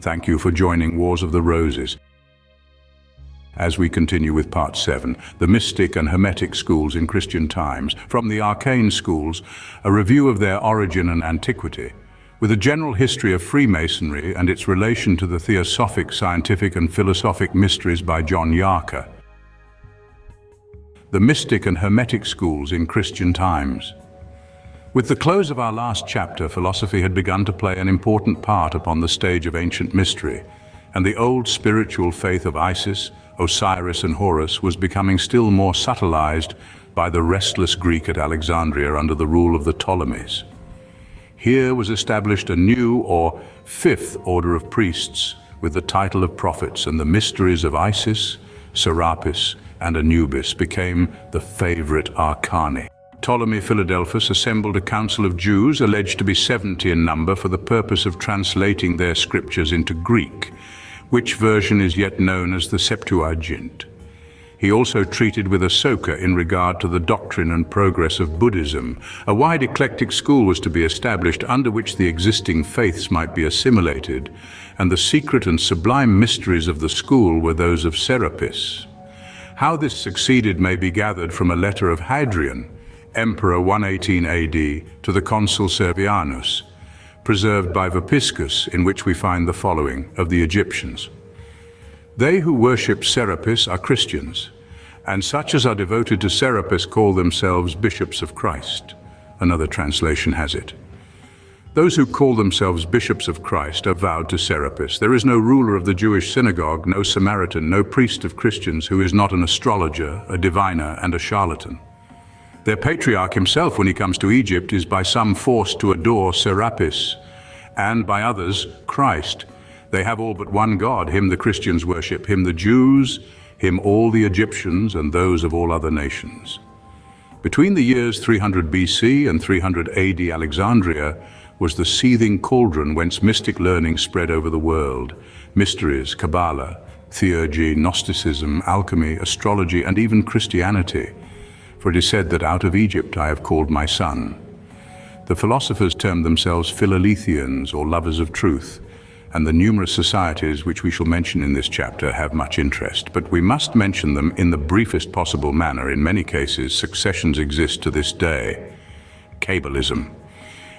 Thank you for joining Wars of the Roses. As we continue with Part 7, the Mystic and Hermetic schools in Christian times, from the Arcane schools, a review of their origin and antiquity, with a general history of Freemasonry and its relation to the Theosophic, scientific and philosophic mysteries by John Yarker. The Mystic and Hermetic schools in Christian times. With the close of our last chapter, philosophy had begun to play an important part upon the stage of ancient mystery, and the old spiritual faith of Isis, Osiris and Horus was becoming still more subtilized by the restless Greek at Alexandria under the rule of the Ptolemies. Here was established a new or fifth order of priests with the title of prophets, and the mysteries of Isis, Serapis and Anubis became the favorite arcane. Ptolemy Philadelphus assembled a council of Jews alleged to be 70 in number for the purpose of translating their scriptures into Greek, which version is yet known as the Septuagint. He also treated with Asoka in regard to the doctrine and progress of Buddhism. A wide eclectic school was to be established under which the existing faiths might be assimilated, and the secret and sublime mysteries of the school were those of Serapis. How this succeeded may be gathered from a letter of Hadrian, Emperor 118 AD, to the consul Servianus, preserved by Vopiscus, in which we find the following of the Egyptians. They who worship Serapis are Christians, and such as are devoted to Serapis call themselves bishops of Christ. Another translation has it. Those who call themselves bishops of Christ are vowed to Serapis. There is no ruler of the Jewish synagogue, no Samaritan, no priest of Christians who is not an astrologer, a diviner, and a charlatan. Their patriarch himself, when he comes to Egypt, is by some forced to adore Serapis, and by others, Christ. They have all but one God, him the Christians worship, him the Jews, him all the Egyptians, and those of all other nations. Between the years 300 BC and 300 AD, Alexandria was the seething cauldron whence mystic learning spread over the world. Mysteries, Cabala, theurgy, Gnosticism, alchemy, astrology, and even Christianity. For it is said that out of Egypt I have called my son. The philosophers termed themselves Philaletheans, or lovers of truth, and the numerous societies which we shall mention in this chapter have much interest, but we must mention them in the briefest possible manner. In many cases, successions exist to this day. Cabalism.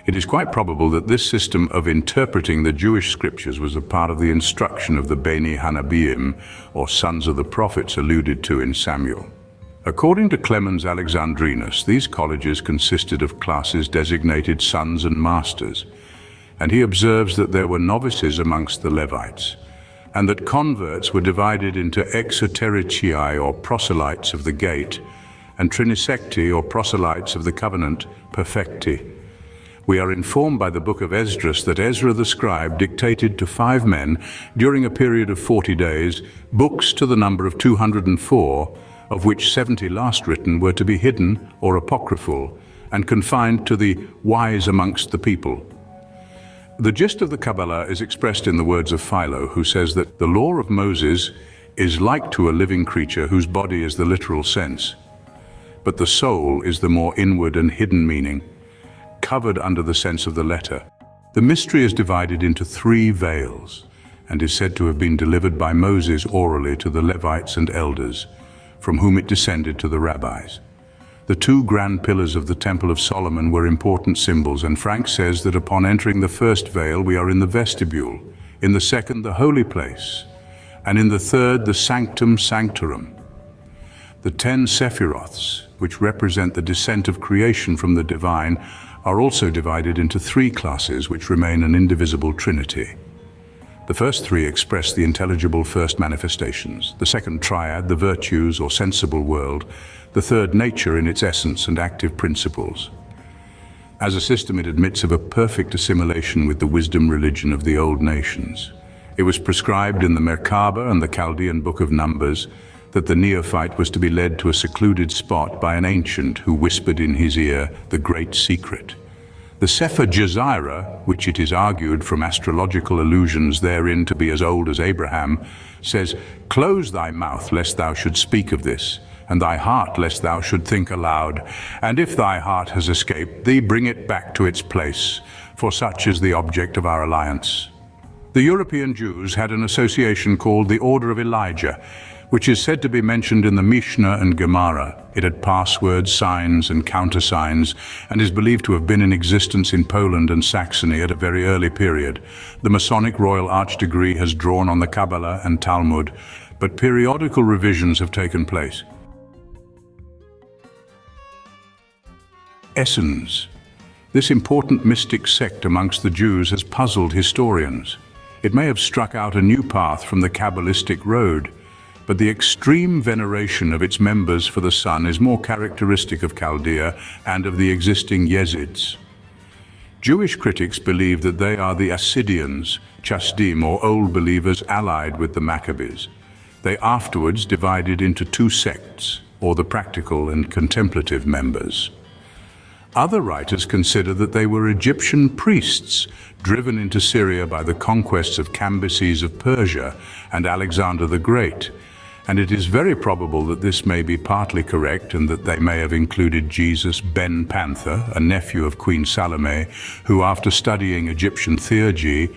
It is quite probable that this system of interpreting the Jewish scriptures was a part of the instruction of the Beni Hanabiim, or sons of the prophets alluded to in Samuel. According to Clemens Alexandrinus, these colleges consisted of classes designated sons and masters, and he observes that there were novices amongst the Levites, and that converts were divided into exoterici, or proselytes of the gate, and trinisecti, or proselytes of the covenant, perfecti. We are informed by the book of Esdras that Ezra the scribe dictated to 5 men, during a period of 40 days, books to the number of 204, of which 70 last written were to be hidden or apocryphal, and confined to the wise amongst the people. The gist of the Cabala is expressed in the words of Philo, who says that the law of Moses is like to a living creature whose body is the literal sense, but the soul is the more inward and hidden meaning, covered under the sense of the letter. The mystery is divided into 3 veils, and is said to have been delivered by Moses orally to the Levites and elders, from whom it descended to the rabbis. The 2 grand pillars of the Temple of Solomon were important symbols, and Frank says that upon entering the first veil we are in the vestibule, in the second the holy place, and in the third the sanctum sanctorum. The 10 sephiroths, which represent the descent of creation from the divine, are also divided into 3 classes which remain an indivisible trinity. The first 3 express the intelligible first manifestations, the second triad, the virtues or sensible world, the third nature in its essence and active principles. As a system, it admits of a perfect assimilation with the wisdom religion of the old nations. It was prescribed in the Merkaba and the Chaldean Book of Numbers that the neophyte was to be led to a secluded spot by an ancient who whispered in his ear the great secret. The Sefer Jezira, which it is argued from astrological allusions therein to be as old as Abraham, says, "Close thy mouth lest thou should speak of this, and thy heart lest thou should think aloud. And if thy heart has escaped thee, bring it back to its place, for such is the object of our alliance." The European Jews had an association called the Order of Elijah, which is said to be mentioned in the Mishnah and Gemara. It had passwords, signs, and countersigns, and is believed to have been in existence in Poland and Saxony at a very early period. The Masonic Royal Arch degree has drawn on the Cabala and Talmud, but periodical revisions have taken place. Essenes. This important mystic sect amongst the Jews has puzzled historians. It may have struck out a new path from the Kabbalistic road, but the extreme veneration of its members for the sun is more characteristic of Chaldea and of the existing Yezids. Jewish critics believe that they are the Basilideans, Chasdim, or Old Believers allied with the Maccabees. They afterwards divided into two sects, or the practical and contemplative members. Other writers consider that they were Egyptian priests driven into Syria by the conquests of Cambyses of Persia and Alexander the Great, and it is very probable that this may be partly correct and that they may have included Jesus ben Panther, a nephew of Queen Salome, who after studying Egyptian theurgy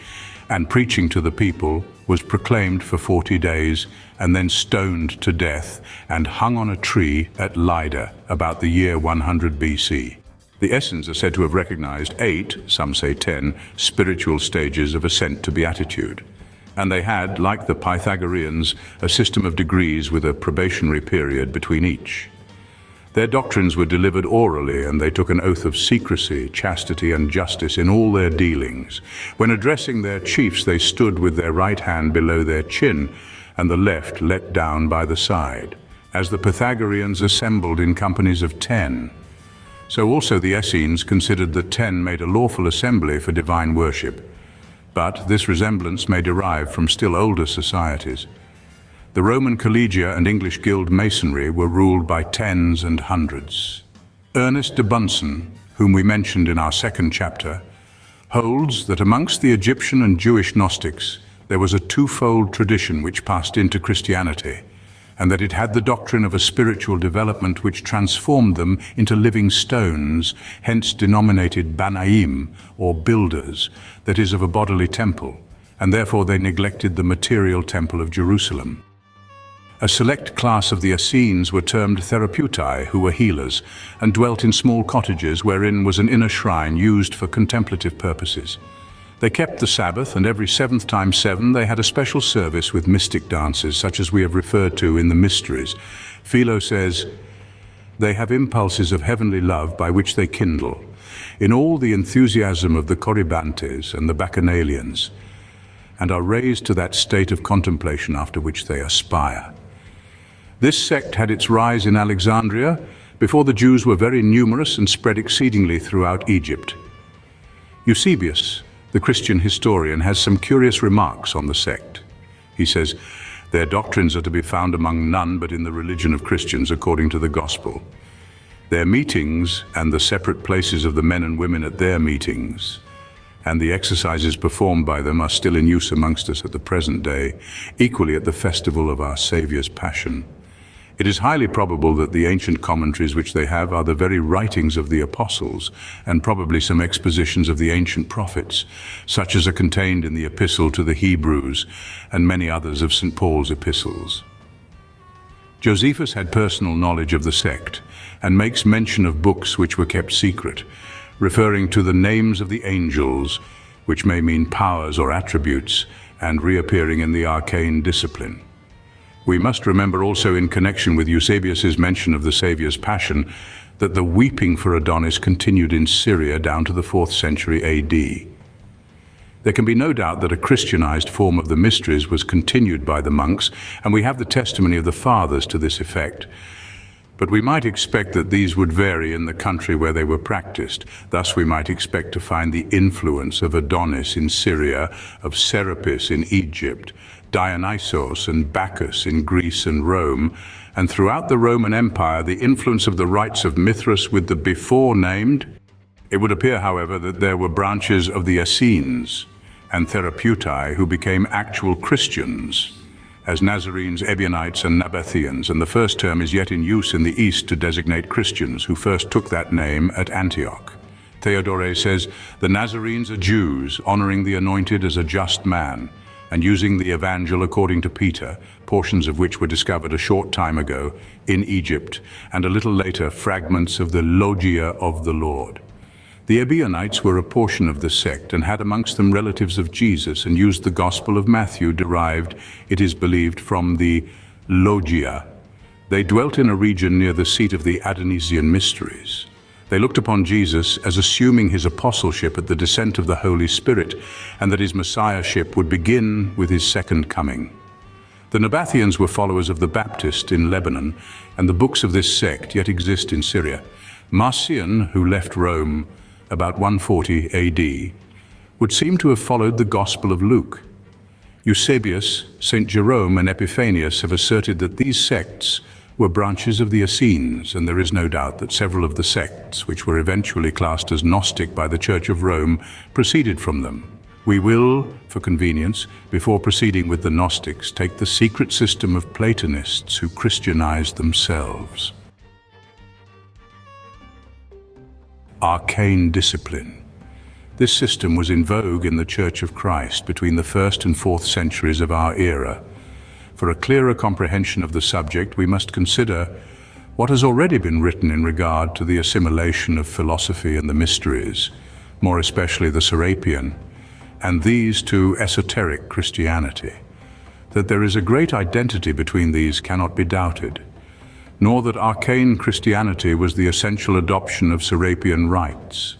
and preaching to the people was proclaimed for 40 days and then stoned to death and hung on a tree at Lydda about the year 100 BC. The Essenes are said to have recognized 8, some say 10, spiritual stages of ascent to beatitude. And they had, like the Pythagoreans, a system of degrees with a probationary period between each. Their doctrines were delivered orally, and they took an oath of secrecy, chastity, and justice in all their dealings. When addressing their chiefs, they stood with their right hand below their chin, and the left let down by the side, as the Pythagoreans assembled in companies of 10. So also the Essenes considered that 10 made a lawful assembly for divine worship. But this resemblance may derive from still older societies. The Roman collegia and English guild masonry were ruled by tens and hundreds. Ernest de Bunsen, whom we mentioned in our second chapter, holds that amongst the Egyptian and Jewish Gnostics there was a twofold tradition which passed into Christianity, and that it had the doctrine of a spiritual development which transformed them into living stones, hence denominated Banaim, or builders, that is, of a bodily temple, and therefore they neglected the material temple of Jerusalem. A select class of the Essenes were termed therapeutai, who were healers, and dwelt in small cottages wherein was an inner shrine used for contemplative purposes. They kept the Sabbath, and every 7th times 7 they had a special service with mystic dances, such as we have referred to in the Mysteries. Philo says, "They have impulses of heavenly love by which they kindle, in all the enthusiasm of the Corybantes and the Bacchanalians, and are raised to that state of contemplation after which they aspire." This sect had its rise in Alexandria before the Jews were very numerous and spread exceedingly throughout Egypt. Eusebius, the Christian historian, has some curious remarks on the sect. He says, "Their doctrines are to be found among none but in the religion of Christians according to the gospel. Their meetings and the separate places of the men and women at their meetings and the exercises performed by them are still in use amongst us at the present day, equally at the festival of our Saviour's Passion. It is highly probable that the ancient commentaries which they have are the very writings of the apostles, and probably some expositions of the ancient prophets, such as are contained in the Epistle to the Hebrews and many others of St. Paul's epistles." Josephus had personal knowledge of the sect and makes mention of books which were kept secret, referring to the names of the angels, which may mean powers or attributes, and reappearing in the Arcane Discipline. We must remember also, in connection with Eusebius's mention of the Saviour's Passion, that the weeping for Adonis continued in Syria down to the 4th century AD. There can be no doubt that a Christianized form of the mysteries was continued by the monks, and we have the testimony of the fathers to this effect. But we might expect that these would vary in the country where they were practiced. Thus we might expect to find the influence of Adonis in Syria, of Serapis in Egypt, Dionysos and Bacchus in Greece and Rome, and throughout the Roman Empire the influence of the rites of Mithras with the before named. It would appear, however, that there were branches of the Essenes and Therapeutai who became actual Christians, as Nazarenes, Ebionites and Nabateans, and the first term is yet in use in the East to designate Christians who first took that name at Antioch. Theodore says, the Nazarenes are Jews, honoring the anointed as a just man, and using the Evangel according to Peter, portions of which were discovered a short time ago in Egypt, and a little later fragments of the Logia of the Lord. The Ebionites were a portion of the sect and had amongst them relatives of Jesus and used the Gospel of Matthew derived, it is believed, from the Logia. They dwelt in a region near the seat of the Adonisian mysteries. They looked upon Jesus as assuming his apostleship at the descent of the Holy Spirit and that his messiahship would begin with his second coming. The Nabateans were followers of the Baptist in Lebanon, and the books of this sect yet exist in Syria. Marcion, who left Rome about 140 AD, would seem to have followed the Gospel of Luke. Eusebius, St. Jerome, and Epiphanius have asserted that these sects were branches of the Essenes, and there is no doubt that several of the sects, which were eventually classed as Gnostic by the Church of Rome, proceeded from them. We will, for convenience, before proceeding with the Gnostics, take the secret system of Platonists who Christianized themselves. Arcane Discipline. This system was in vogue in the Church of Christ between the 1st and 4th centuries of our era. For a clearer comprehension of the subject, we must consider what has already been written in regard to the assimilation of philosophy and the mysteries, more especially the Serapion, and these to esoteric Christianity. That there is a great identity between these cannot be doubted, nor that arcane Christianity was the essential adoption of Serapion rites.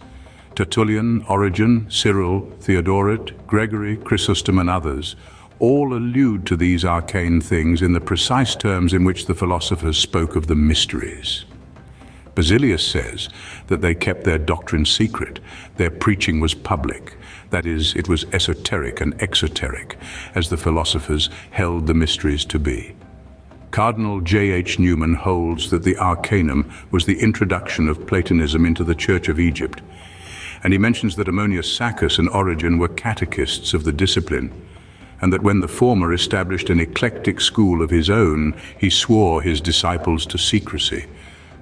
Tertullian, Origen, Cyril, Theodoret, Gregory, Chrysostom, and others all allude to these arcane things in the precise terms in which the philosophers spoke of the mysteries. Basilius says that they kept their doctrine secret, their preaching was public, that is, it was esoteric and exoteric, as the philosophers held the mysteries to be. Cardinal J.H. Newman holds that the Arcanum was the introduction of Platonism into the Church of Egypt, and he mentions that Ammonius Saccas and Origen were catechists of the discipline, and that when the former established an eclectic school of his own, he swore his disciples to secrecy.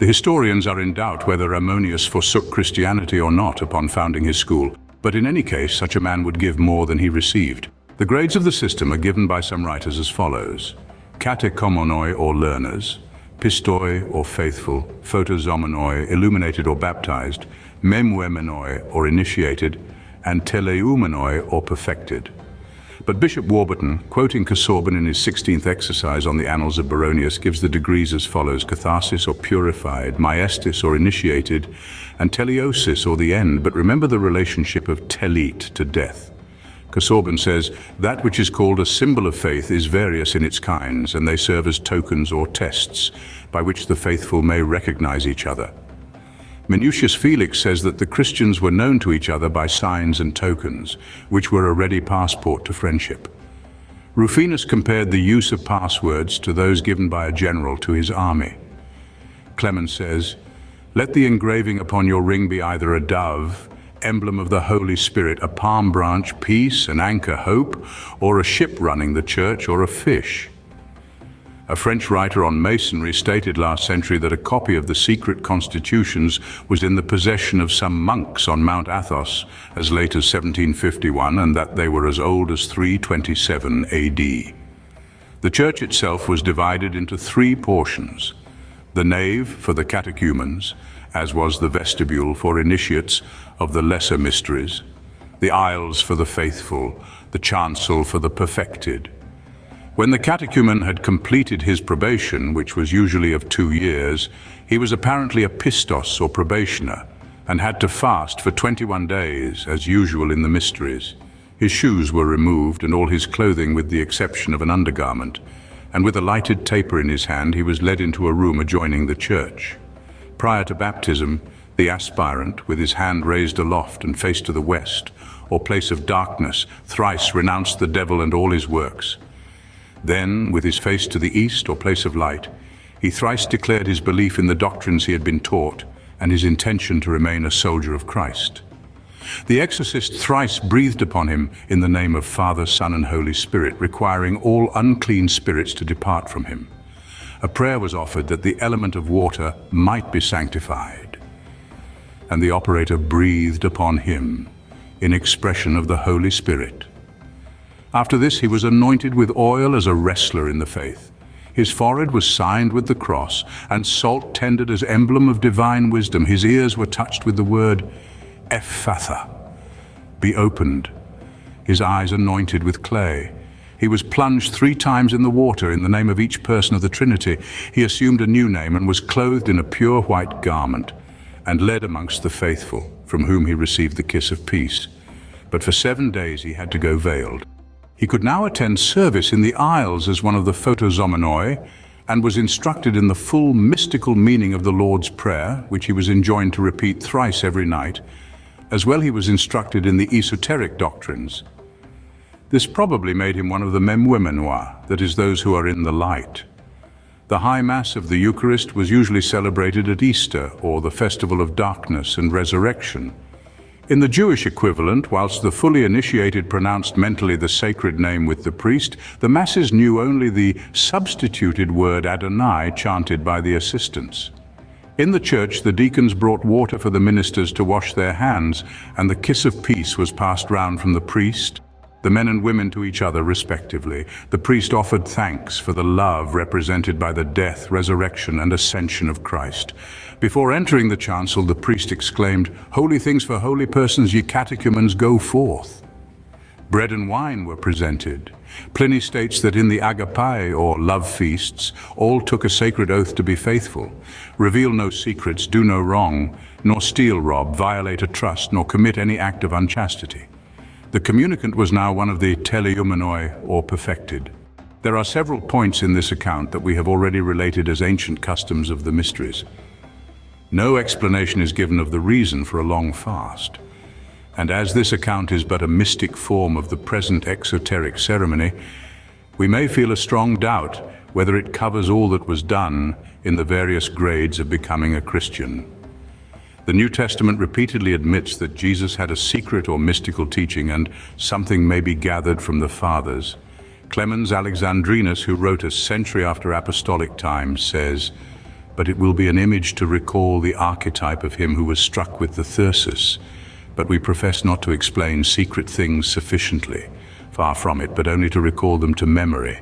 The historians are in doubt whether Ammonius forsook Christianity or not upon founding his school, but in any case, such a man would give more than he received. The grades of the system are given by some writers as follows: katechomonoi, or learners; pistoi, or faithful; photozomenoi, illuminated or baptized; memoumenoi, or initiated; and teleumenoi, or perfected. But Bishop Warburton, quoting Casaubon in his 16th exercise on the Annals of Baronius, gives the degrees as follows: catharsis, or purified; maestis, or initiated; and teleosis, or the end. But remember the relationship of telit to death. Casaubon says, that which is called a symbol of faith is various in its kinds, and they serve as tokens or tests by which the faithful may recognize each other. Minucius Felix says that the Christians were known to each other by signs and tokens, which were a ready passport to friendship. Rufinus compared the use of passwords to those given by a general to his army. Clement says, let the engraving upon your ring be either a dove, emblem of the Holy Spirit, a palm branch, peace, an anchor, hope, or a ship running the church, or a fish. A French writer on Masonry stated last century that a copy of the secret constitutions was in the possession of some monks on Mount Athos as late as 1751, and that they were as old as 327 AD. The church itself was divided into three portions: the nave for the catechumens, as was the vestibule for initiates of the lesser mysteries; the aisles for the faithful; the chancel for the perfected. When the catechumen had completed his probation, which was usually of 2 years, he was apparently a pistos, or probationer, and had to fast for 21 days, as usual in the mysteries. His shoes were removed, and all his clothing with the exception of an undergarment, and with a lighted taper in his hand he was led into a room adjoining the church. Prior to baptism, the aspirant, with his hand raised aloft and face to the west, or place of darkness, thrice renounced the devil and all his works. Then, with his face to the east, or place of light, he thrice declared his belief in the doctrines he had been taught and his intention to remain a soldier of Christ. The exorcist thrice breathed upon him in the name of Father, Son, and Holy Spirit, requiring all unclean spirits to depart from him. A prayer was offered that the element of water might be sanctified. and the operator breathed upon him in expression of the Holy Spirit. After this, he was anointed with oil as a wrestler in the faith. His forehead was signed with the cross, and salt tendered as emblem of divine wisdom. His ears were touched with the word Ephphatha, be opened. His eyes anointed with clay. He was plunged 3 times in the water in the name of each person of the Trinity. He assumed a new name and was clothed in a pure white garment, and led amongst the faithful, from whom he received the kiss of peace. But for 7 days he had to go veiled. He could now attend service in the aisles as one of the photozomenoi, and was instructed in the full mystical meaning of the Lord's Prayer, which he was enjoined to repeat thrice every night. As well, he was instructed in the esoteric doctrines. This probably made him one of the memouemenois, that is, those who are in the light. The High Mass of the Eucharist was usually celebrated at Easter, or the Festival of Darkness and Resurrection. In the Jewish equivalent, whilst the fully initiated pronounced mentally the sacred name with the priest, the masses knew only the substituted word Adonai chanted by the assistants. In the church, the deacons brought water for the ministers to wash their hands, and the kiss of peace was passed round from the priest, the men and women to each other respectively. The priest offered thanks for the love represented by the death, resurrection, and ascension of Christ. Before entering the chancel, the priest exclaimed, "Holy things for holy persons, ye catechumens, go forth." Bread and wine were presented. Pliny states that in the agapai, or love feasts, all took a sacred oath to be faithful, reveal no secrets, do no wrong, nor steal, rob, violate a trust, nor commit any act of unchastity. The communicant was now one of the teleumenoi, or perfected. There are several points in this account that we have already related as ancient customs of the mysteries. No explanation is given of the reason for a long fast. And as this account is but a mystic form of the present exoteric ceremony, we may feel a strong doubt whether it covers all that was done in the various grades of becoming a Christian. The New Testament repeatedly admits that Jesus had a secret or mystical teaching, and something may be gathered from the Fathers. Clemens Alexandrinus, who wrote a century after apostolic times, says, "But it will be an image to recall the archetype of him who was struck with the thyrsus. But we profess not to explain secret things sufficiently, far from it, but only to recall them to memory."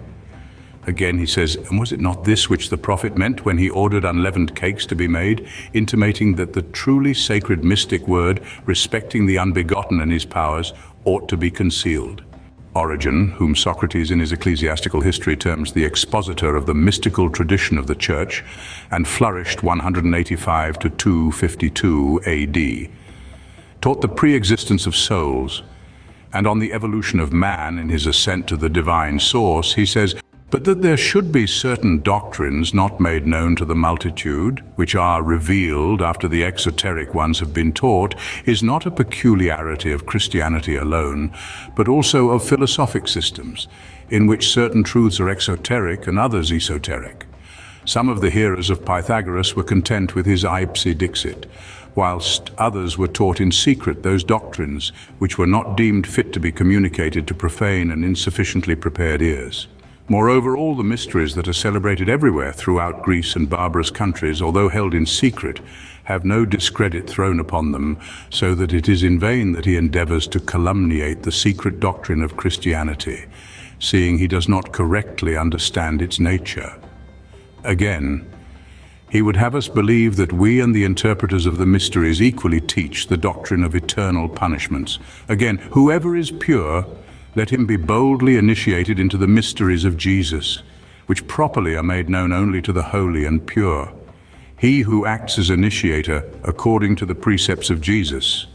Again he says, "And was it not this which the prophet meant when he ordered unleavened cakes to be made, intimating that the truly sacred mystic word, respecting the unbegotten and his powers, ought to be concealed?" Origen, whom Socrates in his ecclesiastical history terms the expositor of the mystical tradition of the Church, and flourished 185 to 252 AD, taught the pre-existence of souls, and on the evolution of man in his ascent to the divine source. He says, "But that there should be certain doctrines not made known to the multitude, which are revealed after the exoteric ones have been taught, is not a peculiarity of Christianity alone, but also of philosophic systems, in which certain truths are exoteric and others esoteric. Some of the hearers of Pythagoras were content with his ipse dixit, whilst others were taught in secret those doctrines which were not deemed fit to be communicated to profane and insufficiently prepared ears. Moreover, all the mysteries that are celebrated everywhere throughout Greece and barbarous countries, although held in secret, have no discredit thrown upon them, so that it is in vain that he endeavors to calumniate the secret doctrine of Christianity, seeing he does not correctly understand its nature." Again, he would have us believe that we and the interpreters of the mysteries equally teach the doctrine of eternal punishments. Again, whoever is pure, let him be boldly initiated into the mysteries of Jesus, which properly are made known only to the holy and pure. He who acts as initiator according to the precepts of Jesus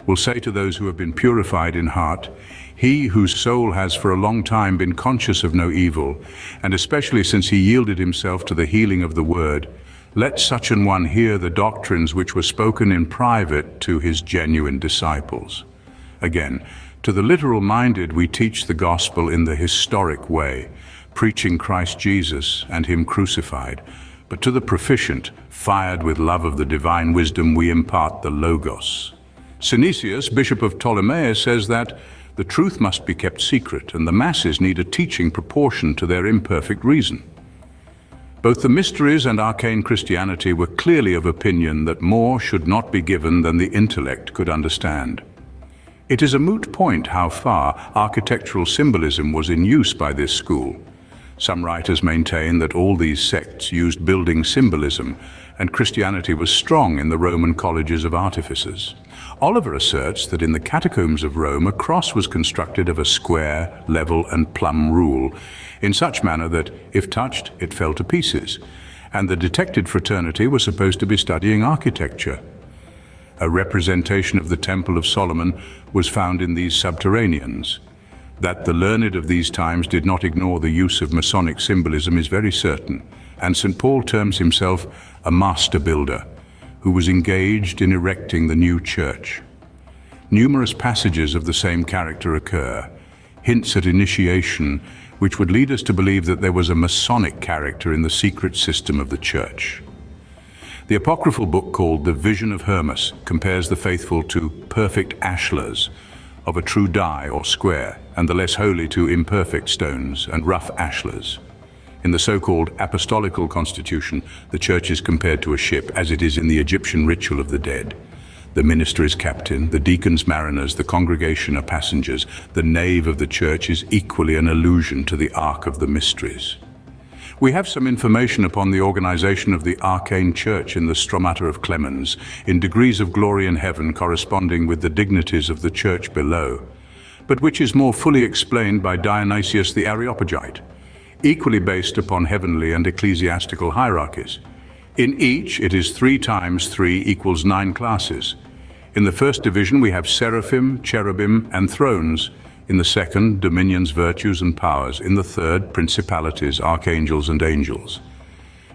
will say to those who have been purified in heart, "He whose soul has for a long time been conscious of no evil, and especially since he yielded himself to the healing of the word, let such an one hear the doctrines which were spoken in private to his genuine disciples." Again, to the literal-minded we teach the gospel in the historic way, preaching Christ Jesus and him crucified. But to the proficient, fired with love of the divine wisdom, we impart the Logos. Synesius, Bishop of Ptolemais, says that the truth must be kept secret, and the masses need a teaching proportioned to their imperfect reason. Both the mysteries and arcane Christianity were clearly of opinion that more should not be given than the intellect could understand. It is a moot point how far architectural symbolism was in use by this school. Some writers maintain that all these sects used building symbolism, and Christianity was strong in the Roman colleges of artificers. Oliver asserts that in the catacombs of Rome a cross was constructed of a square, level and plumb rule, in such manner that, if touched, it fell to pieces, and the detected fraternity was supposed to be studying architecture. A representation of the Temple of Solomon was found in these subterraneans. That the learned of these times did not ignore the use of Masonic symbolism is very certain, and St. Paul terms himself a master builder, who was engaged in erecting the new church. Numerous passages of the same character occur, hints at initiation, which would lead us to believe that there was a Masonic character in the secret system of the church. The apocryphal book called The Vision of Hermes compares the faithful to perfect ashlars of a true die or square, and the less holy to imperfect stones and rough ashlars. In the so-called apostolical constitution, the church is compared to a ship, as it is in the Egyptian ritual of the dead. The minister is captain, the deacons mariners, the congregation are passengers. The nave of the church is equally an allusion to the Ark of the Mysteries. We have some information upon the organization of the arcane church in the Stromata of Clemens, in degrees of glory in heaven corresponding with the dignities of the church below, but which is more fully explained by Dionysius the Areopagite, equally based upon heavenly and ecclesiastical hierarchies. In each, it is 3 times 3 equals 9 classes. In the first division, we have seraphim, cherubim, and thrones. In the second, dominions, virtues, and powers. In the third, principalities, archangels, and angels.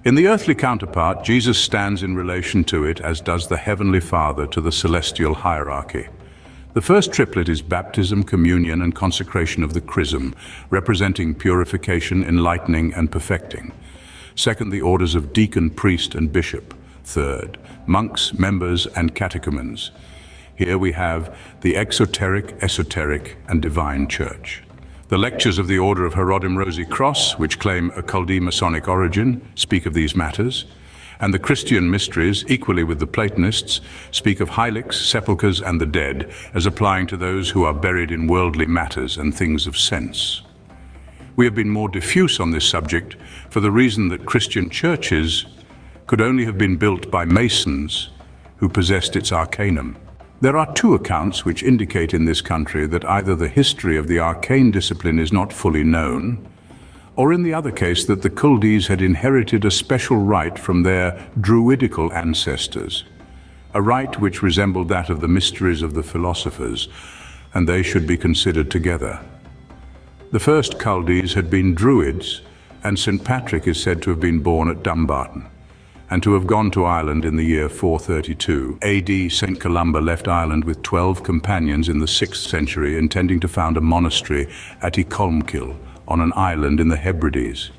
In the earthly counterpart, Jesus stands in relation to it, as does the Heavenly Father to the celestial hierarchy. The first triplet is baptism, communion, and consecration of the chrism, representing purification, enlightening, and perfecting. Second, the orders of deacon, priest, and bishop. Third, monks, members, and catechumens. Here we have the exoteric, esoteric, and divine church. The lectures of the Order of Herodim Rosicrucian, which claim a Chaldee Masonic origin, speak of these matters, and the Christian mysteries, equally with the Platonists, speak of hylix, sepulchres, and the dead, as applying to those who are buried in worldly matters and things of sense. We have been more diffuse on this subject for the reason that Christian churches could only have been built by Masons who possessed its arcanum. There are 2 accounts which indicate in this country that either the history of the arcane discipline is not fully known, or in the other case that the Chaldees had inherited a special rite from their druidical ancestors, a rite which resembled that of the mysteries of the philosophers, and they should be considered together. The first Chaldees had been Druids, and St. Patrick is said to have been born at Dumbarton, and to have gone to Ireland in the year 432 AD. St. Columba left Ireland with 12 companions in the 6th century, intending to found a monastery at Icolmkill, on an island in the Hebrides.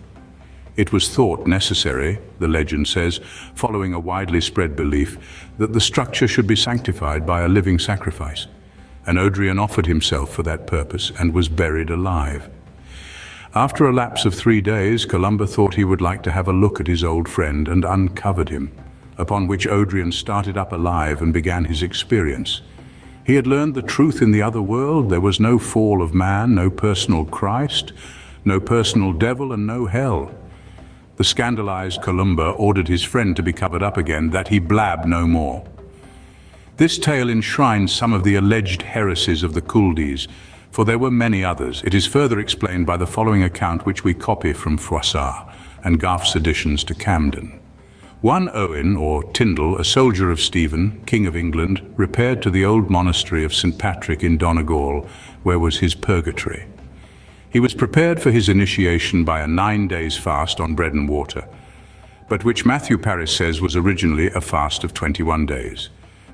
It was thought necessary, the legend says, following a widely spread belief, that the structure should be sanctified by a living sacrifice, and Odrian offered himself for that purpose and was buried alive. After a lapse of 3 days, Columba thought he would like to have a look at his old friend and uncovered him, upon which Odrian started up alive and began his experience. He had learned the truth in the other world. There was no fall of man, no personal Christ, no personal devil, and no hell. The scandalized Columba ordered his friend to be covered up again, that he blab no more. This tale enshrines some of the alleged heresies of the Chaldees, for there were many others. It is further explained by the following account, which we copy from Froissart and Gough's additions to Camden. One Owen, or Tyndall, a soldier of Stephen, King of England, repaired to the old monastery of St. Patrick in Donegal, where was his purgatory. He was prepared for his initiation by a 9 days fast on bread and water, but which Matthew Paris says was originally a fast of 21 days.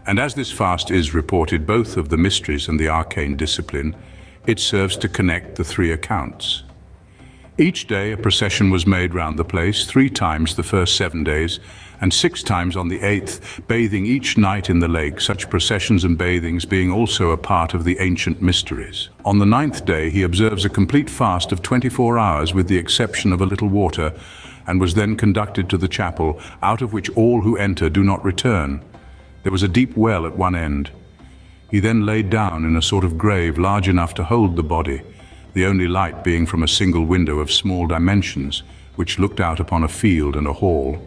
And as this fast is reported both of the mysteries and the arcane discipline, it serves to connect the 3 accounts. Each day a procession was made round the place, 3 times the first 7 days, and 6 times on the 8th, bathing each night in the lake, such processions and bathings being also a part of the ancient mysteries. On the 9th day he observes a complete fast of 24 hours, with the exception of a little water, and was then conducted to the chapel, out of which all who enter do not return. There was a deep well at one end. He then laid down in a sort of grave large enough to hold the body, the only light being from a single window of small dimensions, which looked out upon a field and a hall.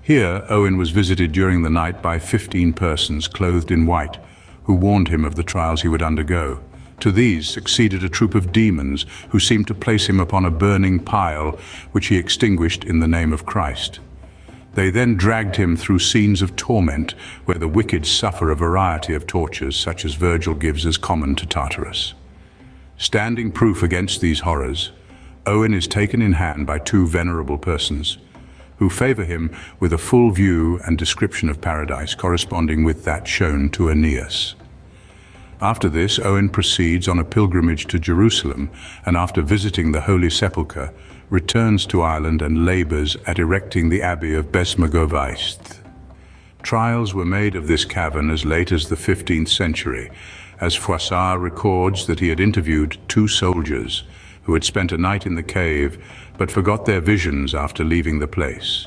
Here Owen was visited during the night by 15 persons clothed in white, who warned him of the trials he would undergo. To these succeeded a troop of demons who seemed to place him upon a burning pile, which he extinguished in the name of Christ. They then dragged him through scenes of torment, where the wicked suffer a variety of tortures, such as Virgil gives as common to Tartarus. Standing proof against these horrors, Owen is taken in hand by two venerable persons, who favor him with a full view and description of paradise corresponding with that shown to Aeneas. After this, Owen proceeds on a pilgrimage to Jerusalem, and after visiting the Holy Sepulchre, returns to Ireland and labors at erecting the Abbey of Besmagovaist. Trials were made of this cavern as late as the 15th century, as Froissart records that he had interviewed two soldiers who had spent a night in the cave but forgot their visions after leaving the place.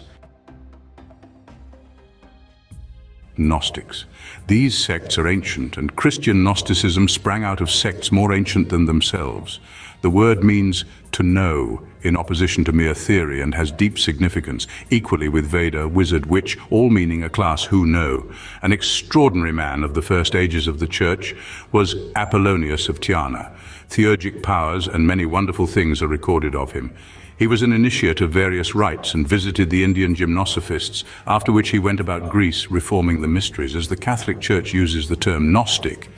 Gnostics. These sects are ancient, and Christian Gnosticism sprang out of sects more ancient than themselves. The word means to know, in opposition to mere theory, and has deep significance, equally with Veda, wizard, witch, all meaning a class who know. An extraordinary man of the first ages of the Church was Apollonius of Tyana. Theurgic powers and many wonderful things are recorded of him. He was an initiate of various rites and visited the Indian gymnosophists, after which he went about Greece reforming the mysteries. As the Catholic Church uses the term Gnostic,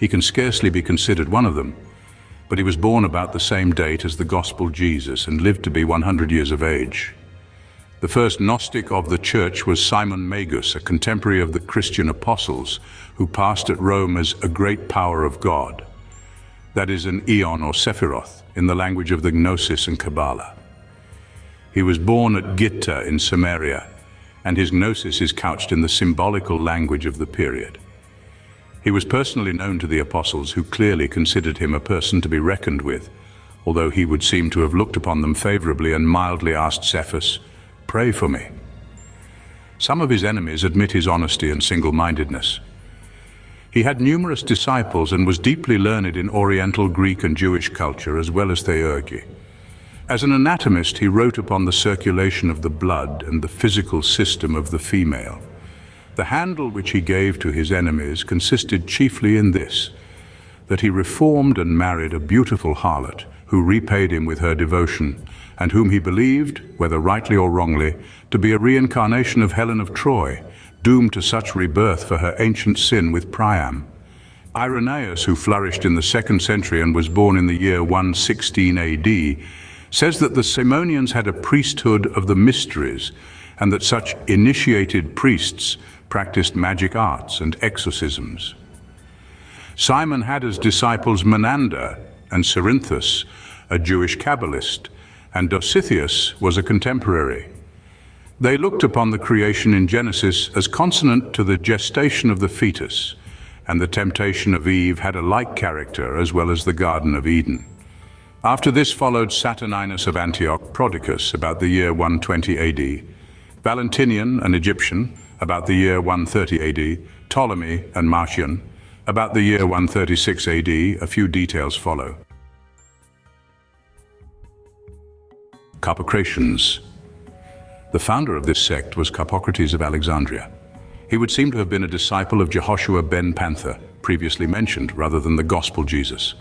he can scarcely be considered one of them. But he was born about the same date as the Gospel Jesus and lived to be 100 years of age. The first Gnostic of the Church was Simon Magus, a contemporary of the Christian apostles, who passed at Rome as a great power of God. That is an eon or sephiroth, in the language of the Gnosis and Cabala. He was born at Gitta in Samaria, and his Gnosis is couched in the symbolical language of the period. He was personally known to the apostles, who clearly considered him a person to be reckoned with, although he would seem to have looked upon them favorably and mildly asked Cephas, "Pray for me." Some of his enemies admit his honesty and single-mindedness. He had numerous disciples and was deeply learned in Oriental, Greek and Jewish culture, as well as theurgy. As an anatomist, he wrote upon the circulation of the blood and the physical system of the female. The handle which he gave to his enemies consisted chiefly in this, that he reformed and married a beautiful harlot, who repaid him with her devotion, and whom he believed, whether rightly or wrongly, to be a reincarnation of Helen of Troy, doomed to such rebirth for her ancient sin with Priam. Irenaeus, who flourished in the 2nd century and was born in the year 116 AD, says that the Simonians had a priesthood of the mysteries, and that such initiated priests practiced magic arts and exorcisms. Simon had as disciples Menander and Cerinthus, a Jewish Kabbalist, and Dositheus was a contemporary. They looked upon the creation in Genesis as consonant to the gestation of the fetus, and the temptation of Eve had a like character as well as the Garden of Eden. After this followed Saturninus of Antioch, Prodicus, about the year 120 AD, Valentinian, an Egyptian, about the year 130 AD, Ptolemy and Marcion, about the year 136 AD. A few details follow. Carpocratians. The founder of this sect was Carpocrates of Alexandria. He would seem to have been a disciple of Jehoshua ben Panther, previously mentioned, rather than the Gospel Jesus.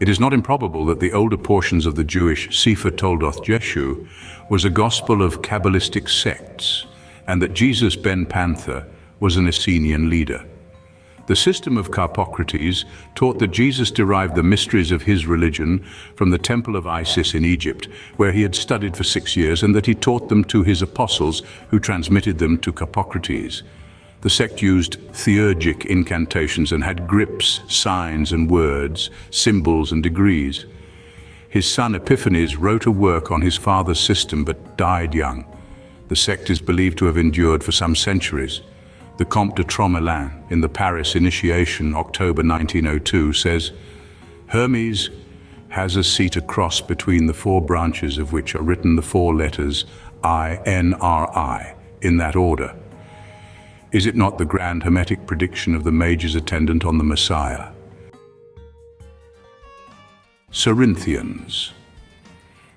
It is not improbable that the older portions of the Jewish Sefer Toldoth Jeshu was a gospel of Kabbalistic sects, and that Jesus ben Panther was an Essenian leader. The system of Carpocrates taught that Jesus derived the mysteries of his religion from the temple of Isis in Egypt, where he had studied for 6 years, and that he taught them to his apostles, who transmitted them to Carpocrates. The sect used theurgic incantations and had grips, signs and words, symbols and degrees. His son Epiphanes wrote a work on his father's system but died young. The sect is believed to have endured for some centuries. The Comte de Tromelin, in the Paris Initiation, October 1902, says, "Hermes has a seat across between the 4 branches of which are written the 4 letters I-N-R-I, in that order. Is it not the grand Hermetic prediction of the mages attendant on the Messiah? Cerinthians.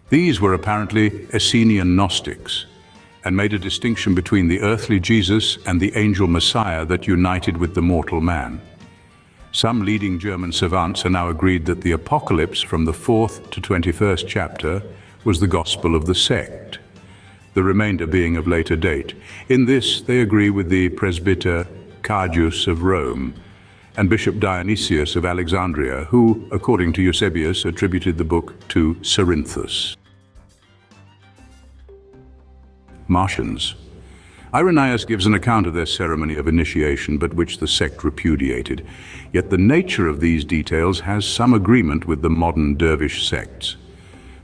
These were apparently Essenian Gnostics, and made a distinction between the earthly Jesus and the angel Messiah that united with the mortal man. Some leading German savants are now agreed that the Apocalypse from the 4th to 21st chapter was the gospel of the sect, the remainder being of later date. In this, they agree with the presbyter Cardius of Rome and Bishop Dionysius of Alexandria, who, according to Eusebius, attributed the book to Cerinthus. Martians. Irenaeus gives an account of their ceremony of initiation, but which the sect repudiated. Yet the nature of these details has some agreement with the modern dervish sects.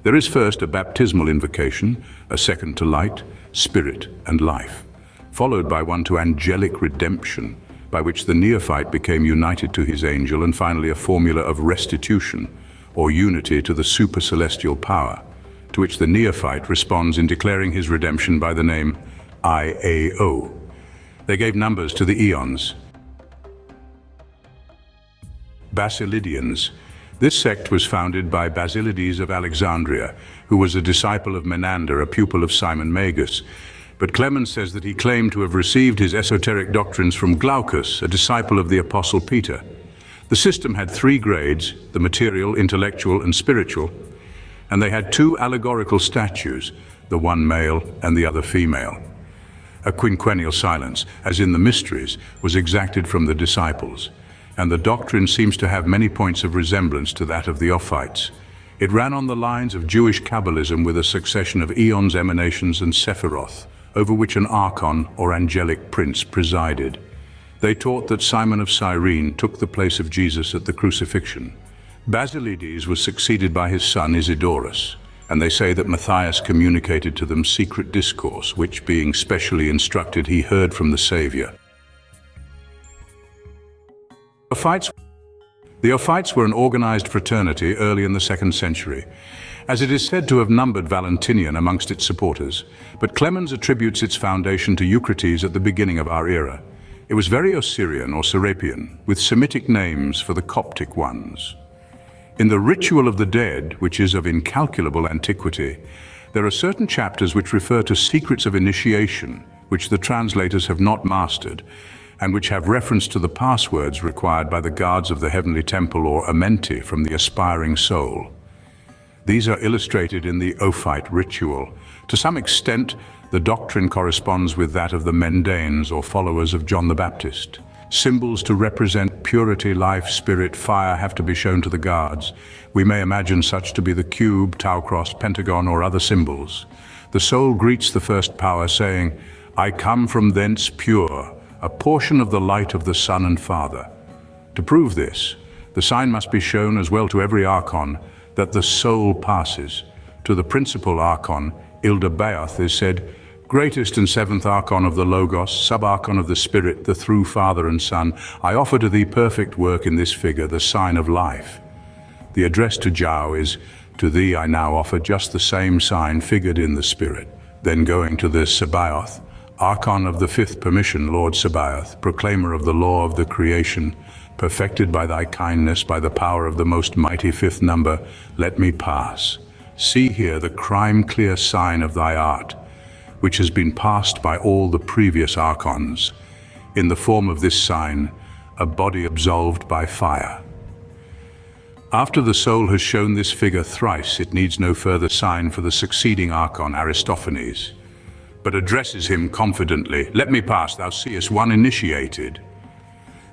There is first a baptismal invocation, a second to light, spirit, and life, followed by one to angelic redemption, by which the neophyte became united to his angel, and finally a formula of restitution, or unity to the super-celestial power, to which the neophyte responds in declaring his redemption by the name IAO. They gave numbers to the eons. Basilideans. This sect was founded by Basilides of Alexandria, who was a disciple of Menander, a pupil of Simon Magus. But Clement says that he claimed to have received his esoteric doctrines from Glaucus, a disciple of the Apostle Peter. The system had 3 grades, the material, intellectual, and spiritual, and they had 2 allegorical statues, the one male and the other female. A quinquennial silence, as in the mysteries, was exacted from the disciples, and the doctrine seems to have many points of resemblance to that of the Ophites. It ran on the lines of Jewish Kabbalism with a succession of eons, emanations, and sephiroth, over which an archon or angelic prince presided. They taught that Simon of Cyrene took the place of Jesus at the crucifixion. Basilides was succeeded by his son Isidorus, and they say that Matthias communicated to them secret discourse, which, being specially instructed, he heard from the Saviour. The Ophites were an organized fraternity early in the 2nd century, as it is said to have numbered Valentinian amongst its supporters, but Clemens attributes its foundation to Eucrates at the beginning of our era. It was very Osirian or Serapian, with Semitic names for the Coptic ones. In the Ritual of the Dead, which is of incalculable antiquity, there are certain chapters which refer to secrets of initiation, which the translators have not mastered, and which have reference to the passwords required by the guards of the heavenly temple or amenti from the aspiring soul. These are illustrated in the Ophite ritual. To some extent, the doctrine corresponds with that of the Mendanes or followers of John the Baptist. Symbols to represent purity, life, spirit, fire have to be shown to the guards. We may imagine such to be the cube, tau cross, pentagon, or other symbols. The soul greets the first power, saying, "I come from thence pure, a portion of the light of the Son and Father." To prove this, the sign must be shown as well to every archon that the soul passes. To the principal archon, Ildabaoth, is said, "Greatest and 7th archon of the Logos, sub-archon of the Spirit, the through Father and Son, I offer to thee perfect work in this figure, the sign of life." The address to Jao is, "To thee I now offer just the same sign figured in the Spirit." Then going to the Sabaoth, archon of the 5th permission, Lord Sabaoth, proclaimer of the law of the creation, perfected by thy kindness, by the power of the most mighty 5th number, let me pass. See here the crime-clear sign of thy art, which has been passed by all the previous archons. In the form of this sign, a body absolved by fire. After the soul has shown this figure thrice, it needs no further sign for the succeeding archon, Aristophanes, but addresses him confidently, "Let me pass, thou seest one initiated."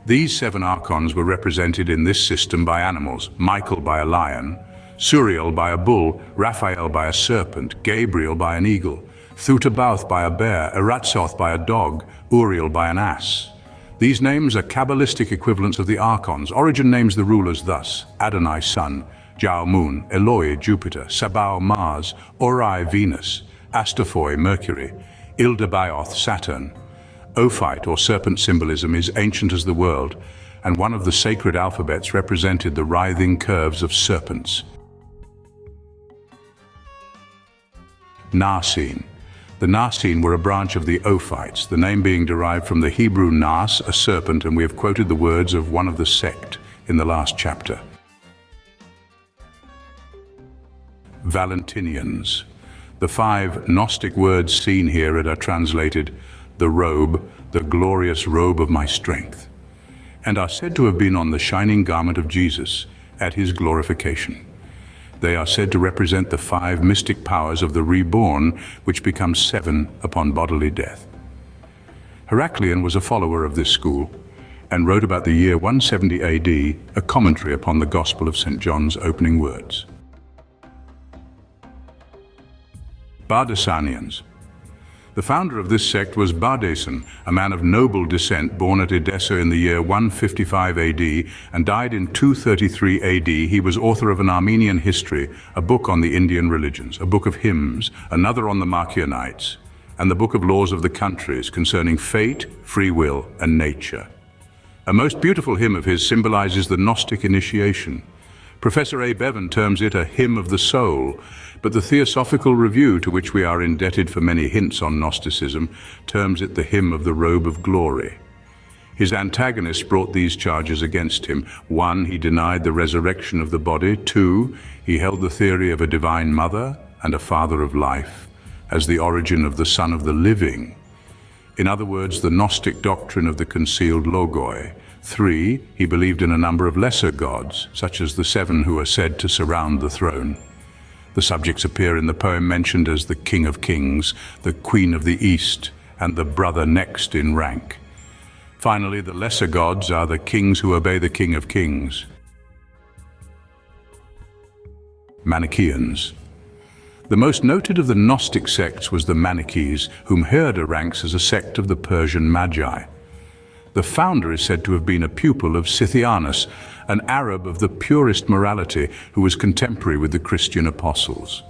These 7 archons were represented in this system by animals: Michael by a lion, Suriel by a bull, Raphael by a serpent, Gabriel by an eagle, Thutabaoth by a bear, Eratzoth by a dog, Uriel by an ass. These names are Kabbalistic equivalents of the archons. Origen names the rulers thus: Adonai Sun, Jau Moon, Eloi Jupiter, Sabao Mars, Ori Venus, Astaphoi Mercury, Ildabaoth Saturn. Ophite or serpent symbolism is ancient as the world, and one of the sacred alphabets represented the writhing curves of serpents. Narcene. The Nasine were a branch of the Ophites, the name being derived from the Hebrew nas, a serpent, and we have quoted the words of one of the sect in the last chapter. Valentinians. The 5 Gnostic words seen here are translated, the robe, the glorious robe of my strength, and are said to have been on the shining garment of Jesus at his glorification. They are said to represent the 5 mystic powers of the reborn, which become 7 upon bodily death. Heraclian was a follower of this school and wrote about the year 170 AD a commentary upon the Gospel of St. John's opening words. Bardessanians. The founder of this sect was Bardesan, a man of noble descent born at Edessa in the year 155 AD and died in 233 AD. He was author of an Armenian history, a book on the Indian religions, a book of hymns, another on the Manicheans, and the book of laws of the countries concerning fate, free will, and nature. A most beautiful hymn of his symbolizes the Gnostic initiation. Professor A. Bevan terms it a hymn of the soul, but the Theosophical Review, to which we are indebted for many hints on Gnosticism, terms it the hymn of the robe of glory. His antagonists brought these charges against him. 1, he denied the resurrection of the body. 2, he held the theory of a divine mother and a father of life as the origin of the son of the living. In other words, the Gnostic doctrine of the concealed logoi. 3, he believed in a number of lesser gods, such as the 7 who are said to surround the throne. The subjects appear in the poem mentioned as the King of Kings, the Queen of the East, and the brother next in rank. Finally, the lesser gods are the kings who obey the King of Kings. Manicheans. The most noted of the Gnostic sects was the Manichees, whom Herder ranks as a sect of the Persian Magi. The founder is said to have been a pupil of Scythianus, an Arab of the purest morality who was contemporary with the Christian apostles.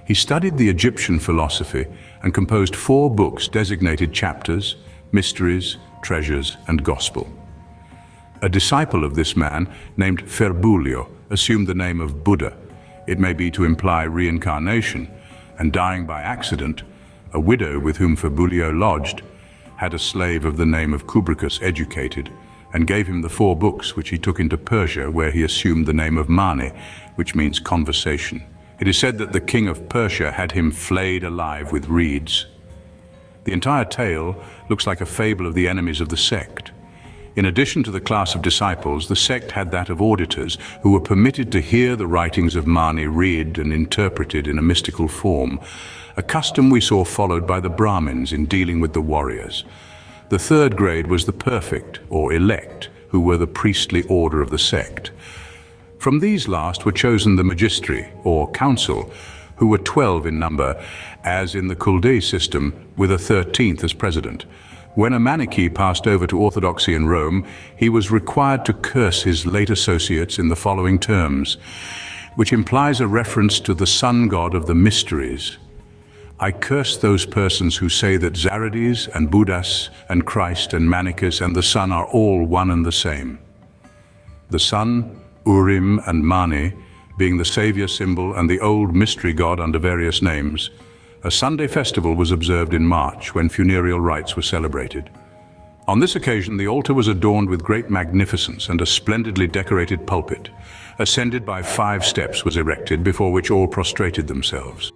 He studied the Egyptian philosophy and composed 4 books designated chapters, mysteries, treasures, and gospel. A disciple of this man, named Ferbulio, assumed the name of Buddha. It may be to imply reincarnation, and dying by accident, a widow with whom Ferbulio lodged had a slave of the name of Kubricus educated, and gave him the 4 books which he took into Persia, where he assumed the name of Mani, which means conversation. It is said that the king of Persia had him flayed alive with reeds. The entire tale looks like a fable of the enemies of the sect. In addition to the class of disciples, the sect had that of auditors who were permitted to hear the writings of Mani read and interpreted in a mystical form, a custom we saw followed by the Brahmins in dealing with the warriors. The 3rd grade was the perfect, or elect, who were the priestly order of the sect. From these last were chosen the magistri, or council, who were 12 in number, as in the Culdee system, with a 13th as president. When a Manichee passed over to orthodoxy in Rome, he was required to curse his late associates in the following terms, which implies a reference to the sun god of the mysteries. I curse those persons who say that Zarides and Buddhas and Christ and Manichus and the sun are all one and the same. The sun, Urim and Mani, being the savior symbol and the old mystery god under various names, a Sunday festival was observed in March when funereal rites were celebrated. On this occasion, the altar was adorned with great magnificence, and a splendidly decorated pulpit, ascended by 5 steps, was erected, before which all prostrated themselves.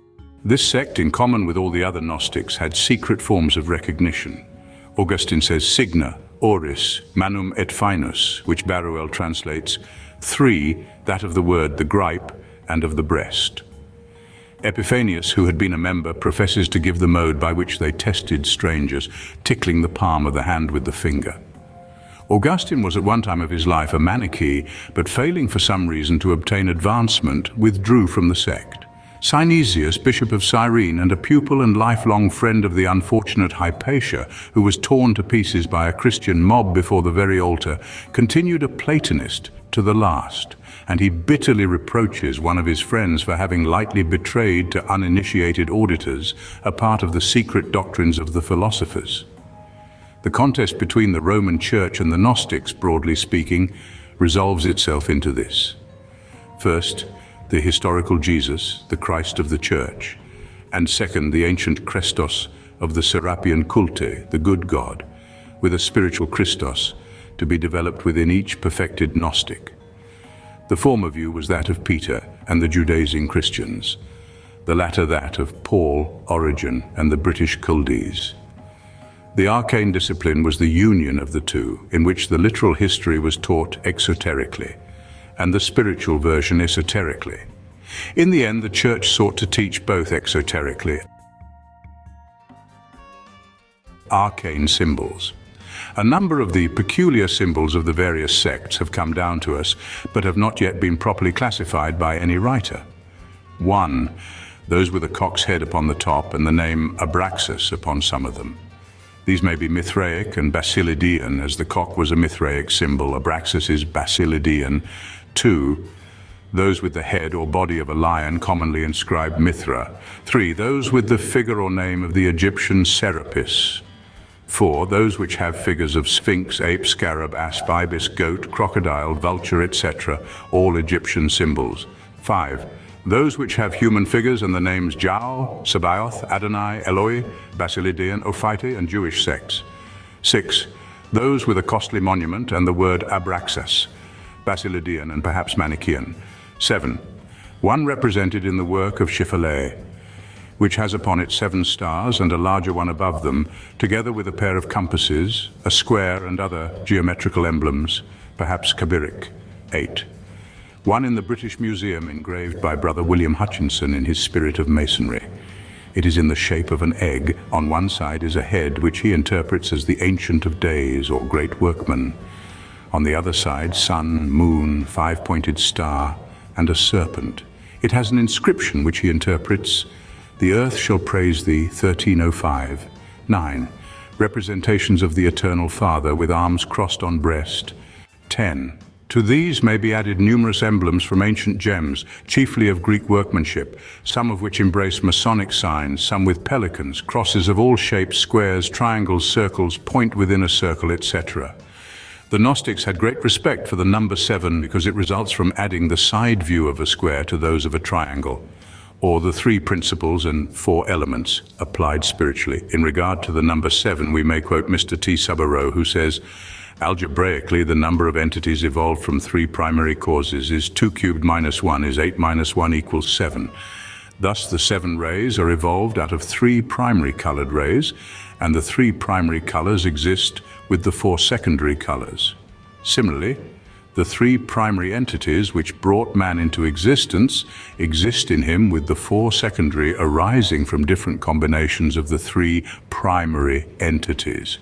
This sect, in common with all the other Gnostics, had secret forms of recognition. Augustine says signa, oris, manum et finus, which Barruel translates 3, that of the word, the gripe, and of the breast. Epiphanius, who had been a member, professes to give the mode by which they tested strangers, tickling the palm of the hand with the finger. Augustine was at one time of his life a Manichee, but failing for some reason to obtain advancement, withdrew from the sect. Synesius, Bishop of Cyrene, and a pupil and lifelong friend of the unfortunate Hypatia, who was torn to pieces by a Christian mob before the very altar, continued a Platonist to the last, and he bitterly reproaches one of his friends for having lightly betrayed to uninitiated auditors a part of the secret doctrines of the philosophers. The contest between the Roman Church and the Gnostics, broadly speaking, resolves itself into this. First, the historical Jesus, the Christ of the Church, and second, the ancient Christos of the Serapian culte, the good God, with a spiritual Christos to be developed within each perfected Gnostic. The former view was that of Peter and the Judaizing Christians, the latter that of Paul, Origen, and the British Culdees. The Arcane Discipline was the union of the two, in which the literal history was taught exoterically, and the spiritual version esoterically. In the end, the Church sought to teach both exoterically. Arcane symbols. A number of the peculiar symbols of the various sects have come down to us, but have not yet been properly classified by any writer. 1. Those with a cock's head upon the top and the name Abraxas upon some of them. These may be Mithraic and Basilidean, as the cock was a Mithraic symbol, Abraxas is Basilidean. 2. Those with the head or body of a lion, commonly inscribed Mithra. 3. Those with the figure or name of the Egyptian Serapis. 4. Those which have figures of sphinx, ape, scarab, asp, ibis, goat, crocodile, vulture, etc., all Egyptian symbols. 5. Those which have human figures and the names Jah, Sabaoth, Adonai, Eloi, Basilidean, Ophites, and Jewish sects. 6. Those with a costly monument and the word Abraxas, Basilidean and perhaps Manichean. 7. One represented in the work of Shifaleh, which has upon it 7 stars and a larger one above them, together with a pair of compasses, a square and other geometrical emblems, perhaps Kabiric. 8. One in the British Museum engraved by Brother William Hutchinson in his Spirit of Masonry. It is in the shape of an egg. On one side is a head which he interprets as the Ancient of Days or Great Workman. On the other side, sun, moon, 5-pointed star, and a serpent. It has an inscription which he interprets, "The earth shall praise thee," 1305. 9. Representations of the Eternal Father with arms crossed on breast. 10. To these may be added numerous emblems from ancient gems, chiefly of Greek workmanship, some of which embrace Masonic signs, some with pelicans, crosses of all shapes, squares, triangles, circles, point within a circle, etc. The Gnostics had great respect for the number 7 because it results from adding the side view of a square to those of a triangle, or the 3 principles and 4 elements applied spiritually. In regard to the number 7, we may quote Mr. T. Subarow, who says, "Algebraically, the number of entities evolved from 3 primary causes is 2 cubed minus 1 is 8 minus 1 equals 7. Thus, the 7 rays are evolved out of 3 primary colored rays, and the 3 primary colors exist with the 4 secondary colors. Similarly, the 3 primary entities which brought man into existence exist in him with the 4 secondary arising from different combinations of the 3 primary entities."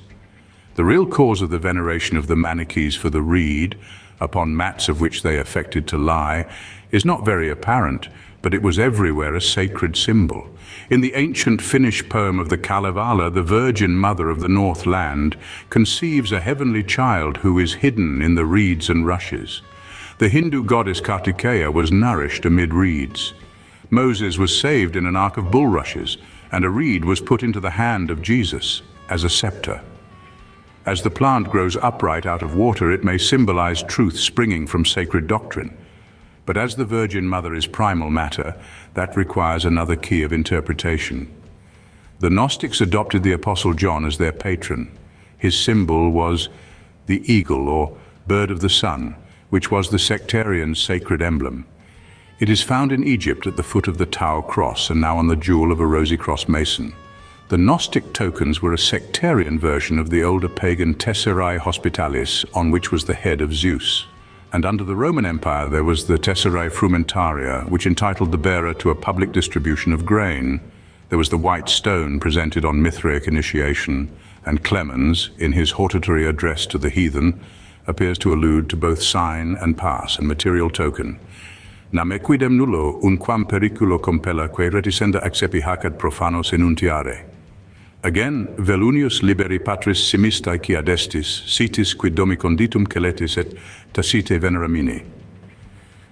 The real cause of the veneration of the Manichees for the reed, upon mats of which they affected to lie, is not very apparent, but it was everywhere a sacred symbol. In the ancient Finnish poem of the Kalevala, the Virgin Mother of the North Land conceives a heavenly child who is hidden in the reeds and rushes. The Hindu goddess Kartikeya was nourished amid reeds. Moses was saved in an ark of bulrushes, and a reed was put into the hand of Jesus as a scepter. As the plant grows upright out of water, it may symbolize truth springing from sacred doctrine. But as the Virgin Mother is primal matter, that requires another key of interpretation. The Gnostics adopted the Apostle John as their patron. His symbol was the eagle, or bird of the sun, which was the sectarian's sacred emblem. It is found in Egypt at the foot of the Tau cross and now on the jewel of a Rosicrucian mason. The Gnostic tokens were a sectarian version of the older pagan Tesserae Hospitalis, on which was the head of Zeus. And under the Roman Empire there was the Tesserae Frumentaria, which entitled the bearer to a public distribution of grain. There was the white stone presented on Mithraic initiation, and Clemens, in his hortatory address to the heathen, appears to allude to both sign and pass and material token. Nam equidem nullo unquam periculo compella quae reticenda accepi hac ad profanos enuntiare. Again, velunius liberi patris simistae qui adestis, sitis quid domi conditum celetis et tacite veneramini.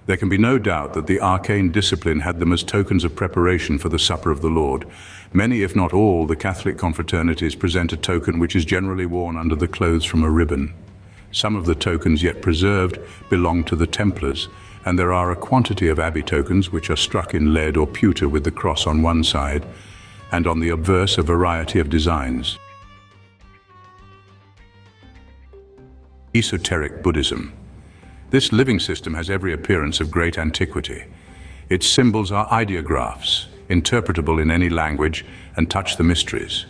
There can be no doubt that the Arcane Discipline had them as tokens of preparation for the Supper of the Lord. Many, if not all, the Catholic confraternities present a token which is generally worn under the clothes from a ribbon. Some of the tokens yet preserved belong to the Templars, and there are a quantity of abbey tokens which are struck in lead or pewter with the cross on one side, and on the obverse a variety of designs. Esoteric Buddhism. This living system has every appearance of great antiquity. Its symbols are ideographs, interpretable in any language, and touch the mysteries.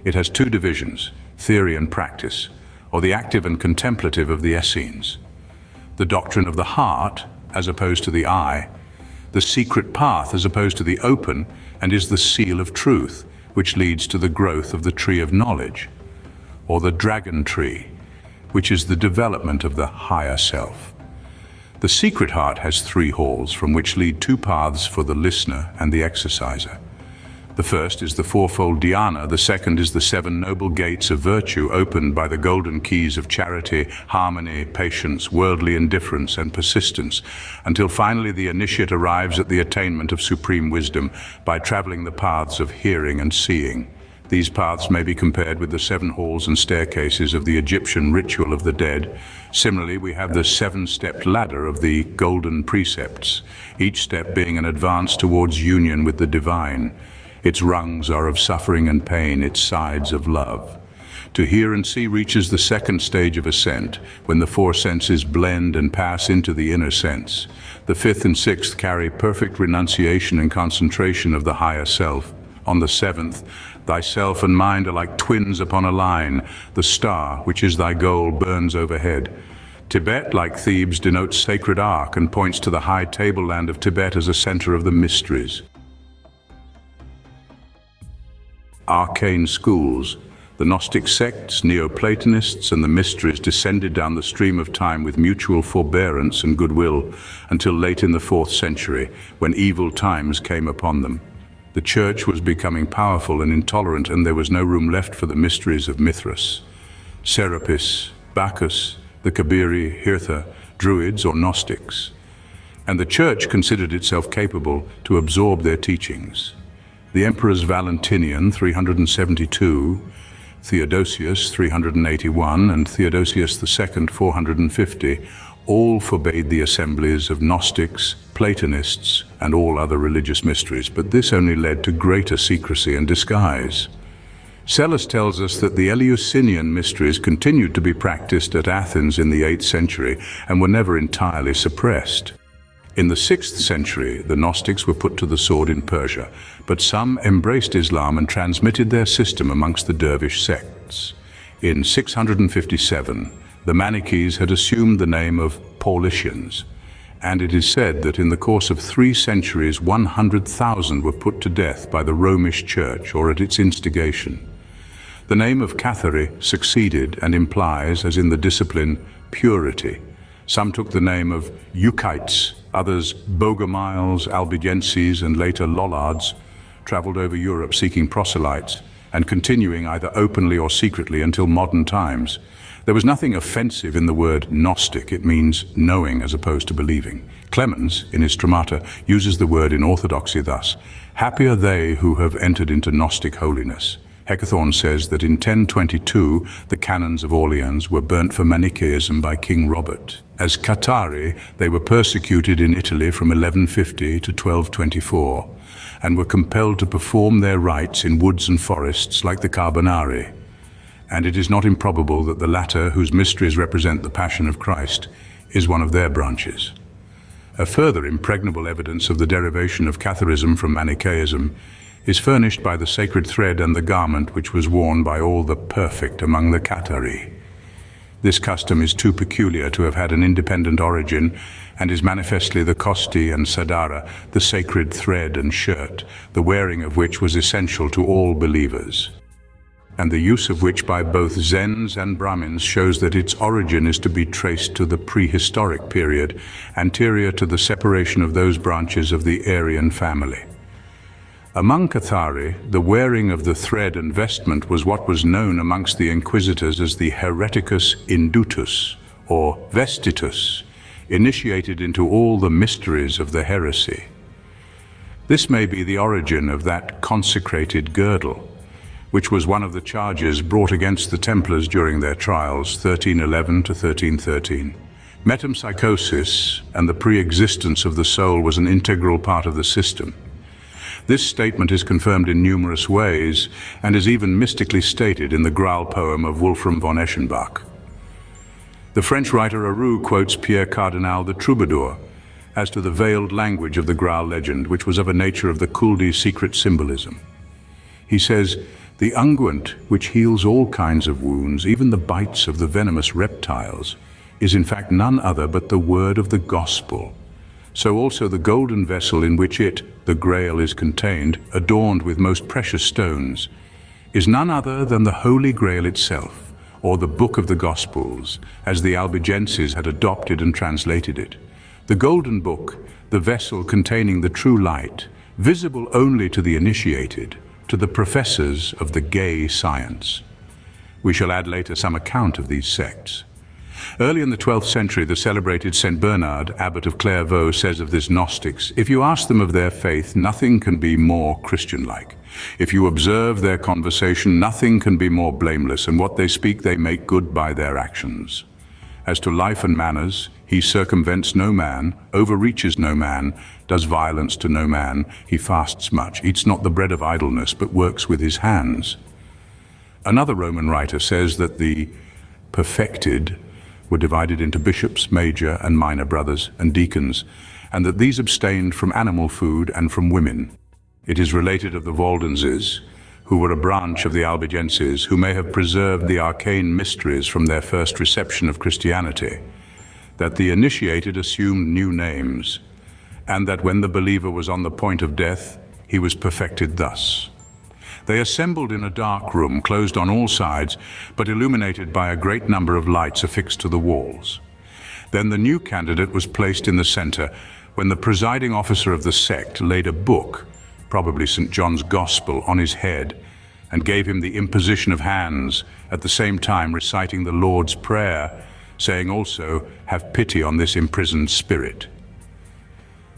It has two divisions, theory and practice, or the active and contemplative of the Essenes. The doctrine of the heart, as opposed to the eye, the secret path as opposed to the open, and is the seal of truth, which leads to the growth of the tree of knowledge, or the dragon tree, which is the development of the higher self. The secret heart has three halls from which lead two paths for the listener and the exerciser. The first is the fourfold dhyana, the second is the seven noble gates of virtue opened by the golden keys of charity, harmony, patience, worldly indifference, and persistence, until finally the initiate arrives at the attainment of supreme wisdom by traveling the paths of hearing and seeing. These paths may be compared with the seven halls and staircases of the Egyptian ritual of the dead. Similarly, we have the seven-stepped ladder of the golden precepts, each step being an advance towards union with the divine. Its rungs are of suffering and pain, its sides of love. To hear and see reaches the second stage of ascent, when the four senses blend and pass into the inner sense. The fifth and sixth carry perfect renunciation and concentration of the higher self. On the seventh, thyself and mind are like twins upon a line. The star, which is thy goal, burns overhead. Tibet, like Thebes, denotes sacred ark and points to the high tableland of Tibet as a center of the mysteries. Arcane schools. The Gnostic sects, Neoplatonists, and the mysteries descended down the stream of time with mutual forbearance and goodwill until late in the 4th century, when evil times came upon them. The church was becoming powerful and intolerant, and there was no room left for the mysteries of Mithras, Serapis, Bacchus, the Kabiri, Hirtha, Druids or Gnostics. And the church considered itself capable to absorb their teachings. The emperors Valentinian, 372, Theodosius, 381, and Theodosius II, 450, all forbade the assemblies of Gnostics, Platonists, and all other religious mysteries, but this only led to greater secrecy and disguise. Psellus tells us that the Eleusinian mysteries continued to be practiced at Athens in the 8th century and were never entirely suppressed. In the 6th century, the Gnostics were put to the sword in Persia, but some embraced Islam and transmitted their system amongst the dervish sects. In 657, the Manicheans had assumed the name of Paulicians, and it is said that in the course of 3 centuries 100,000 were put to death by the Romish Church or at its instigation. The name of Cathari succeeded and implies, as in the discipline, purity. Some took the name of Euchites, others Bogomiles, Albigenses, and later Lollards, traveled over Europe seeking proselytes and continuing either openly or secretly until modern times. There was nothing offensive in the word Gnostic. It means knowing as opposed to believing. Clemens, in his Stramata, uses the word in orthodoxy thus: happy are they who have entered into Gnostic holiness. Hecathorn says that in 1022 the canons of Orleans were burnt for Manichaeism by King Robert. As Cathari, they were persecuted in Italy from 1150 to 1224 and were compelled to perform their rites in woods and forests like the Carbonari. And it is not improbable that the latter, whose mysteries represent the Passion of Christ, is one of their branches. A further impregnable evidence of the derivation of Catharism from Manichaeism is furnished by the sacred thread and the garment which was worn by all the perfect among the Cathari. This custom is too peculiar to have had an independent origin and is manifestly the kosti and sadara, the sacred thread and shirt, the wearing of which was essential to all believers, and the use of which by both Zens and Brahmins shows that its origin is to be traced to the prehistoric period, anterior to the separation of those branches of the Aryan family. Among Cathari, the wearing of the thread and vestment was what was known amongst the inquisitors as the hereticus indutus, or vestitus, initiated into all the mysteries of the heresy. This may be the origin of that consecrated girdle, which was one of the charges brought against the Templars during their trials, 1311 to 1313. Metempsychosis and the pre-existence of the soul was an integral part of the system. This statement is confirmed in numerous ways and is even mystically stated in the Graal poem of Wolfram von Eschenbach. The French writer Aroux quotes Pierre Cardinal the Troubadour as to the veiled language of the Graal legend, which was of a nature of the Kuldi's secret symbolism. He says, "The unguent which heals all kinds of wounds, even the bites of the venomous reptiles, is in fact none other but the word of the gospel. So also the golden vessel in which it, the Grail, is contained, adorned with most precious stones, is none other than the Holy Grail itself, or the Book of the Gospels, as the Albigenses had adopted and translated it. The golden book, the vessel containing the true light, visible only to the initiated, to the professors of the gay science." We shall add later some account of these sects. Early in the 12th century, the celebrated Saint Bernard, abbot of Clairvaux, says of this Gnostics, "If you ask them of their faith, nothing can be more Christian-like. If you observe their conversation, nothing can be more blameless, and what they speak they make good by their actions. As to life and manners, he circumvents no man, overreaches no man, does violence to no man, he fasts much, eats not the bread of idleness, but works with his hands." Another Roman writer says that the perfected were divided into bishops, major and minor brothers, and deacons, and that these abstained from animal food and from women. It is related of the Waldenses, who were a branch of the Albigenses, who may have preserved the arcane mysteries from their first reception of Christianity, that the initiated assumed new names, and that when the believer was on the point of death, he was perfected thus. They assembled in a dark room, closed on all sides, but illuminated by a great number of lights affixed to the walls. Then the new candidate was placed in the center, when the presiding officer of the sect laid a book, probably St. John's Gospel, on his head, and gave him the imposition of hands, at the same time reciting the Lord's Prayer, saying also, "Have pity on this imprisoned spirit."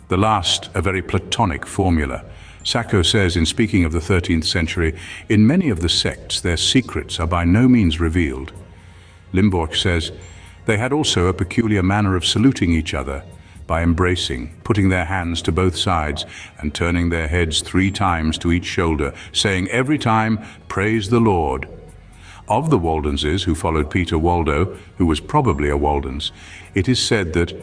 The last, a very Platonic formula. Sacco says, in speaking of the 13th century, "In many of the sects their secrets are by no means revealed." Limborch says, "They had also a peculiar manner of saluting each other, by embracing, putting their hands to both sides, and turning their heads 3 times to each shoulder, saying every time, 'Praise the Lord.'" Of the Waldenses, who followed Peter Waldo, who was probably a Waldens, it is said that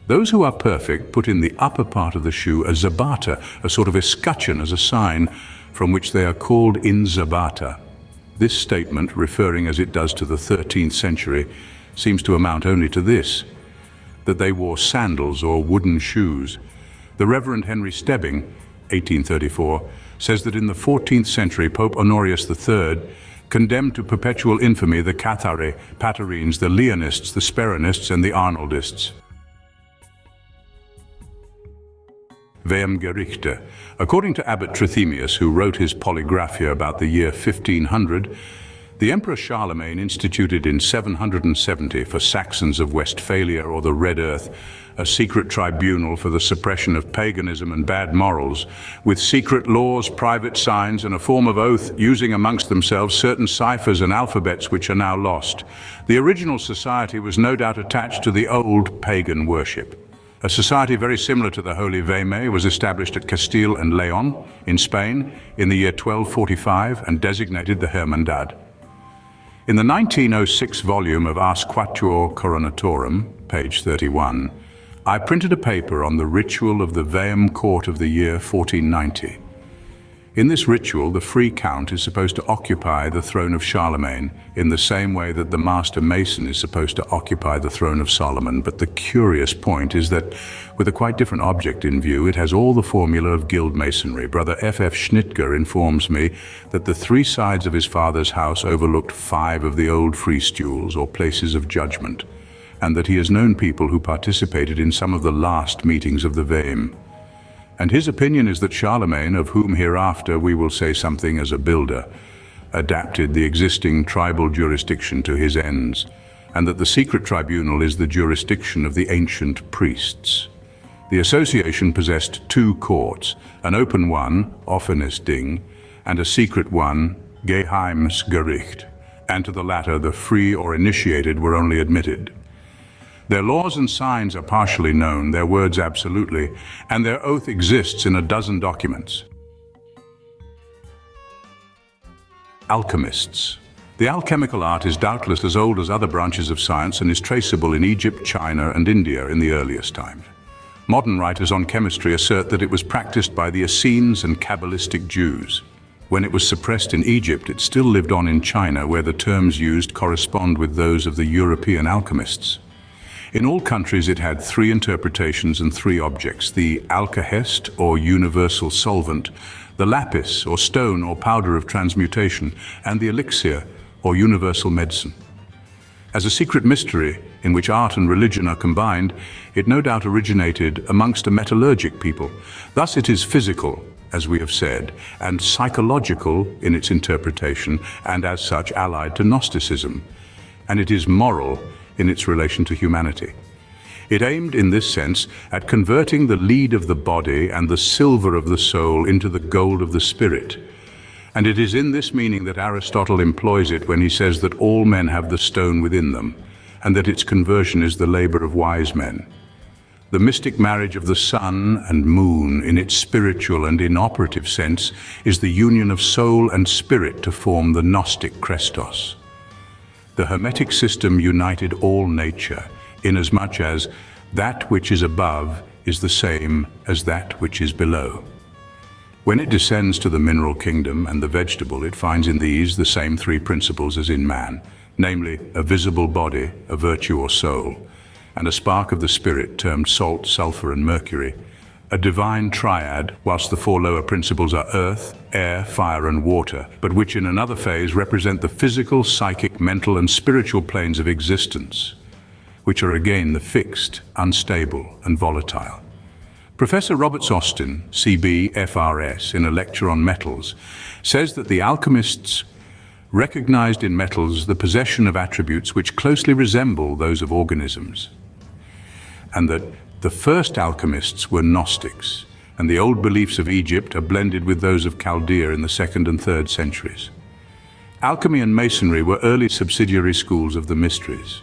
those who are perfect put in the upper part of the shoe a zabata, a sort of escutcheon as a sign, from which they are called in zabata. This statement, referring as it does to the 13th century, seems to amount only to this, that they wore sandals or wooden shoes. The Reverend Henry Stebbing, 1834, says that in the 14th century, Pope Honorius III condemned to perpetual infamy the Cathari, Patarines, the Leonists, the Speronists, and the Arnoldists. Veum Gerichte. According to Abbot Trithemius, who wrote his Polygraphia about the year 1500, the Emperor Charlemagne instituted in 770 for Saxons of Westphalia or the Red Earth a secret tribunal for the suppression of paganism and bad morals, with secret laws, private signs, and a form of oath, using amongst themselves certain ciphers and alphabets which are now lost. The original society was no doubt attached to the old pagan worship. A society very similar to the Holy Veme was established at Castile and Leon in Spain in the year 1245 and designated the Hermandad. In the 1906 volume of Ars Quatuor Coronatorum, page 31, I printed a paper on the ritual of the Veum court of the year 1490. In this ritual, the free count is supposed to occupy the throne of Charlemagne in the same way that the master mason is supposed to occupy the throne of Solomon. But the curious point is that, with a quite different object in view, it has all the formula of guild masonry. Brother F.F. Schnittger informs me that the 3 sides of his father's house overlooked 5 of the old free stools or places of judgment, and that he has known people who participated in some of the last meetings of the Veum. And his opinion is that Charlemagne, of whom hereafter we will say something as a builder, adapted the existing tribal jurisdiction to his ends, and that the secret tribunal is the jurisdiction of the ancient priests. The association possessed 2 courts, an open one, Offenesding, and a secret one, Geheimsgericht, and to the latter the free or initiated were only admitted. Their laws and signs are partially known, their words absolutely, and their oath exists in a dozen documents. Alchemists. The alchemical art is doubtless as old as other branches of science and is traceable in Egypt, China, and India in the earliest times. Modern writers on chemistry assert that it was practiced by the Essenes and Kabbalistic Jews. When it was suppressed in Egypt, it still lived on in China, where the terms used correspond with those of the European alchemists. In all countries, it had three interpretations and three objects: the alkahest, or universal solvent, the lapis, or stone or powder of transmutation, and the elixir, or universal medicine. As a secret mystery in which art and religion are combined, it no doubt originated amongst a metallurgic people. Thus it is physical, as we have said, and psychological in its interpretation, and as such allied to Gnosticism. And it is moral in its relation to humanity. It aimed, in this sense, at converting the lead of the body and the silver of the soul into the gold of the spirit. And it is in this meaning that Aristotle employs it when he says that all men have the stone within them, and that its conversion is the labor of wise men. The mystic marriage of the sun and moon, in its spiritual and inoperative sense, is the union of soul and spirit to form the Gnostic Christos. The Hermetic system united all nature, inasmuch as that which is above is the same as that which is below. When it descends to the mineral kingdom and the vegetable, it finds in these the same three principles as in man, namely a visible body, a virtue or soul, and a spark of the spirit termed salt, sulfur, and mercury, a divine triad, whilst the four lower principles are earth, air, fire, and water, but which in another phase represent the physical, psychic, mental, and spiritual planes of existence, which are again the fixed, unstable, and volatile. Professor Robert Austin, CB, FRS, in a lecture on metals, says that the alchemists recognized in metals the possession of attributes which closely resemble those of organisms, and that the first alchemists were Gnostics, and the old beliefs of Egypt are blended with those of Chaldea in the 2nd and 3rd centuries. Alchemy and Masonry were early subsidiary schools of the mysteries.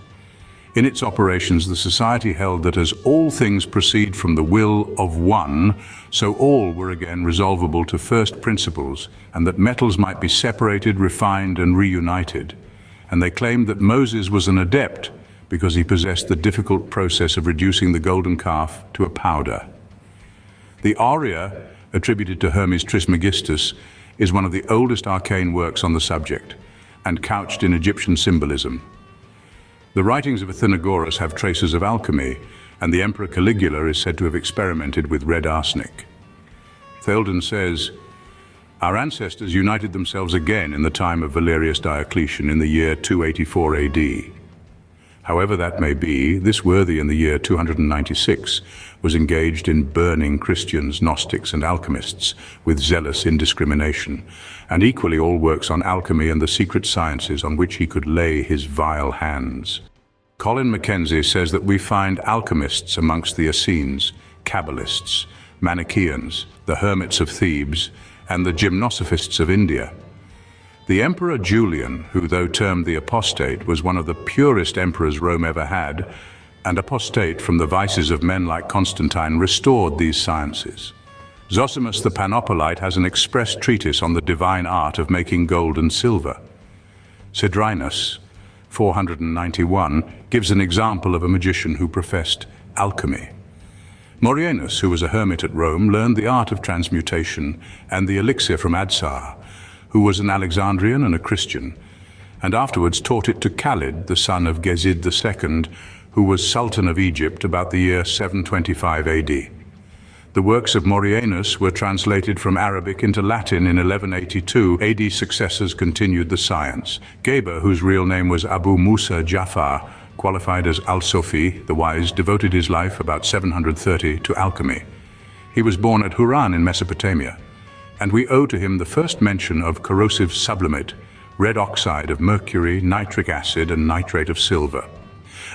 In its operations, the society held that as all things proceed from the will of one, so all were again resolvable to first principles, and that metals might be separated, refined, and reunited. And they claimed that Moses was an adept because he possessed the difficult process of reducing the golden calf to a powder. The aria, attributed to Hermes Trismegistus, is one of the oldest arcane works on the subject, and couched in Egyptian symbolism. The writings of Athenagoras have traces of alchemy, and the Emperor Caligula is said to have experimented with red arsenic. Theoden says, "Our ancestors united themselves again in the time of Valerius Diocletian in the year 284 AD. However that may be, this worthy in the year 296 was engaged in burning Christians, Gnostics, and alchemists with zealous indiscrimination, and equally all works on alchemy and the secret sciences on which he could lay his vile hands." Colin Mackenzie says that we find alchemists amongst the Essenes, Kabbalists, Manicheans, the hermits of Thebes, and the gymnosophists of India. The Emperor Julian, who though termed the apostate, was one of the purest emperors Rome ever had, and apostate from the vices of men like Constantine, restored these sciences. Zosimus the Panopolite has an express treatise on the divine art of making gold and silver. Cedrinus, 491, gives an example of a magician who professed alchemy. Morianus, who was a hermit at Rome, learned the art of transmutation and the elixir from Adsar, who was an Alexandrian and a Christian, and afterwards taught it to Khalid, the son of Gezid II, who was Sultan of Egypt about the year 725 AD. The works of Morianus were translated from Arabic into Latin in 1182. AD successors continued the science. Geber, whose real name was Abu Musa Jafar, qualified as Al-Sofi, the wise, devoted his life, about 730, to alchemy. He was born at Huran in Mesopotamia, and we owe to him the first mention of corrosive sublimate, red oxide of mercury, nitric acid, and nitrate of silver.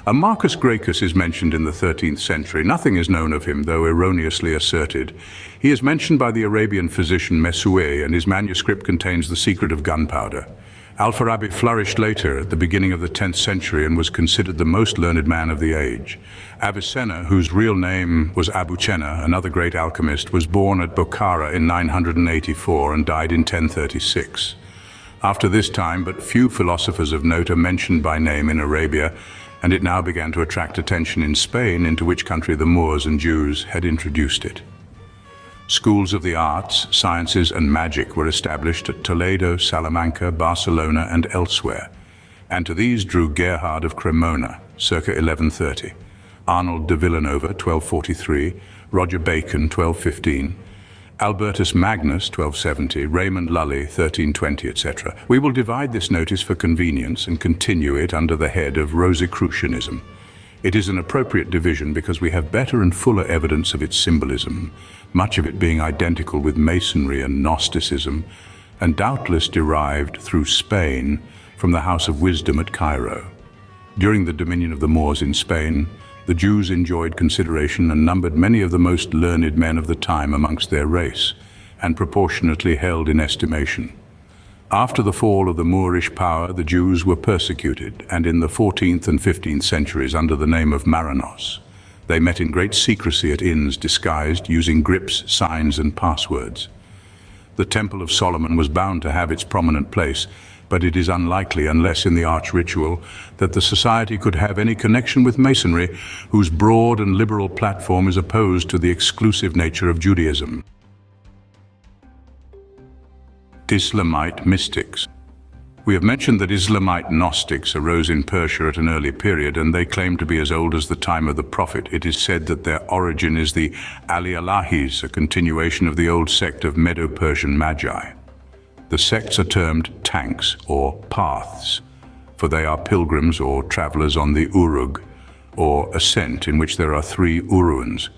A Marcus Gracchus is mentioned in the 13th century. Nothing is known of him, though erroneously asserted. He is mentioned by the Arabian physician Mesue, and his manuscript contains the secret of gunpowder. Al-Farabi flourished later, at the beginning of the 10th century, and was considered the most learned man of the age. Avicenna, whose real name was Abucena, another great alchemist, was born at Bokhara in 984 and died in 1036. After this time, but few philosophers of note are mentioned by name in Arabia, and it now began to attract attention in Spain, into which country the Moors and Jews had introduced it. Schools of the arts, sciences and magic were established at Toledo, Salamanca, Barcelona and elsewhere, and to these drew Gerhard of Cremona, circa 1130, Arnold de Villanova, 1243, Roger Bacon, 1215, Albertus Magnus, 1270, Raymond Lully, 1320, etc. We will divide this notice for convenience and continue it under the head of Rosicrucianism. It is an appropriate division because we have better and fuller evidence of its symbolism, much of it being identical with Masonry and Gnosticism, and doubtless derived through Spain from the House of Wisdom at Cairo. During the dominion of the Moors in Spain, the Jews enjoyed consideration and numbered many of the most learned men of the time amongst their race, and proportionately held in estimation. After the fall of the Moorish power, the Jews were persecuted, and in the 14th and 15th centuries under the name of Marranos, they met in great secrecy at inns disguised using grips, signs and passwords. The Temple of Solomon was bound to have its prominent place, but it is unlikely, unless in the arch ritual, that the society could have any connection with Masonry, whose broad and liberal platform is opposed to the exclusive nature of Judaism. Islamite mystics. We have mentioned that Islamite Gnostics arose in Persia at an early period, and they claim to be as old as the time of the Prophet. It is said that their origin is the Ali-Alahis, a continuation of the old sect of Medo-Persian Magi. The sects are termed tanks or paths, for they are pilgrims or travelers on the urug, or ascent, in which there are three uruans: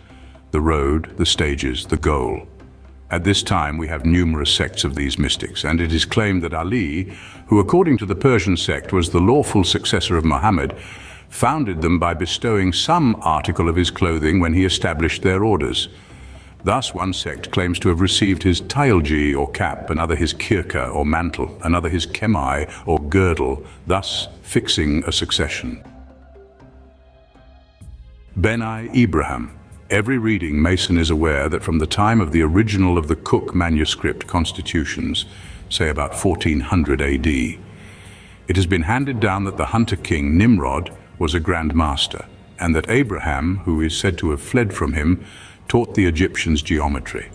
the road, the stages, the goal. At this time we have numerous sects of these mystics, and it is claimed that Ali, who according to the Persian sect was the lawful successor of Muhammad, founded them by bestowing some article of his clothing when he established their orders. Thus one sect claims to have received his tailji or cap, another his kirka or mantle, another his kemai or girdle, thus fixing a succession. Beni Ibrahim. Every reading Mason is aware that from the time of the original of the Cook manuscript constitutions, say about 1400 AD, it has been handed down that the hunter king Nimrod was a grand master, and that Abraham, who is said to have fled from him, taught the Egyptians geometry.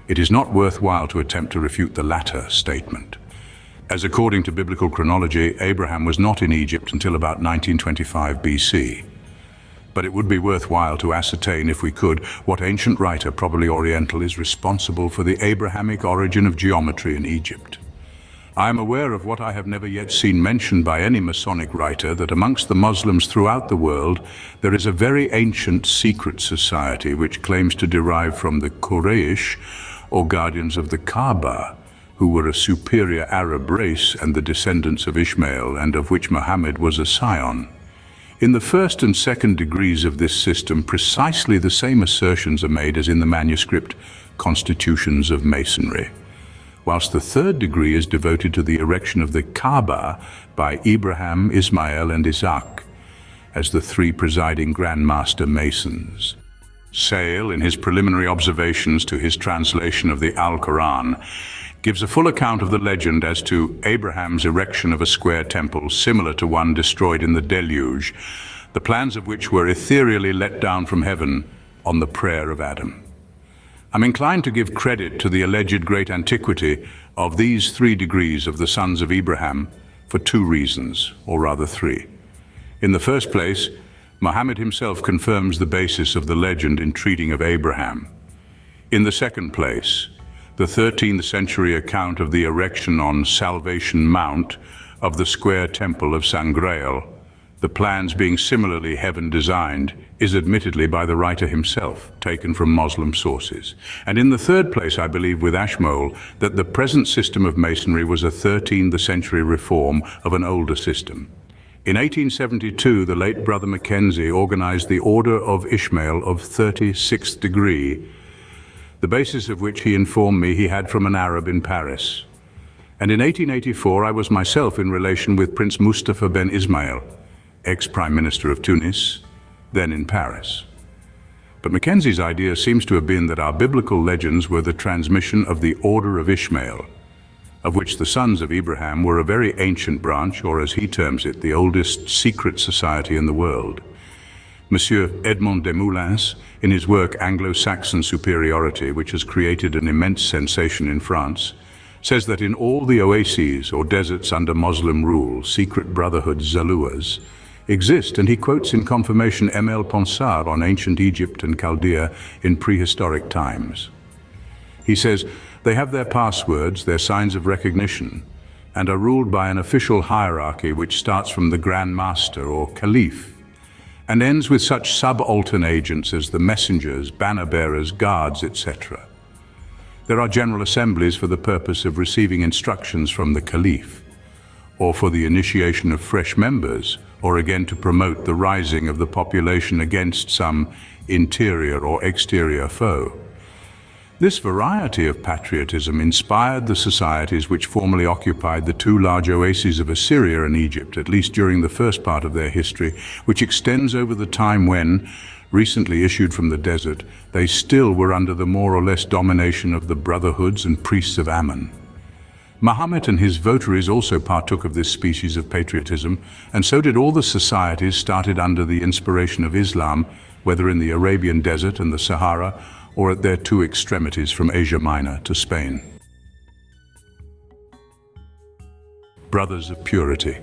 It is not worthwhile to attempt to refute the latter statement, as according to biblical chronology, Abraham was not in Egypt until about 1925 BC. But it would be worthwhile to ascertain, if we could, what ancient writer, probably Oriental, is responsible for the Abrahamic origin of geometry in Egypt. I am aware of what I have never yet seen mentioned by any Masonic writer, that amongst the Muslims throughout the world there is a very ancient secret society which claims to derive from the Quraysh, or guardians of the Kaaba, who were a superior Arab race and the descendants of Ishmael, and of which Muhammad was a scion. In the first and second degrees of this system, precisely the same assertions are made as in the manuscript constitutions of Masonry, whilst the third degree is devoted to the erection of the Kaaba by Abraham, Ismail and Isaac as the three presiding Grand Master Masons. Sale, in his preliminary observations to his translation of the Al-Quran, gives a full account of the legend as to Abraham's erection of a square temple similar to one destroyed in the deluge, the plans of which were ethereally let down from heaven on the prayer of Adam. I'm inclined to give credit to the alleged great antiquity of these three degrees of the sons of Abraham for two reasons, or rather three. In the first place, Muhammad himself confirms the basis of the legend in treating of Abraham. In the second place, the 13th century account of the erection on Salvation Mount of the square temple of San Grail, the plans being similarly heaven-designed, is admittedly by the writer himself, taken from Muslim sources. And in the third place, I believe with Ashmole, that the present system of Masonry was a 13th century reform of an older system. In 1872, the late Brother Mackenzie organized the Order of Ishmael of 36th degree, the basis of which he informed me he had from an Arab in Paris. And in 1884 I was myself in relation with Prince Mustafa ben Ismail, ex-Prime Minister of Tunis, then in Paris. But Mackenzie's idea seems to have been that our biblical legends were the transmission of the Order of Ishmael, of which the sons of Abraham were a very ancient branch, or as he terms it, the oldest secret society in the world. Monsieur Edmond Desmoulins, in his work Anglo-Saxon Superiority, which has created an immense sensation in France, says that in all the oases or deserts under Muslim rule, secret brotherhoods, Zaluas, exist, and he quotes in confirmation M.L. Ponsard on ancient Egypt and Chaldea in prehistoric times. He says, they have their passwords, their signs of recognition, and are ruled by an official hierarchy which starts from the Grand Master or Caliph, and ends with such subaltern agents as the messengers, banner-bearers, guards, etc. There are general assemblies for the purpose of receiving instructions from the Caliph, or for the initiation of fresh members, or again to promote the rising of the population against some interior or exterior foe. This variety of patriotism inspired the societies which formerly occupied the two large oases of Assyria and Egypt, at least during the first part of their history, which extends over the time when, recently issued from the desert, they still were under the more or less domination of the brotherhoods and priests of Ammon. Muhammad and his votaries also partook of this species of patriotism, and so did all the societies started under the inspiration of Islam, whether in the Arabian desert and the Sahara, or at their two extremities from Asia Minor to Spain. Brothers of Purity.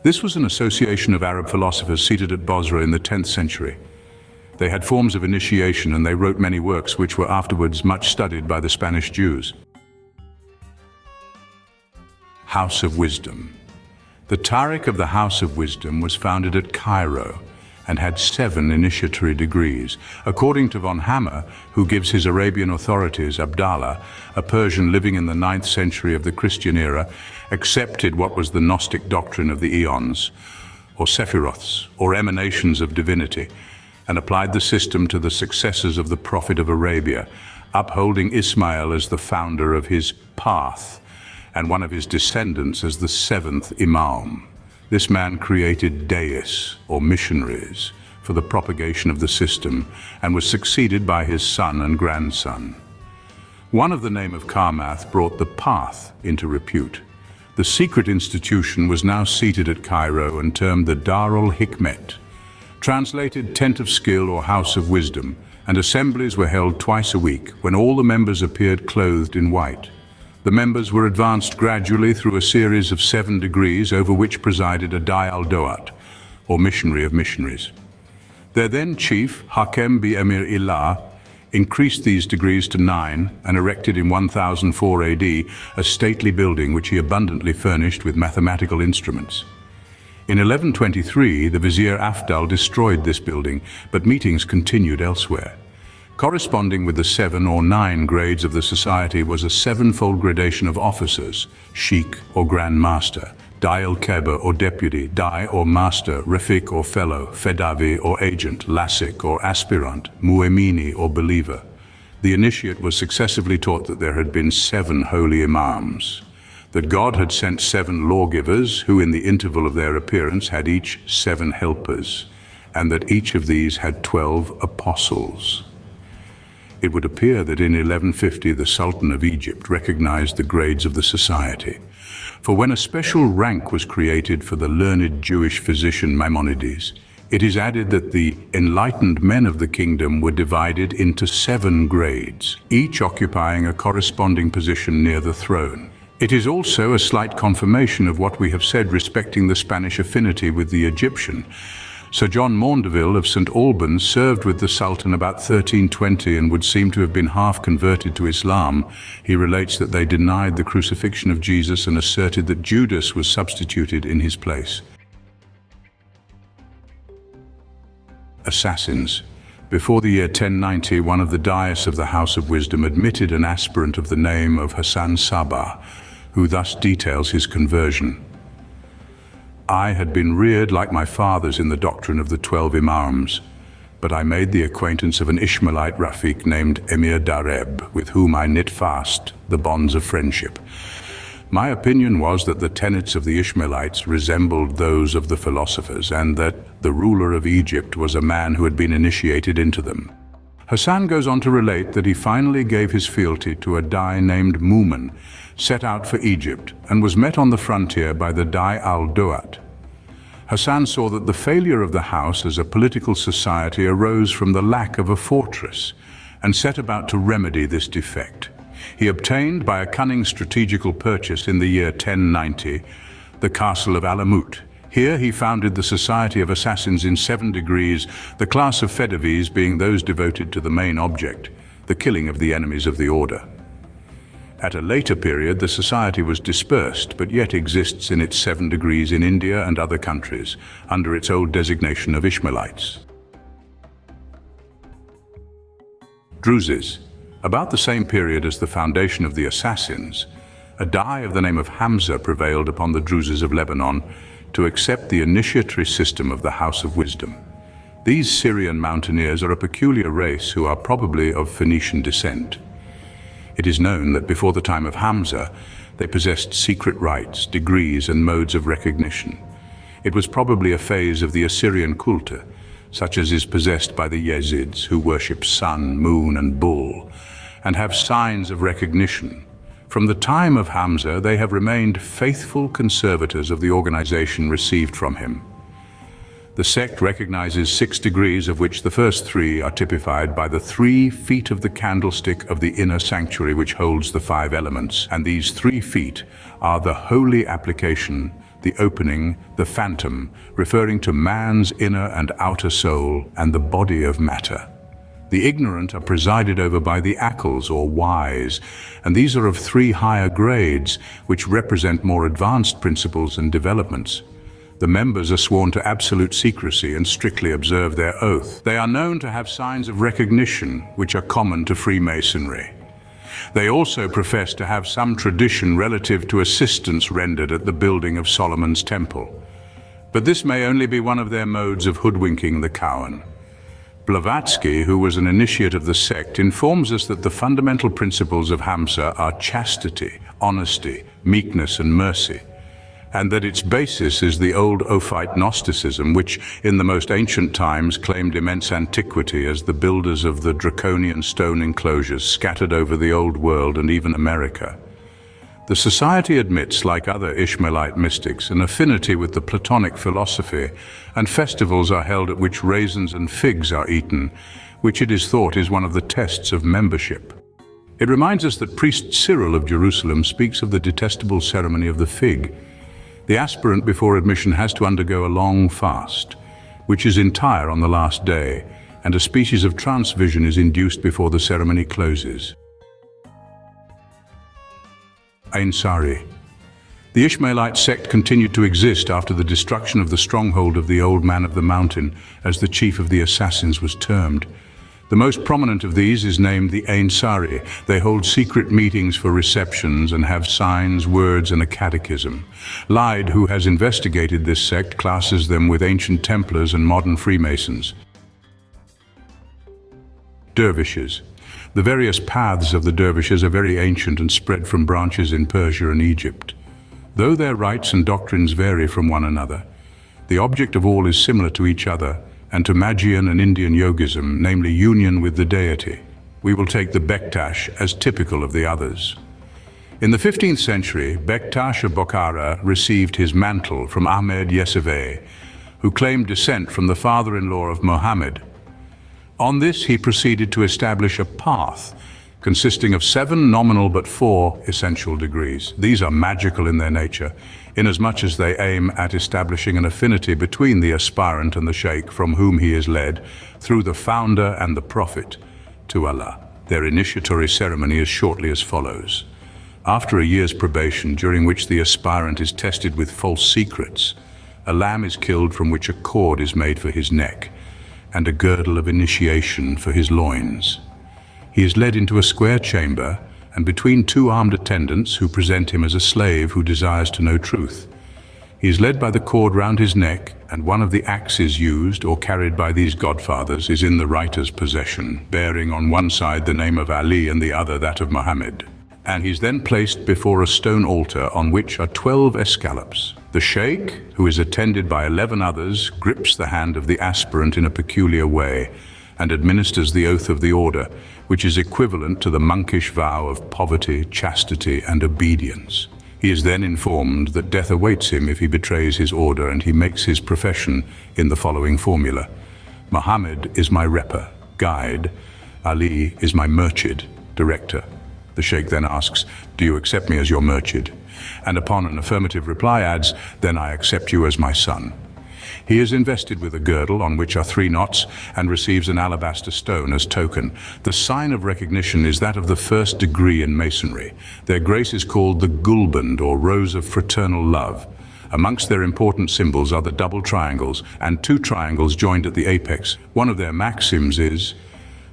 This was an association of Arab philosophers seated at Bosra in the 10th century. They had forms of initiation, and they wrote many works which were afterwards much studied by the Spanish Jews. House of Wisdom. The Tariq of the House of Wisdom was founded at Cairo and had 7 initiatory degrees. According to von Hammer, who gives his Arabian authorities, Abdallah, a Persian living in the 9th century of the Christian era, accepted what was the Gnostic doctrine of the eons, or sephiroths, or emanations of divinity, and applied the system to the successors of the Prophet of Arabia, upholding Ismail as the founder of his path, and one of his descendants as the 7th Imam. This man created deists, or missionaries, for the propagation of the system, and was succeeded by his son and grandson. One of the name of Karmath brought the path into repute. The secret institution was now seated at Cairo and termed the Darul Hikmet, translated Tent of Skill or House of Wisdom, and assemblies were held twice a week when all the members appeared clothed in white. The members were advanced gradually through a series of 7 degrees over which presided a Dai al-Doat, or missionary of missionaries. Their then chief, Hakem bi Emir Illah, increased these degrees to 9 and erected in 1004 AD a stately building which he abundantly furnished with mathematical instruments. In 1123, the Vizier Afdal destroyed this building, but meetings continued elsewhere. Corresponding with the 7 or 9 grades of the society was a 7-fold gradation of officers, sheikh or grand master, Dai al-Keber or deputy, Dai or master, Rafiq or fellow, Fedavi or agent, Lasik or aspirant, Muemini or believer. The initiate was successively taught that there had been 7 holy imams, that God had sent 7 lawgivers who in the interval of their appearance had each 7 helpers, and that each of these had 12 apostles. It would appear that in 1150 the Sultan of Egypt recognized the grades of the society. For when a special rank was created for the learned Jewish physician Maimonides, it is added that the enlightened men of the kingdom were divided into 7 grades, each occupying a corresponding position near the throne. It is also a slight confirmation of what we have said respecting the Spanish affinity with the Egyptian. Sir John Maundeville of St. Albans served with the Sultan about 1320 and would seem to have been half converted to Islam. He relates that they denied the crucifixion of Jesus and asserted that Judas was substituted in his place. Assassins. Before the year 1090, one of the dais of the House of Wisdom admitted an aspirant of the name of Hassan Sabah, who thus details his conversion. I had been reared like my fathers in the doctrine of the 12 Imams, but I made the acquaintance of an Ishmaelite Rafiq named Emir Dareb, with whom I knit fast the bonds of friendship. My opinion was that the tenets of the Ishmaelites resembled those of the philosophers, and that the ruler of Egypt was a man who had been initiated into them. Hassan goes on to relate that he finally gave his fealty to a Dai named Mu'min, set out for Egypt, and was met on the frontier by the Dai al-Duat. Hassan saw that the failure of the house as a political society arose from the lack of a fortress, and set about to remedy this defect. He obtained, by a cunning strategical purchase in the year 1090, the castle of Alamut. Here he founded the Society of Assassins in 7 degrees, the class of Fedavis being those devoted to the main object, the killing of the enemies of the order. At a later period, the society was dispersed, but yet exists in its 7 degrees in India and other countries, under its old designation of Ishmaelites. Druses. About the same period as the foundation of the Assassins, a Dai of the name of Hamza prevailed upon the Druses of Lebanon to accept the initiatory system of the House of Wisdom. These Syrian mountaineers are a peculiar race who are probably of Phoenician descent. It is known that before the time of Hamza, they possessed secret rites, degrees, and modes of recognition. It was probably a phase of the Assyrian culte, such as is possessed by the Yezids, who worship sun, moon, and bull, and have signs of recognition. From the time of Hamza, they have remained faithful conservators of the organization received from him. The sect recognizes 6 degrees, of which the first 3 are typified by the 3 feet of the candlestick of the inner sanctuary which holds the 5 elements, and these 3 feet are the holy application, the opening, the phantom, referring to man's inner and outer soul and the body of matter. The ignorant are presided over by the akals or wise, and these are of 3 higher grades, which represent more advanced principles and developments. The members are sworn to absolute secrecy and strictly observe their oath. They are known to have signs of recognition, which are common to Freemasonry. They also profess to have some tradition relative to assistance rendered at the building of Solomon's temple. But this may only be one of their modes of hoodwinking the Cowan. Blavatsky, who was an initiate of the sect, informs us that the fundamental principles of Hamza are chastity, honesty, meekness, and mercy, and that its basis is the old Ophite Gnosticism, which in the most ancient times claimed immense antiquity as the builders of the draconian stone enclosures scattered over the Old World and even America. The society admits, like other Ishmaelite mystics, an affinity with the Platonic philosophy, and festivals are held at which raisins and figs are eaten, which it is thought is one of the tests of membership. It reminds us that priest Cyril of Jerusalem speaks of the detestable ceremony of the fig. The aspirant before admission has to undergo a long fast, which is entire on the last day, and a species of trance vision is induced before the ceremony closes. Ansari. The Ishmaelite sect continued to exist after the destruction of the stronghold of the Old Man of the Mountain, as the chief of the assassins was termed. The most prominent of these is named the Ansari. They hold secret meetings for receptions and have signs, words, and a catechism. Lyde, who has investigated this sect, classes them with ancient Templars and modern Freemasons. Dervishes. The various paths of the dervishes are very ancient and spread from branches in Persia and Egypt. Though their rites and doctrines vary from one another, the object of all is similar to each other, and to Magian and Indian yogism, namely union with the deity. We will take the Bektash as typical of the others. In the 15th century, Bektash of Bokhara received his mantle from Ahmed Yesaveh, who claimed descent from the father-in-law of Muhammad. On this, he proceeded to establish a path consisting of 7 nominal but 4 essential degrees. These are magical in their nature, inasmuch as they aim at establishing an affinity between the aspirant and the sheikh from whom he is led, through the founder and the prophet, to Allah. Their initiatory ceremony is shortly as follows. After a year's probation, during which the aspirant is tested with false secrets, a lamb is killed from which a cord is made for his neck, and a girdle of initiation for his loins. He is led into a square chamber, and between 2 armed attendants who present him as a slave who desires to know truth. He is led by the cord round his neck, and one of the axes used or carried by these godfathers is in the writer's possession, bearing on one side the name of Ali and the other that of Muhammad. And he is then placed before a stone altar on which are 12 escallops. The sheikh, who is attended by 11 others, grips the hand of the aspirant in a peculiar way, and administers the oath of the order, which is equivalent to the monkish vow of poverty, chastity, and obedience. He is then informed that death awaits him if he betrays his order, and he makes his profession in the following formula. Muhammad is my reper, guide. Ali is my murchid, director. The sheikh then asks, do you accept me as your murchid? And upon an affirmative reply adds, then I accept you as my son. He is invested with a girdle on which are 3 knots and receives an alabaster stone as token. The sign of recognition is that of the first degree in Masonry. Their grace is called the gulband, or rose of fraternal love. Amongst their important symbols are the double triangles and 2 triangles joined at the apex. One of their maxims is,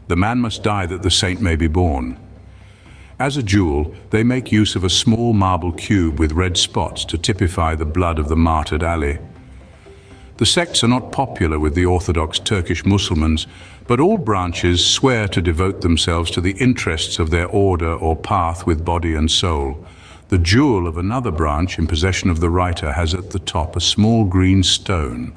the man must die that the saint may be born. As a jewel, they make use of a small marble cube with red spots to typify the blood of the martyred Ali. The sects are not popular with the Orthodox Turkish Muslims, but all branches swear to devote themselves to the interests of their order or path with body and soul. The jewel of another branch in possession of the writer has at the top a small green stone,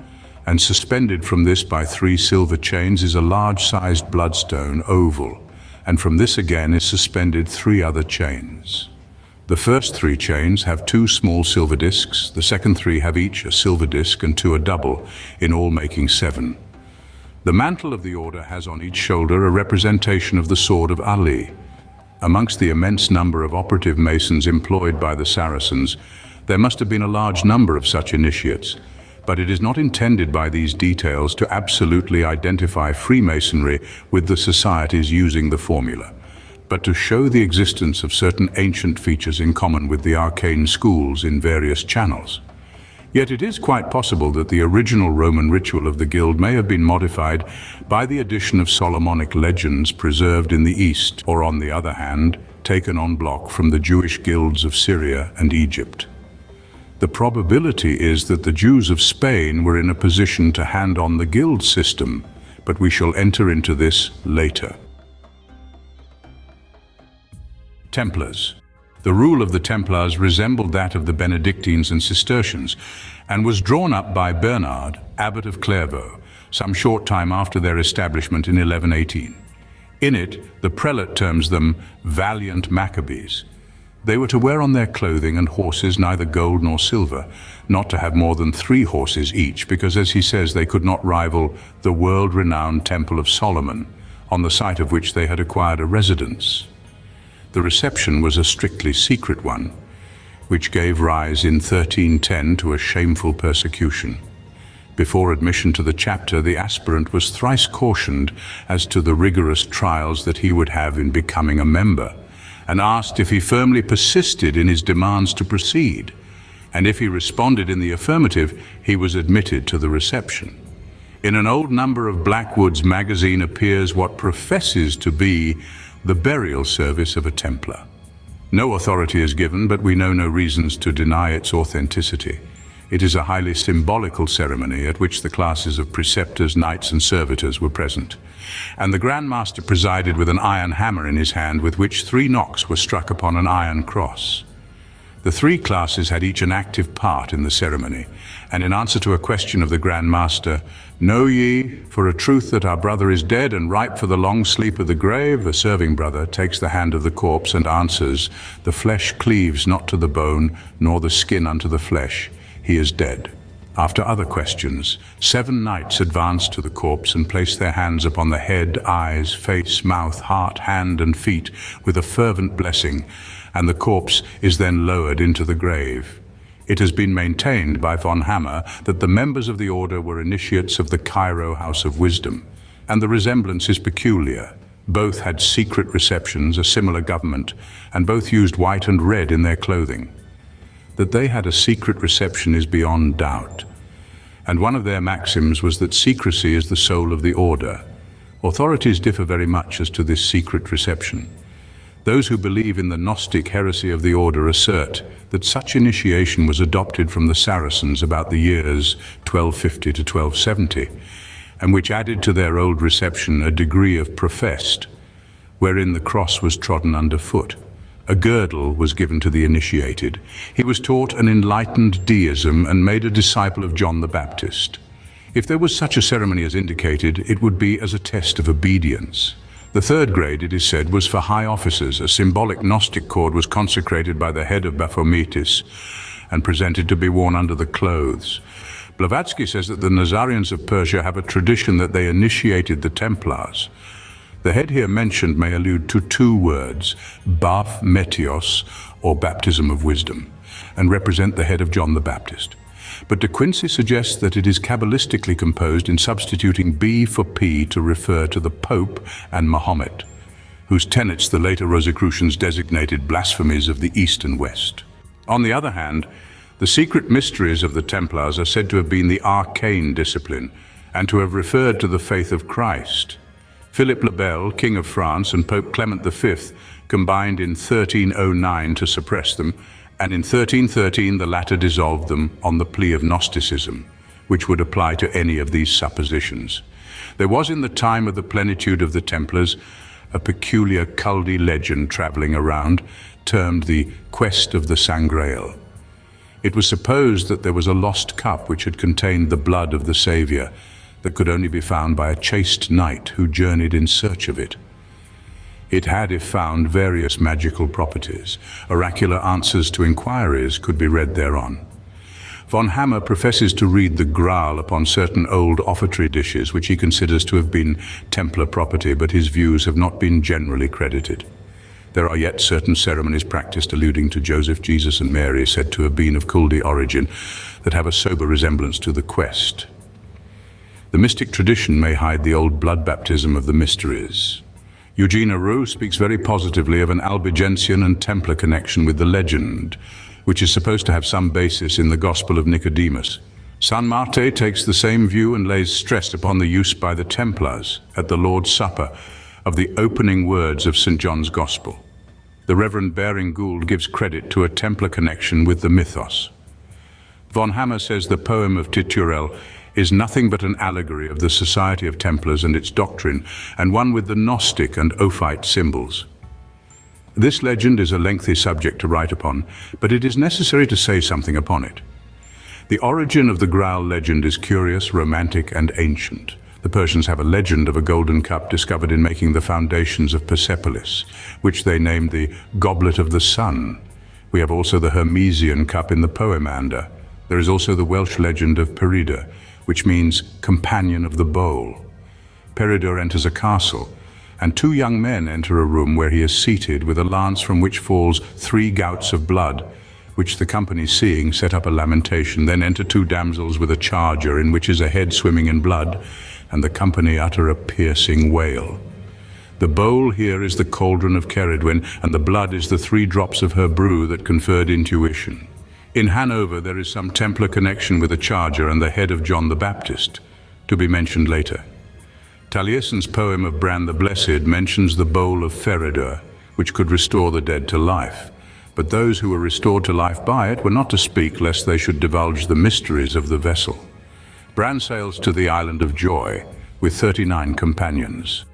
and suspended from this by 3 silver chains is a large-sized bloodstone, oval, and from this again is suspended 3 other chains. The first 3 chains have 2 small silver discs, the second 3 have each a silver disc and 2 a double, in all making 7. The mantle of the order has on each shoulder a representation of the sword of Ali. Amongst the immense number of operative masons employed by the Saracens, there must have been a large number of such initiates, but it is not intended by these details to absolutely identify Freemasonry with the societies using the formula, but to show the existence of certain ancient features in common with the arcane schools in various channels. Yet it is quite possible that the original Roman ritual of the guild may have been modified by the addition of Solomonic legends preserved in the East, or on the other hand, taken en bloc from the Jewish guilds of Syria and Egypt. The probability is that the Jews of Spain were in a position to hand on the guild system, but we shall enter into this later. Templars. The rule of the Templars resembled that of the Benedictines and Cistercians, and was drawn up by Bernard, abbot of Clairvaux, some short time after their establishment in 1118. In it, the prelate terms them valiant Maccabees. They were to wear on their clothing and horses neither gold nor silver, not to have more than 3 horses each, because, as he says, they could not rival the world-renowned Temple of Solomon, on the site of which they had acquired a residence. The reception was a strictly secret one, which gave rise in 1310 to a shameful persecution. Before admission to the chapter, the aspirant was thrice cautioned as to the rigorous trials that he would have in becoming a member, and asked if he firmly persisted in his demands to proceed, and if he responded in the affirmative, he was admitted to the reception. In an old number of Blackwood's magazine appears what professes to be the burial service of a Templar. No authority is given, but we know no reasons to deny its authenticity. It is a highly symbolical ceremony at which the classes of preceptors, knights and servitors were present, and the Grand Master presided with an iron hammer in his hand with which 3 knocks were struck upon an iron cross. The 3 classes had each an active part in the ceremony, and in answer to a question of the Grand Master, "Know ye for a truth that our brother is dead and ripe for the long sleep of the grave?" a serving brother takes the hand of the corpse and answers, "The flesh cleaves not to the bone, nor the skin unto the flesh. He is dead." After other questions, 7 knights advance to the corpse and place their hands upon the head, eyes, face, mouth, heart, hand and feet with a fervent blessing, and the corpse is then lowered into the grave. It has been maintained by von Hammer that the members of the order were initiates of the Cairo House of Wisdom, and the resemblance is peculiar. Both had secret receptions, a similar government, and both used white and red in their clothing. That they had a secret reception is beyond doubt, and one of their maxims was that secrecy is the soul of the order. Authorities differ very much as to this secret reception. Those who believe in the Gnostic heresy of the order assert that such initiation was adopted from the Saracens about the years 1250 to 1270, and which added to their old reception a degree of professed, wherein the cross was trodden underfoot. A girdle was given to the initiated. He was taught an enlightened deism and made a disciple of John the Baptist. If there was such a ceremony as indicated, it would be as a test of obedience. The third grade, it is said, was for high officers. A symbolic Gnostic cord was consecrated by the head of Baphometus and presented to be worn under the clothes. Blavatsky says that the Nazarians of Persia have a tradition that they initiated the Templars. The head here mentioned may allude to two words, Baph-metios, or baptism of wisdom, and represent the head of John the Baptist. But De Quincey suggests that it is Kabbalistically composed in substituting B for P to refer to the Pope and Mahomet, whose tenets the later Rosicrucians designated blasphemies of the East and West. On the other hand, the secret mysteries of the Templars are said to have been the Arcane Discipline and to have referred to the faith of Christ. Philip le Bel, King of France, and Pope Clement V combined in 1309 to suppress them, and in 1313 the latter dissolved them on the plea of Gnosticism, which would apply to any of these suppositions. There was in the time of the plenitude of the Templars a peculiar culty legend traveling around, termed the Quest of the Sangreal. It was supposed that there was a lost cup which had contained the blood of the Saviour that could only be found by a chaste knight who journeyed in search of it. It had, if found, various magical properties. Oracular answers to inquiries could be read thereon. Von Hammer professes to read the Graal upon certain old offertory dishes which he considers to have been Templar property, but his views have not been generally credited. There are yet certain ceremonies practiced alluding to Joseph, Jesus and Mary, said to have been of Culti origin, that have a sober resemblance to the quest. The mystic tradition may hide the old blood baptism of the mysteries. Eugene Roux speaks very positively of an Albigensian and Templar connection with the legend, which is supposed to have some basis in the Gospel of Nicodemus. San Marte takes the same view and lays stress upon the use by the Templars at the Lord's Supper of the opening words of St. John's Gospel. The Reverend Baring Gould gives credit to a Templar connection with the mythos. Von Hammer says the poem of Titurel is nothing but an allegory of the Society of Templars and its doctrine, and one with the Gnostic and Ophite symbols. This legend is a lengthy subject to write upon, but it is necessary to say something upon it. The origin of the Graal legend is curious, romantic, and ancient. The Persians have a legend of a golden cup discovered in making the foundations of Persepolis, which they named the Goblet of the Sun. We have also the Hermesian cup in the Poemander. There is also the Welsh legend of Peredur, which means companion of the bowl. Peredur enters a castle, and two young men enter a room where he is seated with a lance from which falls 3 gouts of blood, which the company seeing set up a lamentation. Then enter 2 damsels with a charger in which is a head swimming in blood, and the company utter a piercing wail. The bowl here is the cauldron of Ceridwen, and the blood is the 3 drops of her brew that conferred intuition. In Hanover there is some Templar connection with a charger and the head of John the Baptist, to be mentioned later. Taliesin's poem of Bran the Blessed mentions the bowl of Feredur, which could restore the dead to life. But those who were restored to life by it were not to speak lest they should divulge the mysteries of the vessel. Bran sails to the island of Joy with 39 companions.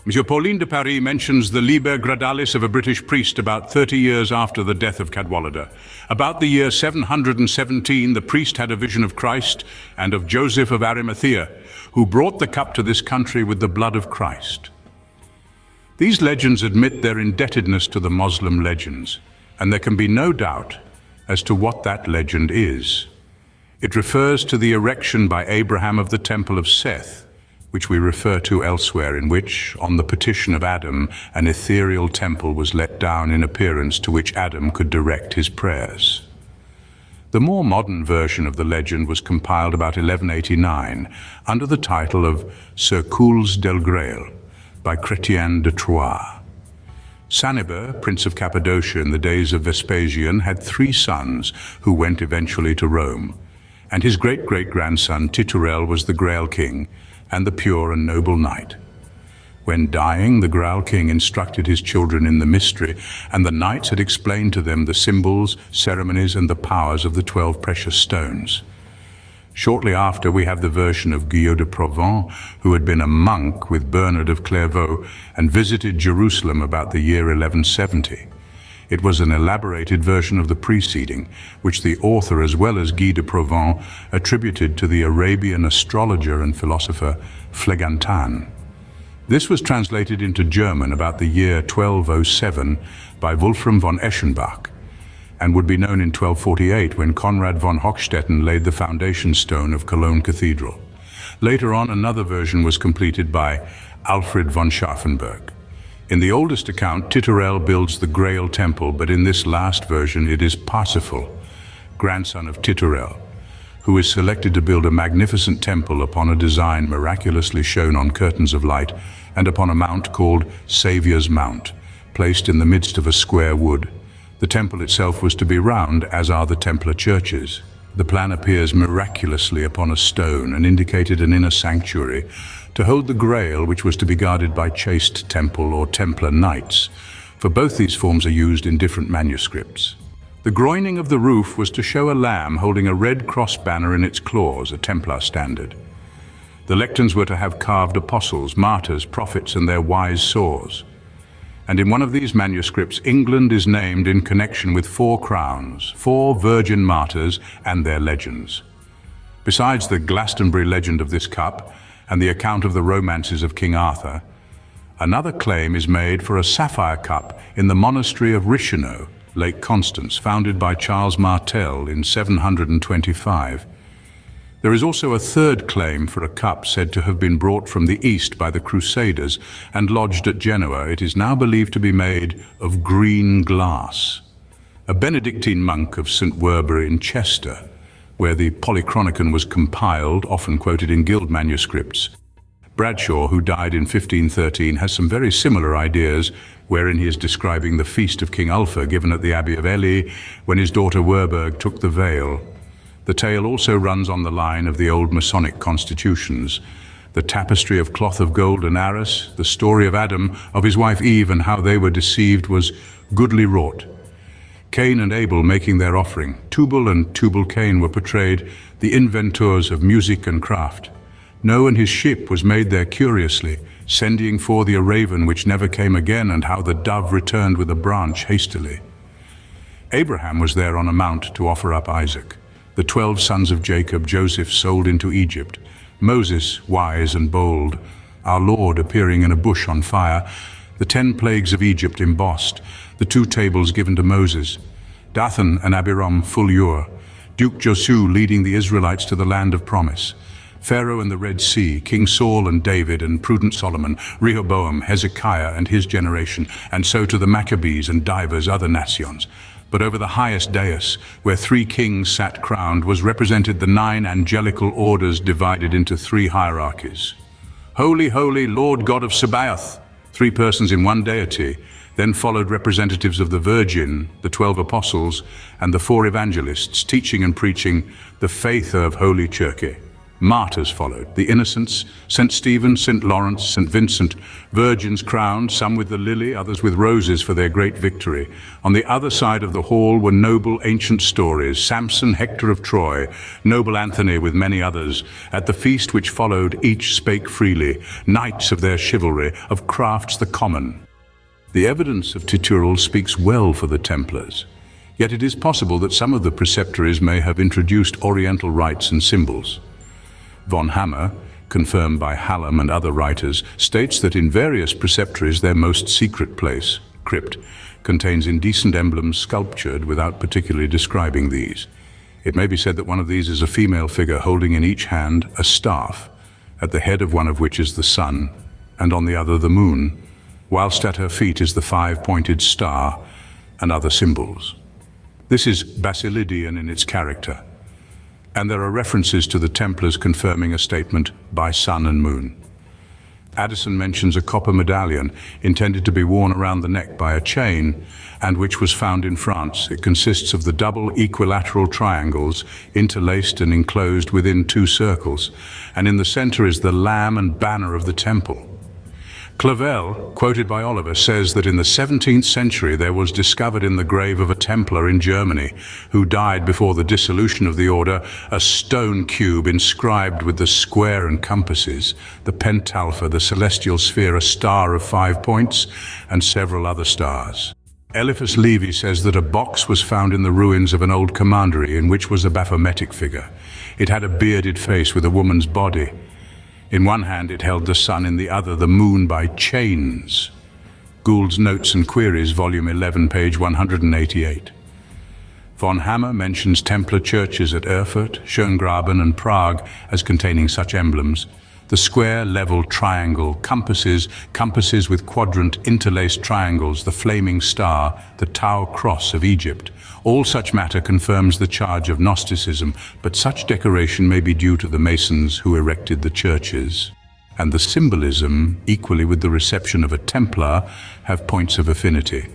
Monsieur Pauline de Paris mentions the Liber Gradalis of a British priest about 30 years after the death of Cadwallader. About the year 717, the priest had a vision of Christ and of Joseph of Arimathea, who brought the cup to this country with the blood of Christ. These legends admit their indebtedness to the Muslim legends, and there can be no doubt as to what that legend is. It refers to the erection by Abraham of the Temple of Seth, which we refer to elsewhere, in which, on the petition of Adam, an ethereal temple was let down in appearance to which Adam could direct his prayers. The more modern version of the legend was compiled about 1189 under the title of Circules del Grail by Chrétien de Troyes. Sanibur, Prince of Cappadocia in the days of Vespasian, had 3 sons who went eventually to Rome, and his great-great-grandson Titurel was the Grail King and the pure and noble knight. When dying, the Grail King instructed his children in the mystery, and the knights had explained to them the symbols, ceremonies, and the powers of the 12 precious stones. Shortly after, we have the version of Guyot de Provence, who had been a monk with Bernard of Clairvaux and visited Jerusalem about the year 1170. It was an elaborated version of the preceding, which the author as well as Guy de Provence attributed to the Arabian astrologer and philosopher Phlegontan. This was translated into German about the year 1207 by Wolfram von Eschenbach, and would be known in 1248 when Conrad von Hochstetten laid the foundation stone of Cologne Cathedral. Later on, another version was completed by Alfred von Scharfenberg. In the oldest account, Titurel builds the Grail Temple, but in this last version it is Parsifal, grandson of Titurel, who is selected to build a magnificent temple upon a design miraculously shown on curtains of light and upon a mount called Saviour's Mount, placed in the midst of a square wood. The temple itself was to be round, as are the Templar churches. The plan appears miraculously upon a stone and indicated an inner sanctuary to hold the Grail, which was to be guarded by chaste temple or Templar knights, for both these forms are used in different manuscripts. The groining of the roof was to show a lamb holding a red cross banner in its claws, a Templar standard. The lecterns were to have carved apostles, martyrs, prophets, and their wise saws. And in one of these manuscripts, England is named in connection with 4 crowns, 4 virgin martyrs, and their legends. Besides the Glastonbury legend of this cup and the account of the romances of King Arthur, another claim is made for a sapphire cup in the monastery of Reichenau, Lake Constance, founded by Charles Martel in 725. There is also a third claim for a cup said to have been brought from the east by the Crusaders and lodged at Genoa. It is now believed to be made of green glass. A Benedictine monk of St. Werburgh in Chester, where the Polychronicon was compiled, often quoted in guild manuscripts. Bradshaw, who died in 1513, has some very similar ideas, wherein he is describing the feast of King Ulfr given at the Abbey of Ely when his daughter Werburgh took the veil. The tale also runs on the line of the old Masonic constitutions. The tapestry of cloth of gold and arras, the story of Adam, of his wife Eve, and how they were deceived was goodly wrought. Cain and Abel making their offering. Tubal and Tubal-Cain were portrayed, the inventors of music and craft. Noah and his ship was made there curiously, sending for the raven which never came again, and how the dove returned with a branch hastily. Abraham was there on a mount to offer up Isaac. The 12 sons of Jacob, Joseph sold into Egypt. Moses, wise and bold. Our Lord appearing in a bush on fire. The 10 plagues of Egypt embossed. The 2 tables given to Moses. Dathan and Abiram full Ur. Duke Joshua leading the Israelites to the land of promise. Pharaoh and the Red Sea, King Saul and David and prudent Solomon, Rehoboam, Hezekiah and his generation, and so to the Maccabees and divers other nations. But over the highest dais, where 3 kings sat crowned, was represented the 9 angelical orders divided into 3 hierarchies. Holy, holy, Lord God of Sabaoth, 3 persons in one deity. Then followed representatives of the Virgin, the 12 apostles, and the 4 evangelists, teaching and preaching the faith of Holy Church. Martyrs followed, the innocents, St. Stephen, St. Lawrence, St. Vincent, virgins crowned, some with the lily, others with roses for their great victory. On the other side of the hall were noble ancient stories, Samson, Hector of Troy, noble Anthony with many others. At the feast which followed, each spake freely, knights of their chivalry, of crafts the common. The evidence of Titurel speaks well for the Templars, yet it is possible that some of the preceptories may have introduced Oriental rites and symbols. Von Hammer, confirmed by Hallam and other writers, states that in various preceptories their most secret place, crypt, contains indecent emblems sculptured without particularly describing these. It may be said that one of these is a female figure holding in each hand a staff, at the head of one of which is the sun, and on the other the moon, whilst at her feet is the 5-pointed star and other symbols. This is Basilidean in its character, and there are references to the Templars confirming a statement by sun and moon. Addison mentions a copper medallion intended to be worn around the neck by a chain, and which was found in France. It consists of the double equilateral triangles interlaced and enclosed within 2 circles, and in the center is the lamb and banner of the temple. Clavel, quoted by Oliver, says that in the 17th century there was discovered in the grave of a Templar in Germany, who died before the dissolution of the order, a stone cube inscribed with the square and compasses, the pentalpha, the celestial sphere, a star of 5 points, and several other stars. Eliphas Levi says that a box was found in the ruins of an old commandery in which was a Baphometic figure. It had a bearded face with a woman's body. In one hand it held the sun, in the other the moon by chains. Gould's Notes and Queries, Volume 11, page 188. Von Hammer mentions Templar churches at Erfurt, Schöngraben and Prague as containing such emblems. The square, level, triangle, compasses with quadrant interlaced triangles, the flaming star, the Tau cross of Egypt. All such matter confirms the charge of Gnosticism, but such decoration may be due to the Masons who erected the churches. And the symbolism, equally with the reception of a Templar, have points of affinity.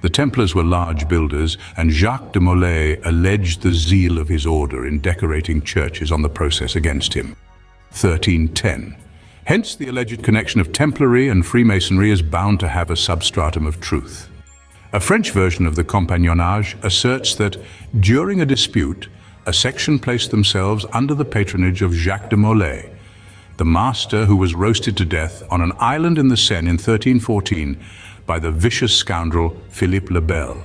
The Templars were large builders, and Jacques de Molay alleged the zeal of his order in decorating churches on the process against him. 1310. Hence the alleged connection of Templary and Freemasonry is bound to have a substratum of truth. A French version of the Compagnonnage asserts that during a dispute, a section placed themselves under the patronage of Jacques de Molay, the master who was roasted to death on an island in the Seine in 1314 by the vicious scoundrel Philippe le Bel.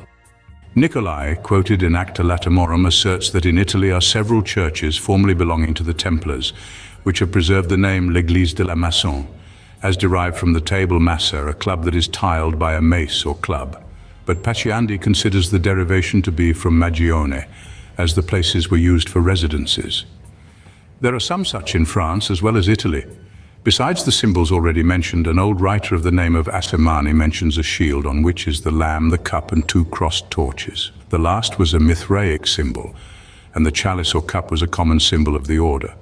Nicolai, quoted in Acta Latimorum, asserts that in Italy are several churches formerly belonging to the Templars, which have preserved the name l'Église de la Maçon, as derived from the table massa, a club that is tiled by a mace or club. But Paciandi considers the derivation to be from Magione, as the places were used for residences. There are some such in France as well as Italy. Besides the symbols already mentioned, an old writer of the name of Assemani mentions a shield on which is the lamb, the cup, and two crossed torches. The last was a Mithraic symbol, and the chalice or cup was a common symbol of the order.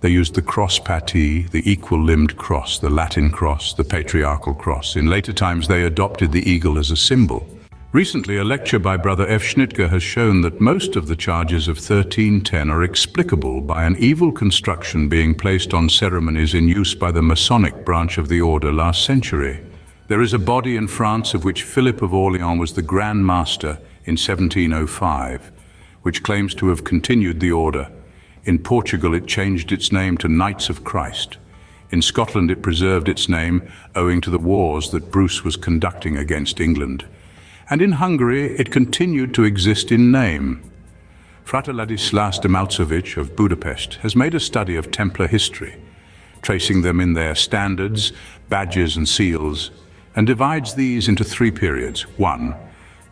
They used the cross pattee, the equal-limbed cross, the Latin cross, the patriarchal cross. In later times they adopted the eagle as a symbol. Recently, a lecture by Brother F. Schnittger has shown that most of the charges of 1310 are explicable by an evil construction being placed on ceremonies in use by the Masonic branch of the order last century. There is a body in France of which Philip of Orleans was the Grand Master in 1705, which claims to have continued the order. In Portugal, it changed its name to Knights of Christ. In Scotland, it preserved its name owing to the wars that Bruce was conducting against England. And in Hungary, it continued to exist in name. Frater Ladislas de Malcovich of Budapest has made a study of Templar history, tracing them in their standards, badges and seals, and divides these into three periods. 1.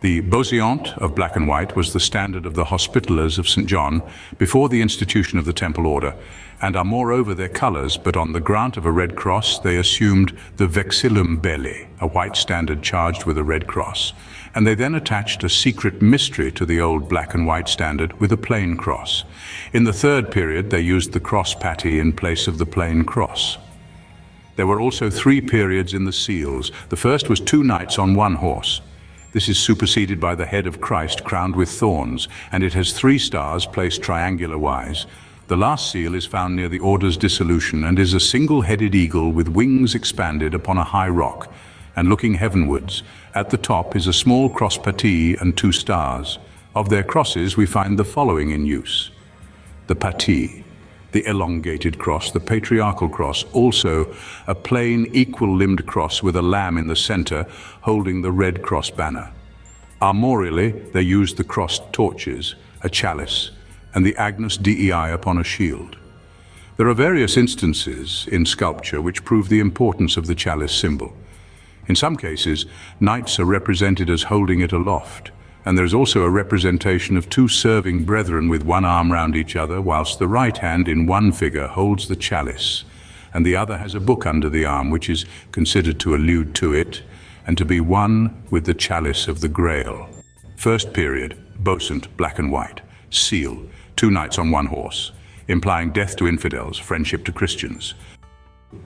The Beauséant of black and white was the standard of the Hospitallers of St. John before the institution of the Temple Order, and are moreover their colors, but on the grant of a red cross they assumed the Vexillum Belli, a white standard charged with a red cross, and they then attached a secret mystery to the old black and white standard with a plain cross. In the third period they used the cross pattee in place of the plain cross. There were also three periods in the seals. The first was 2 knights on 1 horse. This is superseded by the head of Christ crowned with thorns, and it has 3 stars placed triangular-wise. The last seal is found near the order's dissolution and is a single-headed eagle with wings expanded upon a high rock, and looking heavenwards. At the top is a small cross pattee and 2 stars. Of their crosses we find the following in use: the pattee, the elongated cross, the patriarchal cross, also a plain equal-limbed cross with a lamb in the center holding the red cross banner. Armorially, they used the crossed torches, a chalice, and the Agnus Dei upon a shield. There are various instances in sculpture which prove the importance of the chalice symbol. In some cases, knights are represented as holding it aloft, and there is also a representation of 2 serving brethren with one arm round each other, whilst the right hand in one figure holds the chalice, and the other has a book under the arm, which is considered to allude to it, and to be one with the chalice of the Grail. First period, Beauséant, black and white. Seal, 2 knights on 1 horse, implying death to infidels, friendship to Christians.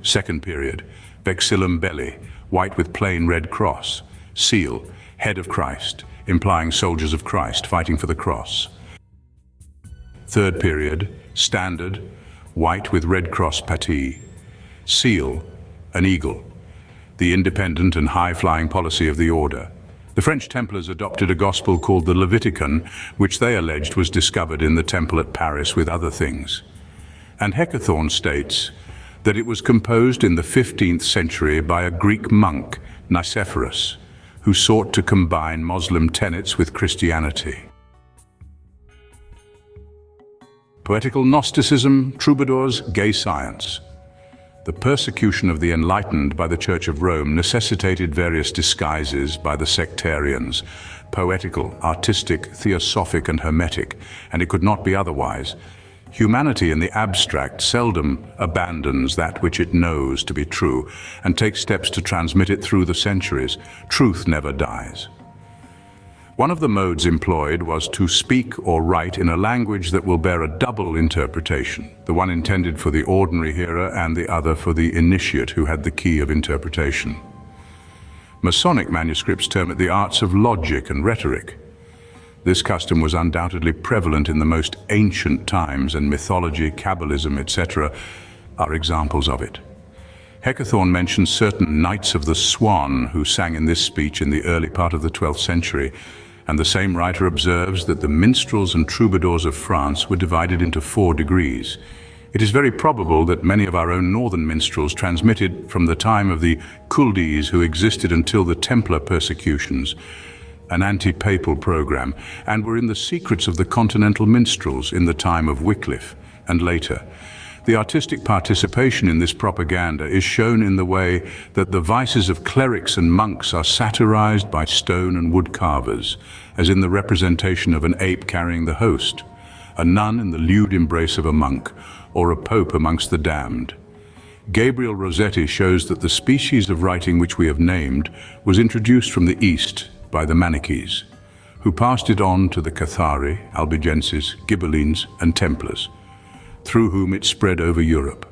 Second period, Vexillum Belli, white with plain red cross. Seal, head of Christ, implying soldiers of Christ fighting for the cross. Third period, standard, white with red cross pattee. Seal, an eagle, the independent and high-flying policy of the order. The French Templars adopted a gospel called the Leviticon, which they alleged was discovered in the temple at Paris with other things. And Hecathorn states that it was composed in the 15th century by a Greek monk, Nicephorus, who sought to combine Muslim tenets with Christianity. Poetical Gnosticism, troubadours, gay science. The persecution of the enlightened by the Church of Rome necessitated various disguises by the sectarians, poetical, artistic, theosophic and hermetic, and it could not be otherwise. Humanity in the abstract seldom abandons that which it knows to be true and takes steps to transmit it through the centuries. Truth never dies. One of the modes employed was to speak or write in a language that will bear a double interpretation, the one intended for the ordinary hearer and the other for the initiate who had the key of interpretation. Masonic manuscripts term it the arts of logic and rhetoric. This custom was undoubtedly prevalent in the most ancient times, and mythology, Kabbalism, etc. are examples of it. Hecathorn mentions certain Knights of the Swan who sang in this speech in the early part of the 12th century, and the same writer observes that the minstrels and troubadours of France were divided into 4 degrees. It is very probable that many of our own northern minstrels transmitted from the time of the Culdees, who existed until the Templar persecutions, an anti-papal program, and were in the secrets of the continental minstrels in the time of Wycliffe and later. The artistic participation in this propaganda is shown in the way that the vices of clerics and monks are satirized by stone and wood carvers, as in the representation of an ape carrying the host, a nun in the lewd embrace of a monk, or a pope amongst the damned. Gabriel Rossetti shows that the species of writing which we have named was introduced from the East by the Manicheans, who passed it on to the Cathari, Albigenses, Ghibellines, and Templars, through whom it spread over Europe.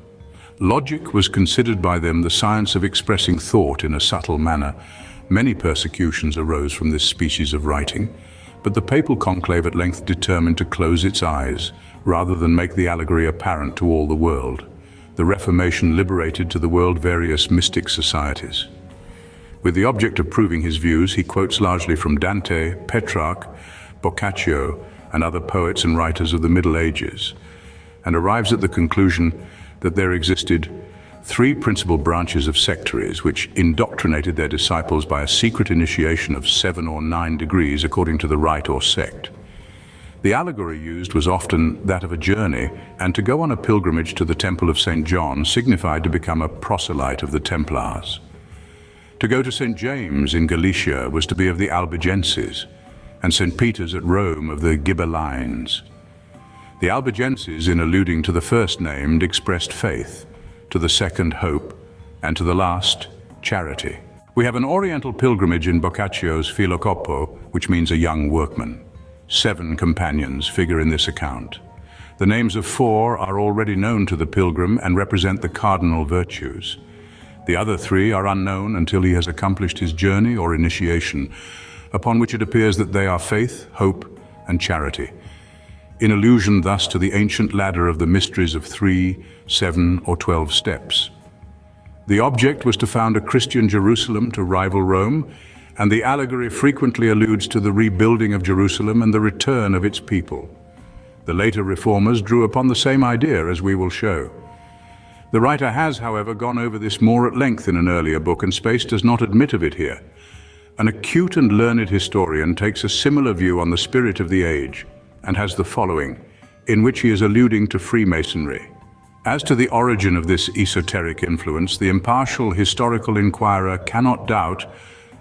Logic was considered by them the science of expressing thought in a subtle manner. Many persecutions arose from this species of writing, but the papal conclave at length determined to close its eyes, rather than make the allegory apparent to all the world. The Reformation liberated to the world various mystic societies. With the object of proving his views, he quotes largely from Dante, Petrarch, Boccaccio, and other poets and writers of the Middle Ages, and arrives at the conclusion that there existed 3 principal branches of sectaries which indoctrinated their disciples by a secret initiation of 7 or 9 degrees according to the rite or sect. The allegory used was often that of a journey, and to go on a pilgrimage to the Temple of St. John signified to become a proselyte of the Templars. To go to St. James in Galicia was to be of the Albigenses, and St. Peter's at Rome of the Ghibellines. The Albigenses, in alluding to the first named, expressed faith, to the second hope, and to the last charity. We have an oriental pilgrimage in Boccaccio's Filocoppo, which means a young workman. 7 companions figure in this account. The names of 4 are already known to the pilgrim and represent the cardinal virtues. The other 3 are unknown until he has accomplished his journey or initiation, upon which it appears that they are faith, hope, and charity, in allusion thus to the ancient ladder of the mysteries of 3, 7, or 12 steps. The object was to found a Christian Jerusalem to rival Rome, and the allegory frequently alludes to the rebuilding of Jerusalem and the return of its people. The later reformers drew upon the same idea, as we will show. The writer has, however, gone over this more at length in an earlier book, and space does not admit of it here. An acute and learned historian takes a similar view on the spirit of the age, and has the following, in which he is alluding to Freemasonry. As to the origin of this esoteric influence, the impartial historical inquirer cannot doubt,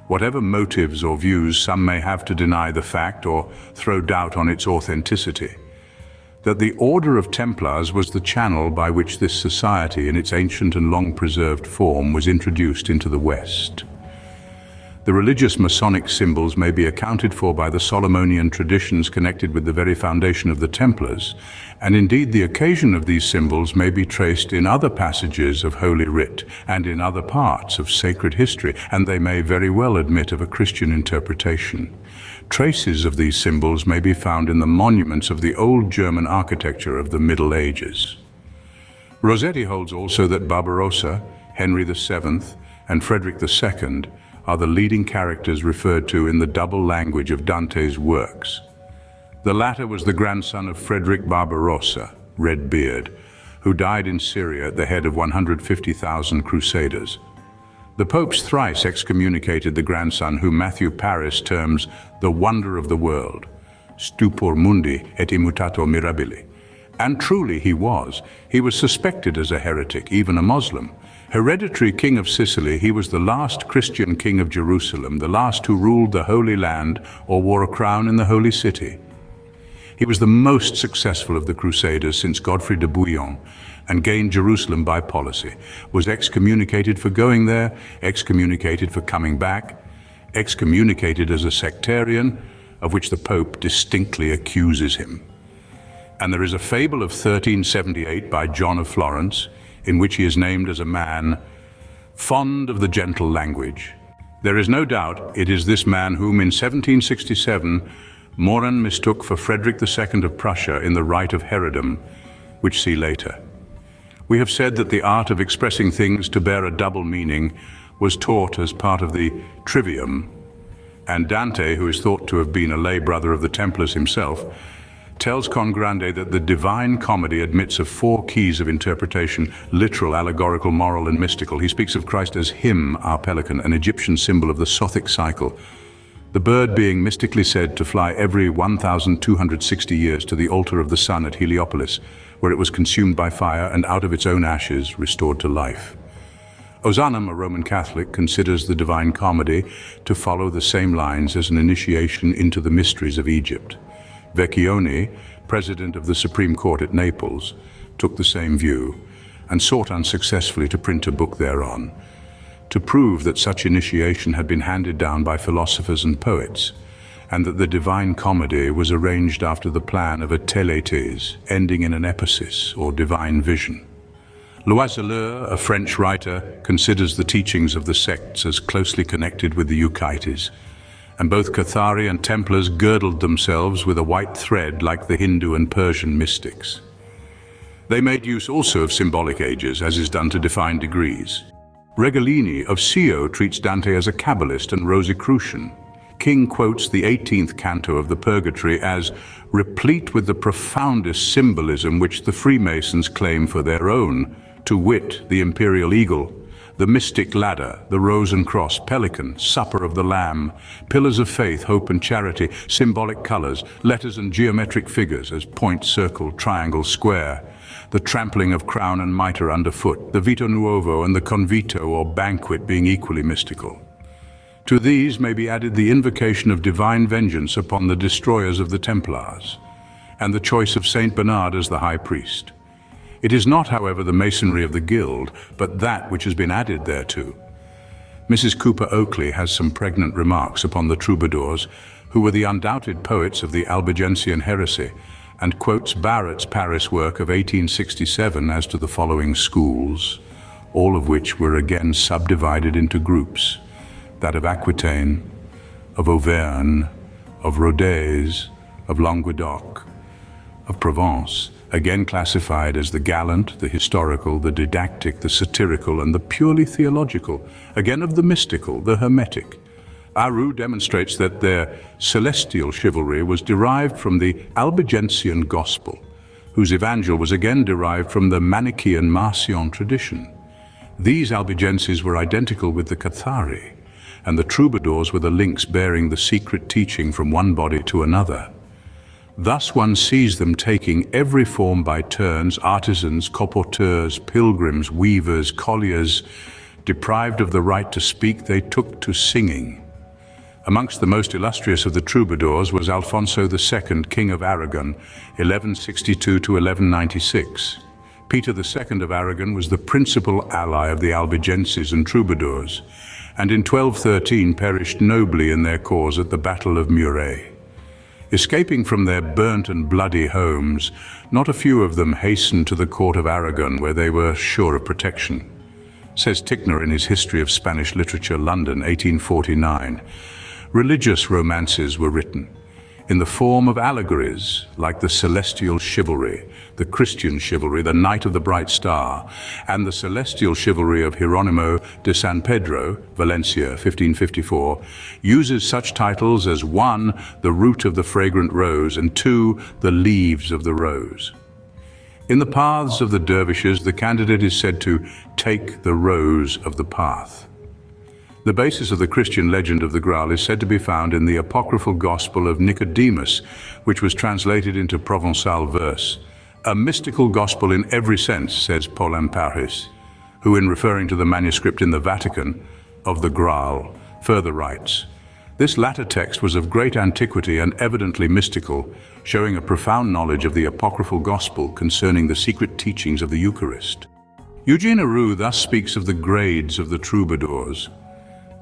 whatever motives or views some may have to deny the fact or throw doubt on its authenticity, that the Order of Templars was the channel by which this society, in its ancient and long-preserved form, was introduced into the West. The religious Masonic symbols may be accounted for by the Solomonian traditions connected with the very foundation of the Templars, and indeed the occasion of these symbols may be traced in other passages of Holy Writ and in other parts of sacred history, and they may very well admit of a Christian interpretation. Traces of these symbols may be found in the monuments of the old German architecture of the Middle Ages. Rossetti holds also that Barbarossa, Henry VII, and Frederick II are the leading characters referred to in the double language of Dante's works. The latter was the grandson of Frederick Barbarossa, Redbeard, who died in Syria at the head of 150,000 crusaders. The popes thrice excommunicated the grandson, whom Matthew Paris terms the wonder of the world, stupor mundi et immutator mirabili. And truly he was. He was suspected as a heretic, even a Muslim. Hereditary king of Sicily, he was the last Christian king of Jerusalem, the last who ruled the Holy Land or wore a crown in the Holy City. He was the most successful of the Crusaders since Godfrey de Bouillon, and gained Jerusalem by policy, was excommunicated for going there, excommunicated for coming back, excommunicated as a sectarian, of which the Pope distinctly accuses him. And there is a fable of 1378 by John of Florence, in which he is named as a man fond of the gentle language. There is no doubt it is this man whom in 1767 Moran mistook for Frederick II of Prussia in the Rite of Herodom, which see later. We have said that the art of expressing things to bear a double meaning was taught as part of the trivium, and Dante, who is thought to have been a lay brother of the Templars himself, tells Congrande that the Divine Comedy admits of 4 keys of interpretation: literal, allegorical, moral, and mystical. He speaks of Christ as him, our pelican, an Egyptian symbol of the Sothic cycle, the bird being mystically said to fly every 1,260 years to the altar of the sun at Heliopolis, where it was consumed by fire and out of its own ashes restored to life. Ozanam, a Roman Catholic, considers the Divine Comedy to follow the same lines as an initiation into the mysteries of Egypt. Vecchione, president of the Supreme Court at Naples, took the same view and sought unsuccessfully to print a book thereon, to prove that such initiation had been handed down by philosophers and poets, and that the Divine Comedy was arranged after the plan of a téléthèse, ending in an episis or divine vision. Loiseleur, a French writer, considers the teachings of the sects as closely connected with the Euchites, and both Cathari and Templars girdled themselves with a white thread like the Hindu and Persian mystics. They made use also of symbolic ages, as is done to define degrees. Regalini of Scio treats Dante as a Kabbalist and Rosicrucian. King quotes the 18th canto of the Purgatory as replete with the profoundest symbolism which the Freemasons claim for their own, to wit, the imperial eagle, the mystic ladder, the rose and cross, pelican, supper of the Lamb, pillars of faith, hope and charity, symbolic colors, letters and geometric figures as point, circle, triangle, square, the trampling of crown and mitre underfoot, the Vito Nuovo and the Convito or banquet being equally mystical. To these may be added the invocation of divine vengeance upon the destroyers of the Templars, and the choice of Saint Bernard as the high priest. It is not, however, the masonry of the guild, but that which has been added thereto. Mrs. Cooper Oakley has some pregnant remarks upon the troubadours, who were the undoubted poets of the Albigensian heresy, and quotes Barrett's Paris work of 1867 as to the following schools, all of which were again subdivided into groups: that of Aquitaine, of Auvergne, of Rodez, of Languedoc, of Provence, again classified as the gallant, the historical, the didactic, the satirical, and the purely theological, again of the mystical, the Hermetic. Aru demonstrates that their celestial chivalry was derived from the Albigensian gospel, whose evangel was again derived from the Manichean Marcion tradition. These Albigenses were identical with the Cathari, and the troubadours were the links bearing the secret teaching from one body to another. Thus one sees them taking every form by turns: artisans, colporteurs, pilgrims, weavers, colliers. Deprived of the right to speak, they took to singing. Amongst the most illustrious of the troubadours was Alfonso II, King of Aragon, 1162 to 1196. Peter II of Aragon was the principal ally of the Albigenses and troubadours, and in 1213 perished nobly in their cause at the Battle of Muret. Escaping from their burnt and bloody homes, not a few of them hastened to the court of Aragon, where they were sure of protection. Says Tickner in his History of Spanish Literature, London, 1849, religious romances were written in the form of allegories, like the celestial chivalry, the Christian chivalry, the Knight of the Bright Star, and the celestial chivalry of Hieronimo de San Pedro, Valencia, 1554, uses such titles as 1. The root of the fragrant rose, and 2. The leaves of the rose. In the paths of the dervishes, the candidate is said to take the rose of the path. The basis of the Christian legend of the Graal is said to be found in the apocryphal Gospel of Nicodemus, which was translated into Provençal verse. A mystical gospel in every sense, says Paul Paris, who, in referring to the manuscript in the Vatican of the Graal, further writes, "This latter text was of great antiquity and evidently mystical, showing a profound knowledge of the apocryphal gospel concerning the secret teachings of the Eucharist." Eugene Aroux thus speaks of the grades of the troubadours.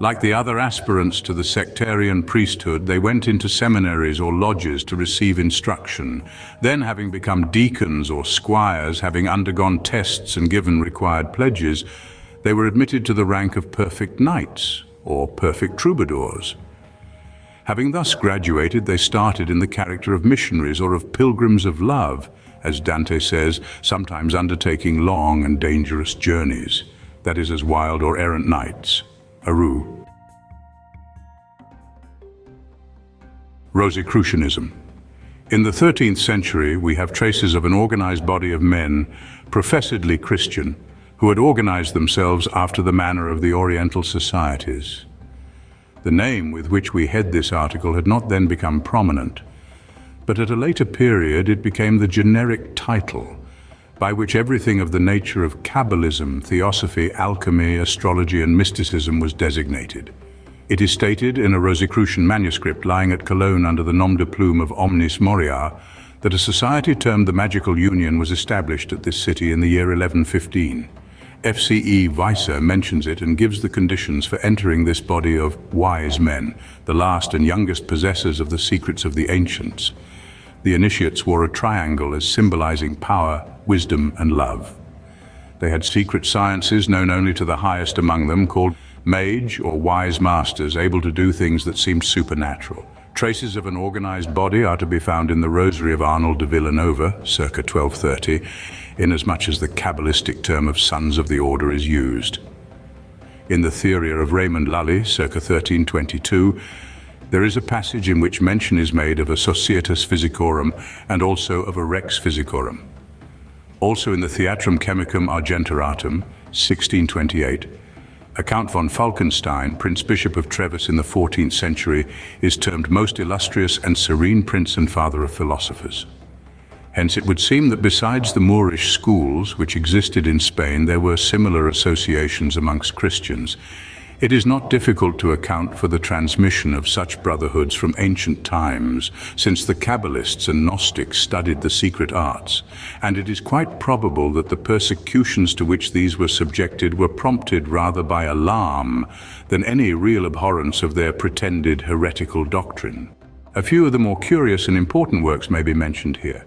Like the other aspirants to the sectarian priesthood, they went into seminaries or lodges to receive instruction. Then, having become deacons or squires, having undergone tests and given required pledges, they were admitted to the rank of perfect knights or perfect troubadours. Having thus graduated, they started in the character of missionaries or of pilgrims of love, as Dante says, sometimes undertaking long and dangerous journeys, that is, as wild or errant knights. Aroux. Rosicrucianism. In the 13th century, we have traces of an organized body of men, professedly Christian, who had organized themselves after the manner of the Oriental societies. The name with which we head this article had not then become prominent, but at a later period it became the generic title by which everything of the nature of Kabbalism, Theosophy, Alchemy, astrology and mysticism was designated. It is stated in a Rosicrucian manuscript lying at Cologne under the nom de plume of Omnis Moria that a society termed the Magical Union was established at this city in the year 1115. FCE Weiser mentions it and gives the conditions for entering this body of wise men, the last and youngest possessors of the secrets of the ancients. The initiates wore a triangle as symbolizing power, wisdom, and love. They had secret sciences known only to the highest among them, called mage or wise masters, able to do things that seemed supernatural. Traces of an organized body are to be found in the Rosary of Arnold de Villanova, circa 1230, inasmuch as the Kabbalistic term of sons of the order is used. In the Theoria of Raymond Lully, circa 1322, there is a passage in which mention is made of a Societas Physicorum and also of a Rex Physicorum. Also in the Theatrum Chemicum Argenteratum, 1628, a Count von Falkenstein, Prince Bishop of Treves in the 14th century, is termed most illustrious and serene prince and father of philosophers. Hence it would seem that besides the Moorish schools which existed in Spain, there were similar associations amongst Christians. It is not difficult to account for the transmission of such brotherhoods from ancient times, since the Kabbalists and Gnostics studied the secret arts, and it is quite probable that the persecutions to which these were subjected were prompted rather by alarm than any real abhorrence of their pretended heretical doctrine. A few of the more curious and important works may be mentioned here.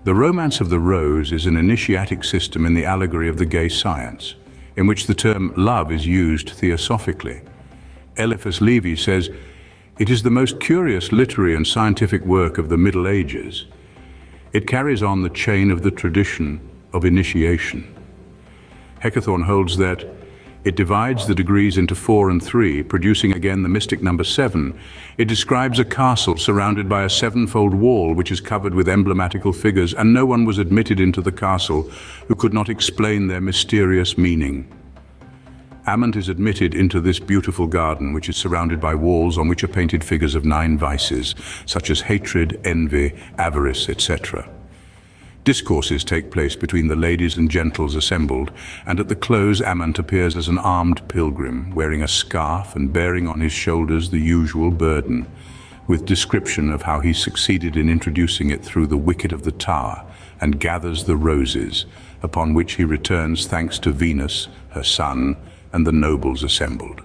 The Romance of the Rose is an initiatic system in the allegory of the gay science, in which the term love is used theosophically. Eliphas Levi says, "It is the most curious literary and scientific work of the Middle Ages. It carries on the chain of the tradition of initiation." Heckathorn holds that it divides the degrees into 4 and 3, producing again the mystic number 7. It describes a castle surrounded by a 7-fold wall which is covered with emblematical figures, and no one was admitted into the castle who could not explain their mysterious meaning. Amant is admitted into this beautiful garden which is surrounded by walls on which are painted figures of 9 vices, such as hatred, envy, avarice, etc. Discourses take place between the ladies and gentles assembled, and at the close Amant appears as an armed pilgrim, wearing a scarf and bearing on his shoulders the usual burden, with description of how he succeeded in introducing it through the wicket of the tower, and gathers the roses, upon which he returns thanks to Venus, her son, and the nobles assembled.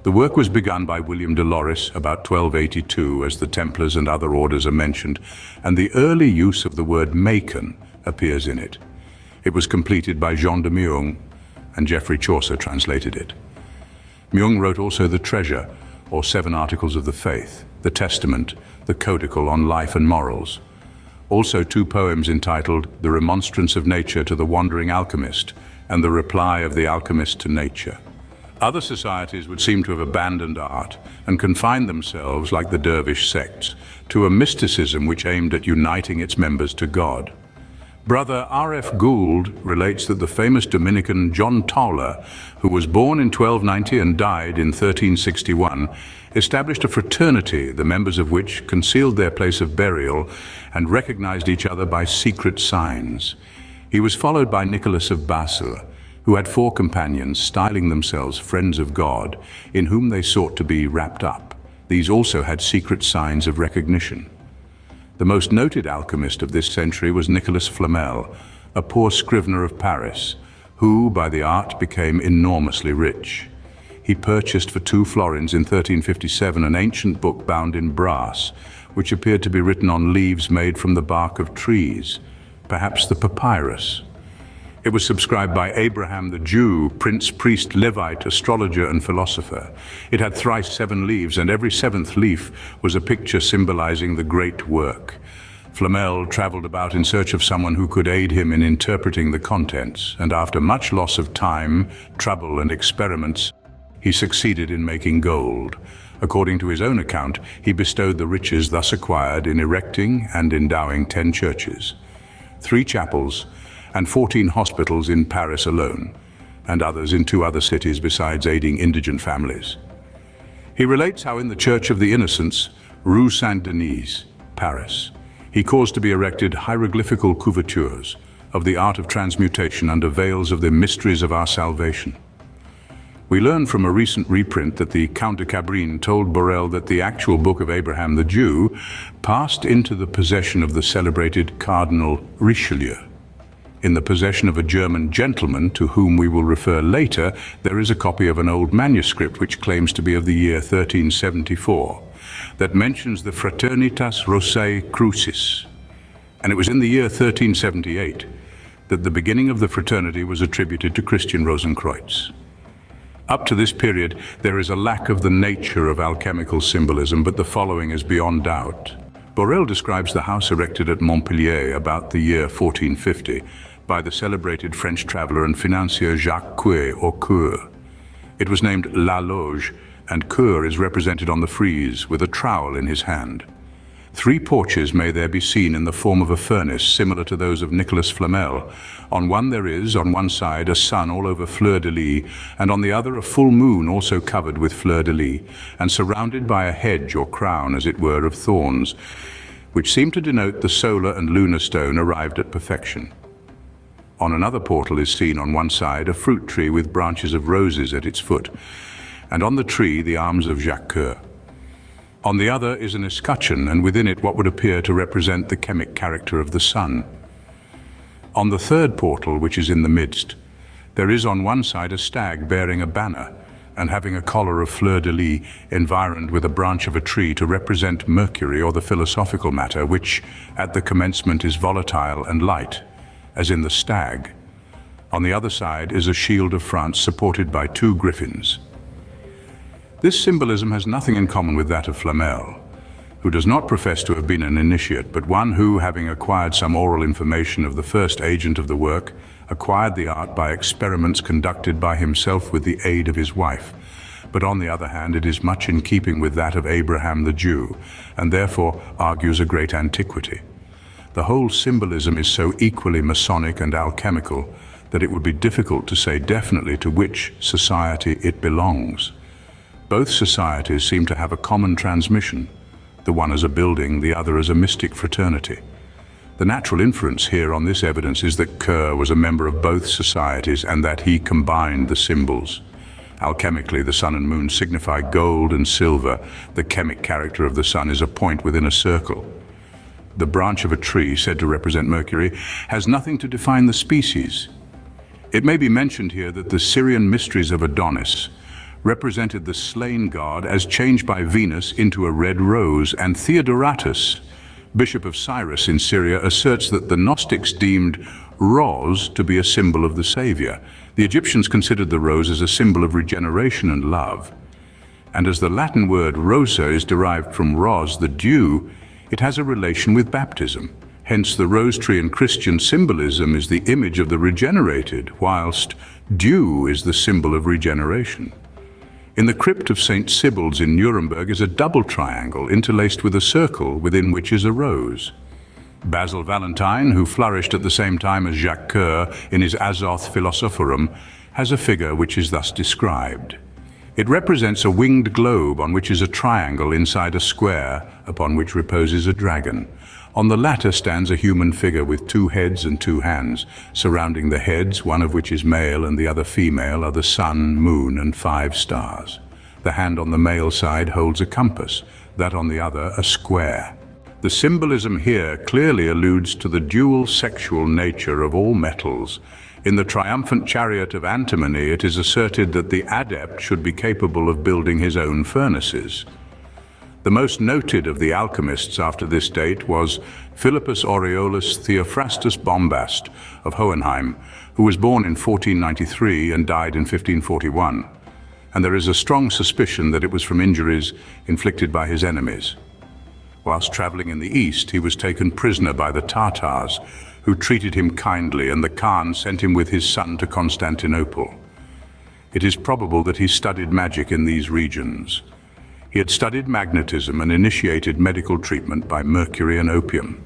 The work was begun by William de Loris about 1282, as the Templars and other orders are mentioned, and the early use of the word Macon appears in it. It was completed by Jean de Meung, and Geoffrey Chaucer translated it. Meung wrote also the Treasure, or 7 Articles of the Faith, the Testament, the Codical on Life and Morals. Also 2 poems entitled The Remonstrance of Nature to the Wandering Alchemist, and The Reply of the Alchemist to Nature. Other societies would seem to have abandoned art and confined themselves, like the dervish sects, to a mysticism which aimed at uniting its members to God. Brother R.F. Gould relates that the famous Dominican John Tauler, who was born in 1290 and died in 1361, established a fraternity, the members of which concealed their place of burial and recognized each other by secret signs. He was followed by Nicholas of Basel, who had 4 companions styling themselves friends of God, in whom they sought to be wrapped up. These also had secret signs of recognition. The most noted alchemist of this century was Nicolas Flamel, a poor scrivener of Paris, who, by the art, became enormously rich. He purchased for 2 florins in 1357 an ancient book bound in brass, which appeared to be written on leaves made from the bark of trees, perhaps the papyrus. It was subscribed by Abraham the Jew, prince, priest, Levite, astrologer, and philosopher. It had thrice 7 leaves, and every 7th leaf was a picture symbolizing the great work. Flamel traveled about in search of someone who could aid him in interpreting the contents, and after much loss of time, trouble, and experiments, he succeeded in making gold. According to his own account, he bestowed the riches thus acquired in erecting and endowing 10 churches, 3 chapels, and 14 hospitals in Paris alone, and others in 2 other cities besides aiding indigent families. He relates how in the Church of the Innocents, Rue Saint-Denis, Paris, he caused to be erected hieroglyphical couvertures of the art of transmutation under veils of the mysteries of our salvation. We learn from a recent reprint that the Count de Cabrin told Borel that the actual Book of Abraham the Jew passed into the possession of the celebrated Cardinal Richelieu. In the possession of a German gentleman, to whom we will refer later, there is a copy of an old manuscript which claims to be of the year 1374, that mentions the Fraternitas Rosicrucis. And it was in the year 1378 that the beginning of the fraternity was attributed to Christian Rosenkreuz. Up to this period, there is a lack of the nature of alchemical symbolism, but the following is beyond doubt. Borel describes the house erected at Montpellier about the year 1450 by the celebrated French traveller and financier Jacques Coeur or Coeur. It was named La Loge, and Coeur is represented on the frieze with a trowel in his hand. 3 porches may there be seen in the form of a furnace similar to those of Nicolas Flamel. On one there is, on one side, a sun all over fleur-de-lis, and on the other a full moon also covered with fleur-de-lis, and surrounded by a hedge or crown, as it were, of thorns, which seem to denote the solar and lunar stone arrived at perfection. On another portal is seen on one side a fruit tree with branches of roses at its foot, and on the tree the arms of Jacques Coeur. On the other is an escutcheon, and within it what would appear to represent the chemic character of the sun. On the third portal, which is in the midst, there is on one side a stag bearing a banner and having a collar of fleur-de-lis environed with a branch of a tree to represent Mercury, or the philosophical matter, which at the commencement is volatile and light, as in the stag. On the other side is a shield of France supported by 2 griffins. This symbolism has nothing in common with that of Flamel, who does not profess to have been an initiate, but one who, having acquired some oral information of the first agent of the work, acquired the art by experiments conducted by himself with the aid of his wife. But on the other hand, it is much in keeping with that of Abraham the Jew, and therefore argues a great antiquity. The whole symbolism is so equally Masonic and alchemical that it would be difficult to say definitely to which society it belongs. Both societies seem to have a common transmission, the one as a building, the other as a mystic fraternity. The natural inference here on this evidence is that Coeur was a member of both societies and that he combined the symbols. Alchemically, the sun and moon signify gold and silver. The chemic character of the sun is a point within a circle. The branch of a tree, said to represent Mercury, has nothing to define the species. It may be mentioned here that the Syrian mysteries of Adonis represented the slain god as changed by Venus into a red rose, and Theodoratus, bishop of Cyrus in Syria, asserts that the Gnostics deemed rose to be a symbol of the Savior. The Egyptians considered the rose as a symbol of regeneration and love. And as the Latin word rosa is derived from ros, the dew, it has a relation with baptism. Hence the rose tree in Christian symbolism is the image of the regenerated, whilst dew is the symbol of regeneration. In the crypt of St. Sybil's in Nuremberg is a double triangle interlaced with a circle within which is a rose. Basil Valentine, who flourished at the same time as Yarker in his Azoth Philosophorum, has a figure which is thus described. It represents a winged globe on which is a triangle inside a square upon which reposes a dragon. On the latter stands a human figure with 2 heads and 2 hands. Surrounding the heads, one of which is male and the other female, are the sun, moon, and 5 stars. The hand on the male side holds a compass, that on the other a square. The symbolism here clearly alludes to the dual sexual nature of all metals. In the triumphant chariot of antimony, it is asserted that the adept should be capable of building his own furnaces. The most noted of the alchemists after this date was Philippus Aureolus Theophrastus Bombast of Hohenheim, who was born in 1493 and died in 1541. And there is a strong suspicion that it was from injuries inflicted by his enemies. Whilst traveling in the east, he was taken prisoner by the Tatars, who treated him kindly, and the Khan sent him with his son to Constantinople. It is probable that he studied magic in these regions. He had studied magnetism and initiated medical treatment by mercury and opium.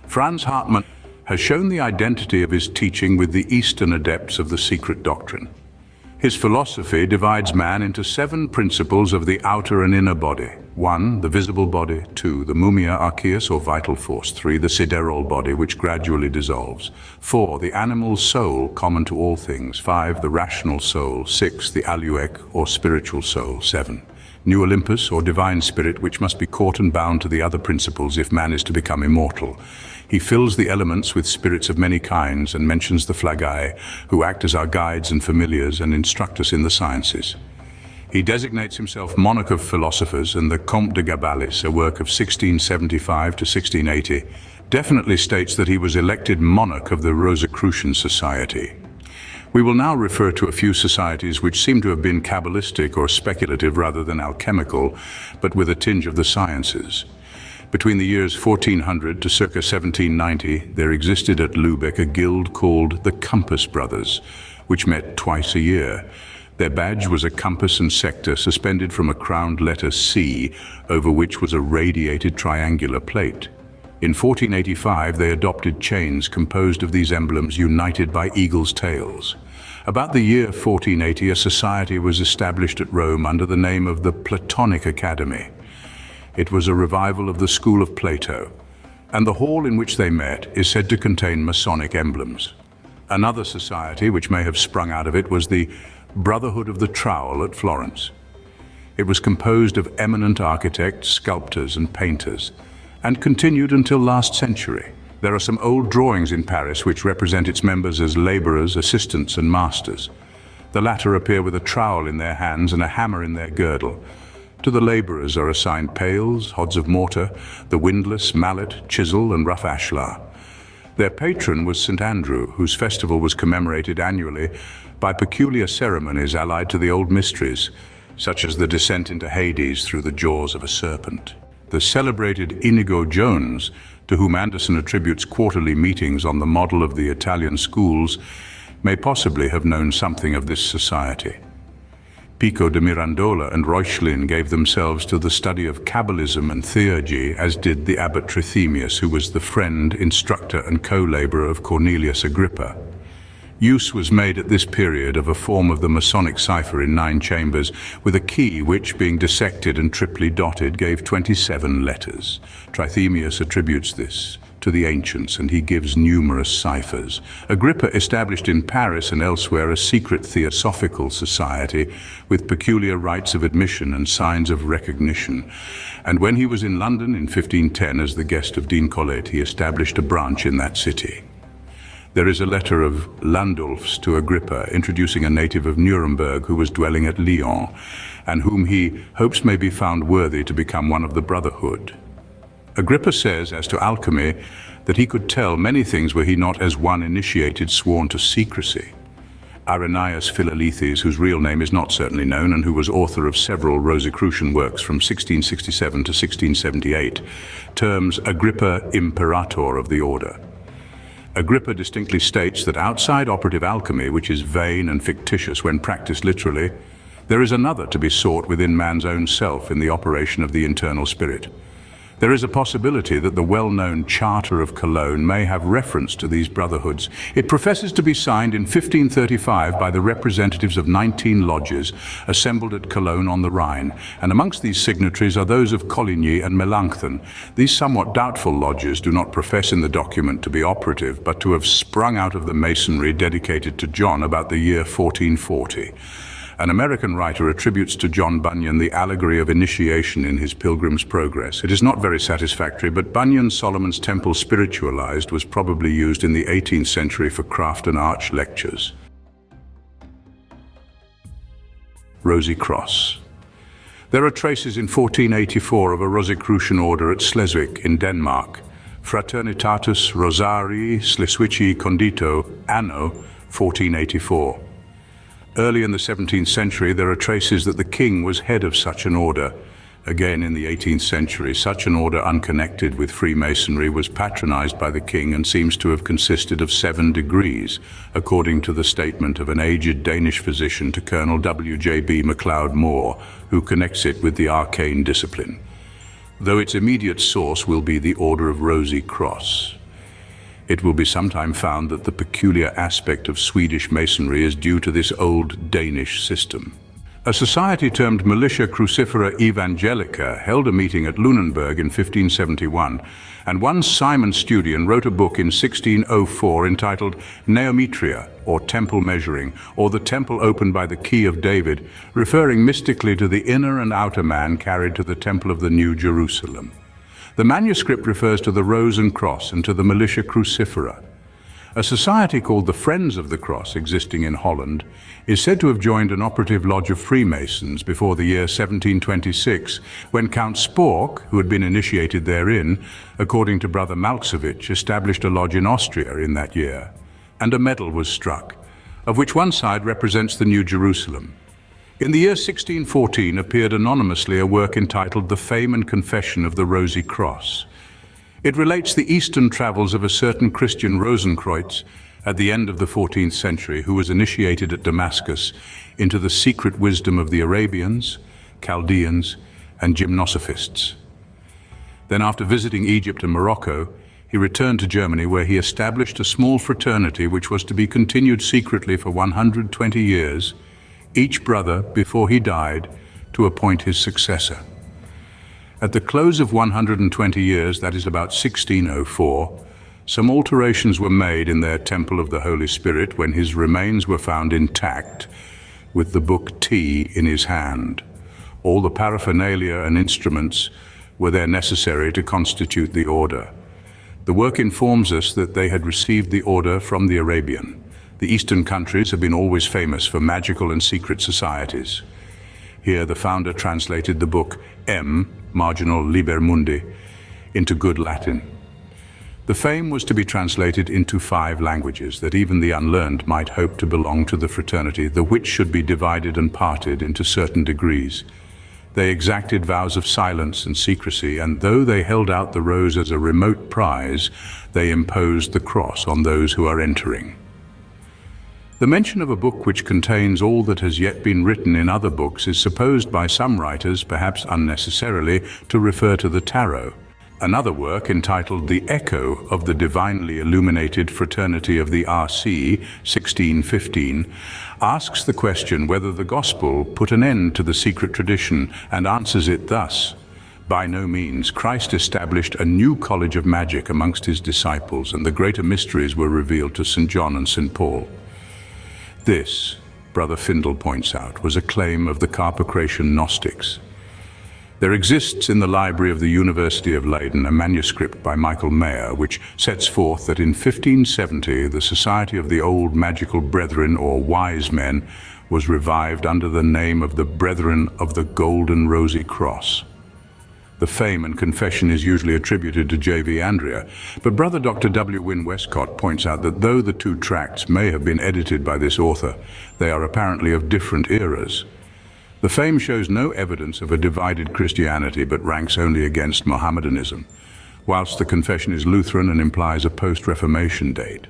Franz Hartmann has shown the identity of his teaching with the Eastern adepts of the secret doctrine. His philosophy divides man into 7 principles of the outer and inner body. 1, the visible body. 2, the mumia archeus or vital force. 3, the sidereal body, which gradually dissolves. 4, the animal soul, common to all things. 5, the rational soul. 6, the aluec or spiritual soul. 7, New Olympus or divine spirit, which must be caught and bound to the other principles if man is to become immortal. He fills the elements with spirits of many kinds and mentions the Phlagae, who act as our guides and familiars and instruct us in the sciences. He designates himself monarch of philosophers, and the Comte de Gabalis, a work of 1675 to 1680, definitely states that he was elected monarch of the Rosicrucian society. We will now refer to a few societies which seem to have been Kabbalistic or speculative rather than alchemical, but with a tinge of the sciences. Between the years 1400 to circa 1790, there existed at Lübeck a guild called the Compass Brothers, which met twice a year. Their badge was a compass and sector suspended from a crowned letter C, over which was a radiated triangular plate. In 1485, they adopted chains composed of these emblems united by eagles' tails. About the year 1480, a society was established at Rome under the name of the Platonic Academy. It was a revival of the school of Plato, and the hall in which they met is said to contain Masonic emblems. Another society which may have sprung out of it was the Brotherhood of the Trowel at Florence. It was composed of eminent architects, sculptors, and painters, and continued until last century. There are some old drawings in Paris which represent its members as laborers, assistants, and masters. The latter appear with a trowel in their hands and a hammer in their girdle. To the laborers are assigned pails, hods of mortar, the windlass, mallet, chisel, and rough ashlar. Their patron was St. Andrew, whose festival was commemorated annually by peculiar ceremonies allied to the old mysteries, such as the descent into Hades through the jaws of a serpent. The celebrated Inigo Jones, to whom Anderson attributes quarterly meetings on the model of the Italian schools, may possibly have known something of this society. Pico de Mirandola and Reuchlin gave themselves to the study of Kabbalism and theurgy, as did the abbot Trithemius, who was the friend, instructor, and co-laborer of Cornelius Agrippa. Use was made at this period of a form of the Masonic cipher in 9 chambers, with a key which, being dissected and triply dotted, gave 27 letters. Trithemius attributes this to the ancients, and he gives numerous ciphers. Agrippa established in Paris and elsewhere a secret theosophical society with peculiar rites of admission and signs of recognition. And when he was in London in 1510 as the guest of Dean Colet, he established a branch in that city. There is a letter of Landulf's to Agrippa introducing a native of Nuremberg who was dwelling at Lyon, and whom he hopes may be found worthy to become one of the Brotherhood. Agrippa says, as to alchemy, that he could tell many things were he not as one initiated sworn to secrecy. Irenaeus Philalethes, whose real name is not certainly known and who was author of several Rosicrucian works from 1667 to 1678, terms Agrippa imperator of the order. Agrippa distinctly states that outside operative alchemy, which is vain and fictitious when practiced literally, there is another to be sought within man's own self in the operation of the internal spirit. There is a possibility that the well-known Charter of Cologne may have reference to these brotherhoods. It professes to be signed in 1535 by the representatives of 19 lodges assembled at Cologne on the Rhine, and amongst these signatories are those of Coligny and Melanchthon. These somewhat doubtful lodges do not profess in the document to be operative, but to have sprung out of the masonry dedicated to John about the year 1440. An American writer attributes to John Bunyan the allegory of initiation in his Pilgrim's Progress. It is not very satisfactory, but Bunyan's Solomon's Temple spiritualized was probably used in the 18th century for craft and arch lectures. Rosy Cross. There are traces in 1484 of a Rosicrucian order at Slesvig in Denmark. Fraternitatis Rosarii Slesvici Condito, anno 1484. Early in the 17th century, there are traces that the king was head of such an order. Again, in the 18th century, such an order unconnected with Freemasonry was patronized by the king and seems to have consisted of 7 degrees, according to the statement of an aged Danish physician to Colonel W.J.B. MacLeod Moore, who connects it with the Arcane Discipline, though its immediate source will be the Order of Rosy Cross. It will be sometime found that the peculiar aspect of Swedish Masonry is due to this old Danish system. A society termed Militia Crucifera Evangelica held a meeting at Lunenburg in 1571, and one Simon Studian wrote a book in 1604 entitled Neometria, or Temple Measuring, or the Temple Opened by the Key of David, referring mystically to the inner and outer man carried to the Temple of the New Jerusalem. The manuscript refers to the Rose and Cross and to the Militia Crucifera. A society called the Friends of the Cross, existing in Holland, is said to have joined an operative lodge of Freemasons before the year 1726, when Count Spork, who had been initiated therein, according to Brother Malksevich, established a lodge in Austria in that year, and a medal was struck, of which one side represents the New Jerusalem. In the year 1614 appeared anonymously a work entitled The Fame and Confession of the Rosy Cross. It relates the eastern travels of a certain Christian Rosenkreutz at the end of the 14th century, who was initiated at Damascus into the secret wisdom of the Arabians, Chaldeans, and Gymnosophists. Then, after visiting Egypt and Morocco, he returned to Germany, where he established a small fraternity which was to be continued secretly for 120 years, each brother, before he died, to appoint his successor. At the close of 120 years, that is about 1604, some alterations were made in their Temple of the Holy Spirit when his remains were found intact, with the book T in his hand. All the paraphernalia and instruments were there necessary to constitute the order. The work informs us that they had received the order from the Arabian. The Eastern countries have been always famous for magical and secret societies. Here the founder translated the book M, marginal Liber Mundi, into good Latin. The fame was to be translated into 5 languages, that even the unlearned might hope to belong to the fraternity, the which should be divided and parted into certain degrees. They exacted vows of silence and secrecy, and though they held out the rose as a remote prize, they imposed the cross on those who are entering. The mention of a book which contains all that has yet been written in other books is supposed by some writers, perhaps unnecessarily, to refer to the Tarot. Another work, entitled The Echo of the Divinely Illuminated Fraternity of the R.C., 1615, asks the question whether the Gospel put an end to the secret tradition, and answers it thus: by no means. Christ established a new college of magic amongst his disciples, and the greater mysteries were revealed to St. John and St. Paul. This, Brother Findle points out, was a claim of the Carpocratian Gnostics. There exists in the library of the University of Leiden a manuscript by Michael Mayer which sets forth that in 1570 the Society of the Old Magical Brethren, or Wise Men, was revived under the name of the Brethren of the Golden Rosy Cross. The fame and confession is usually attributed to J.V. Andrea, but Brother Dr. W. Wynne Westcott points out that though the 2 tracts may have been edited by this author, they are apparently of different eras. The fame shows no evidence of a divided Christianity, but ranks only against Mohammedanism, whilst the confession is Lutheran and implies a post-Reformation date.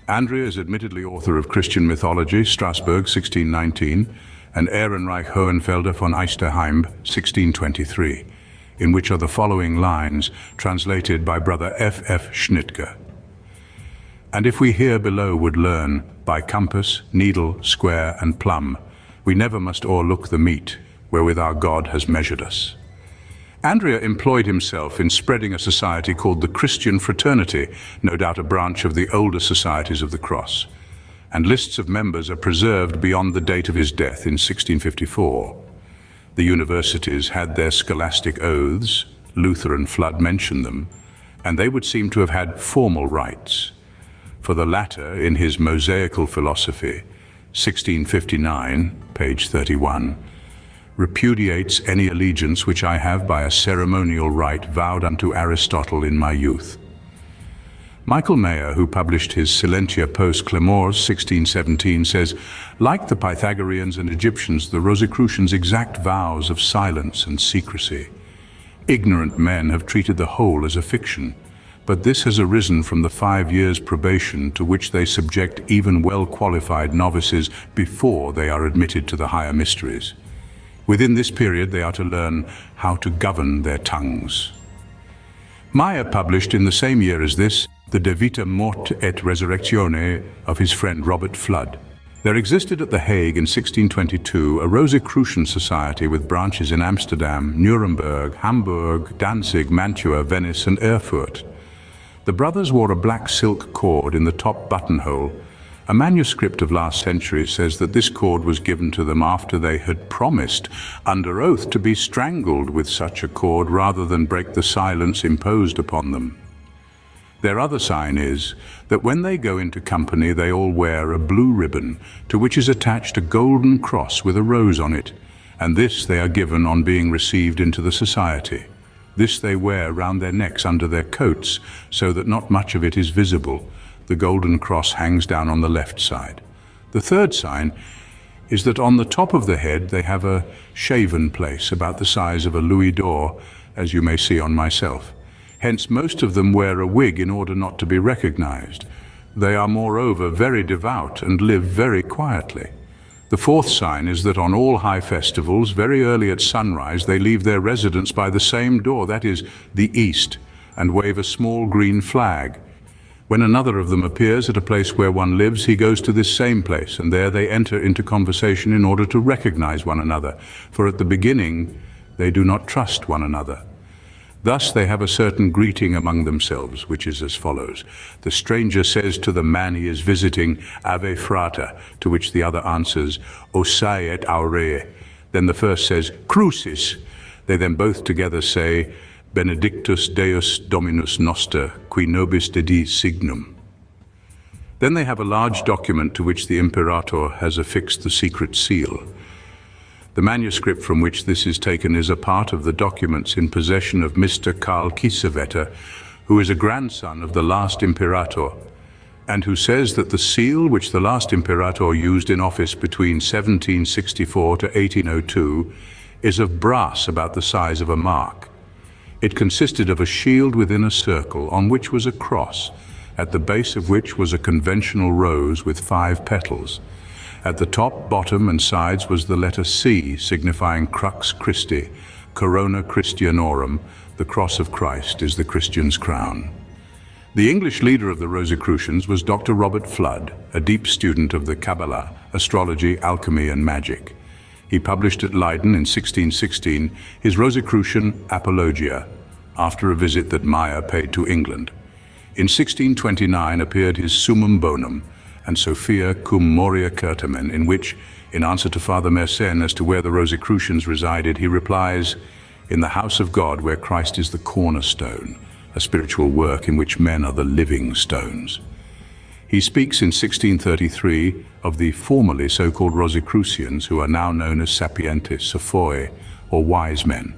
Andrea is admittedly author of Christian Mythology, Strasbourg, 1619, and Ehrenreich Hohenfelder von Eisterheim, 1623. in which are the following lines, translated by Brother F. Schnittke. And if we here below would learn, by compass, needle, square, and plumb, we never must o'erlook the meet, wherewith our God has measured us. Andrea employed himself in spreading a society called the Christian Fraternity, no doubt a branch of the older societies of the Cross, and lists of members are preserved beyond the date of his death in 1654. The universities had their scholastic oaths, Luther and Flood mention them, and they would seem to have had formal rites. For the latter, in his Mosaical Philosophy, 1659, page 31, repudiates any allegiance which I have by a ceremonial rite vowed unto Aristotle in my youth. Michael Mayer, who published his Silentia post Clemors 1617, says, like the Pythagoreans and Egyptians, the Rosicrucians exact vows of silence and secrecy. Ignorant men have treated the whole as a fiction, but this has arisen from the 5 years' probation to which they subject even well-qualified novices before they are admitted to the higher mysteries. Within this period they are to learn how to govern their tongues. Mayer published in the same year as this, the De Vita Morte et Resurrectione of his friend Robert Flood. There existed at The Hague in 1622 a Rosicrucian society with branches in Amsterdam, Nuremberg, Hamburg, Danzig, Mantua, Venice, and Erfurt. The brothers wore a black silk cord in the top buttonhole. A manuscript of last century says that this cord was given to them after they had promised, under oath, to be strangled with such a cord rather than break the silence imposed upon them. Their other sign is that when they go into company they all wear a blue ribbon to which is attached a golden cross with a rose on it, and this they are given on being received into the society. This they wear round their necks under their coats so that not much of it is visible. The golden cross hangs down on the left side. The third sign is that on the top of the head they have a shaven place about the size of a louis d'or, as you may see on myself. Hence most of them wear a wig in order not to be recognized. They are moreover very devout and live very quietly. The fourth sign is that on all high festivals, very early at sunrise, they leave their residence by the same door, that is, the east, and wave a small green flag. When another of them appears at a place where one lives, he goes to this same place, and there they enter into conversation in order to recognize one another, for at the beginning they do not trust one another. Thus they have a certain greeting among themselves, which is as follows. The stranger says to the man he is visiting, Ave Frata, to which the other answers, Osai et Aurea. Then the first says, Crucis. They then both together say, Benedictus Deus Dominus Noster, qui nobis dedi signum. Then they have a large document to which the imperator has affixed the secret seal. The manuscript from which this is taken is a part of the documents in possession of Mr. Karl Kiesewetter, who is a grandson of the last imperator, and who says that the seal which the last imperator used in office between 1764 to 1802 is of brass about the size of a mark. It consisted of a shield within a circle on which was a cross, at the base of which was a conventional rose with 5 petals. At the top, bottom, and sides was the letter C, signifying Crux Christi, Corona Christianorum, the cross of Christ is the Christian's crown. The English leader of the Rosicrucians was Dr. Robert Flood, a deep student of the Cabala, astrology, alchemy, and magic. He published at Leiden in 1616 his Rosicrucian Apologia, after a visit that Mayer paid to England. In 1629 appeared his Summum Bonum, and Sophia cum Moria Curtamen, in which, in answer to Father Mersenne as to where the Rosicrucians resided, he replies, in the house of God where Christ is the cornerstone, a spiritual work in which men are the living stones. He speaks in 1633 of the formerly so-called Rosicrucians, who are now known as sapientes, sophoi, or wise men,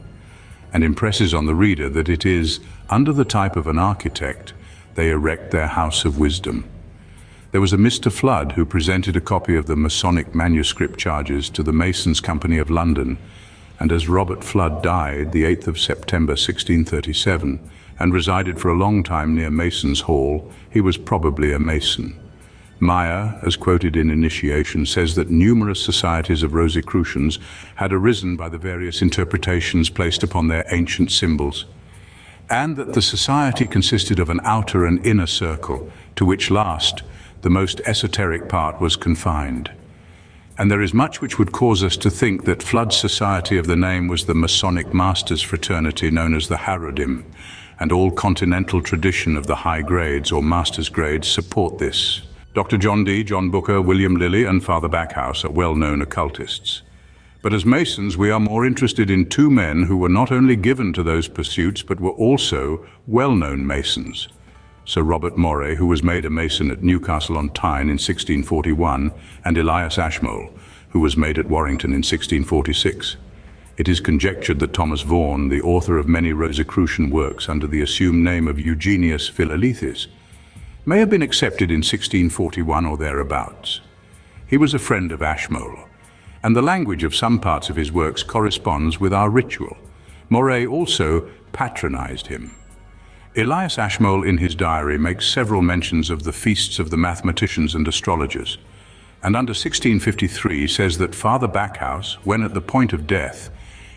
and impresses on the reader that it is, under the type of an architect, they erect their house of wisdom. There was a Mr. Flood who presented a copy of the Masonic manuscript charges to the Masons' Company of London, and as Robert Flood died the 8th of September 1637 and resided for a long time near Mason's Hall, he was probably a Mason. Maya, as quoted in Initiation, says that numerous societies of Rosicrucians had arisen by the various interpretations placed upon their ancient symbols, and that the society consisted of an outer and inner circle, to which last, the most esoteric part was confined. And there is much which would cause us to think that Flood's society of the name was the Masonic Masters fraternity known as the Haredim, and all continental tradition of the high grades or master's grades support this. Dr. John Dee, John Booker, William Lilly, and Father Backhouse are well-known occultists. But as Masons, we are more interested in two men who were not only given to those pursuits, but were also well-known Masons. Sir Robert Moray, who was made a Mason at Newcastle-on-Tyne in 1641, and Elias Ashmole, who was made at Warrington in 1646. It is conjectured that Thomas Vaughan, the author of many Rosicrucian works under the assumed name of Eugenius Philalethes, may have been accepted in 1641 or thereabouts. He was a friend of Ashmole, and the language of some parts of his works corresponds with our ritual. Moray also patronized him. Elias Ashmole in his diary makes several mentions of the feasts of the mathematicians and astrologers, and under 1653 says that Father Backhouse, when at the point of death,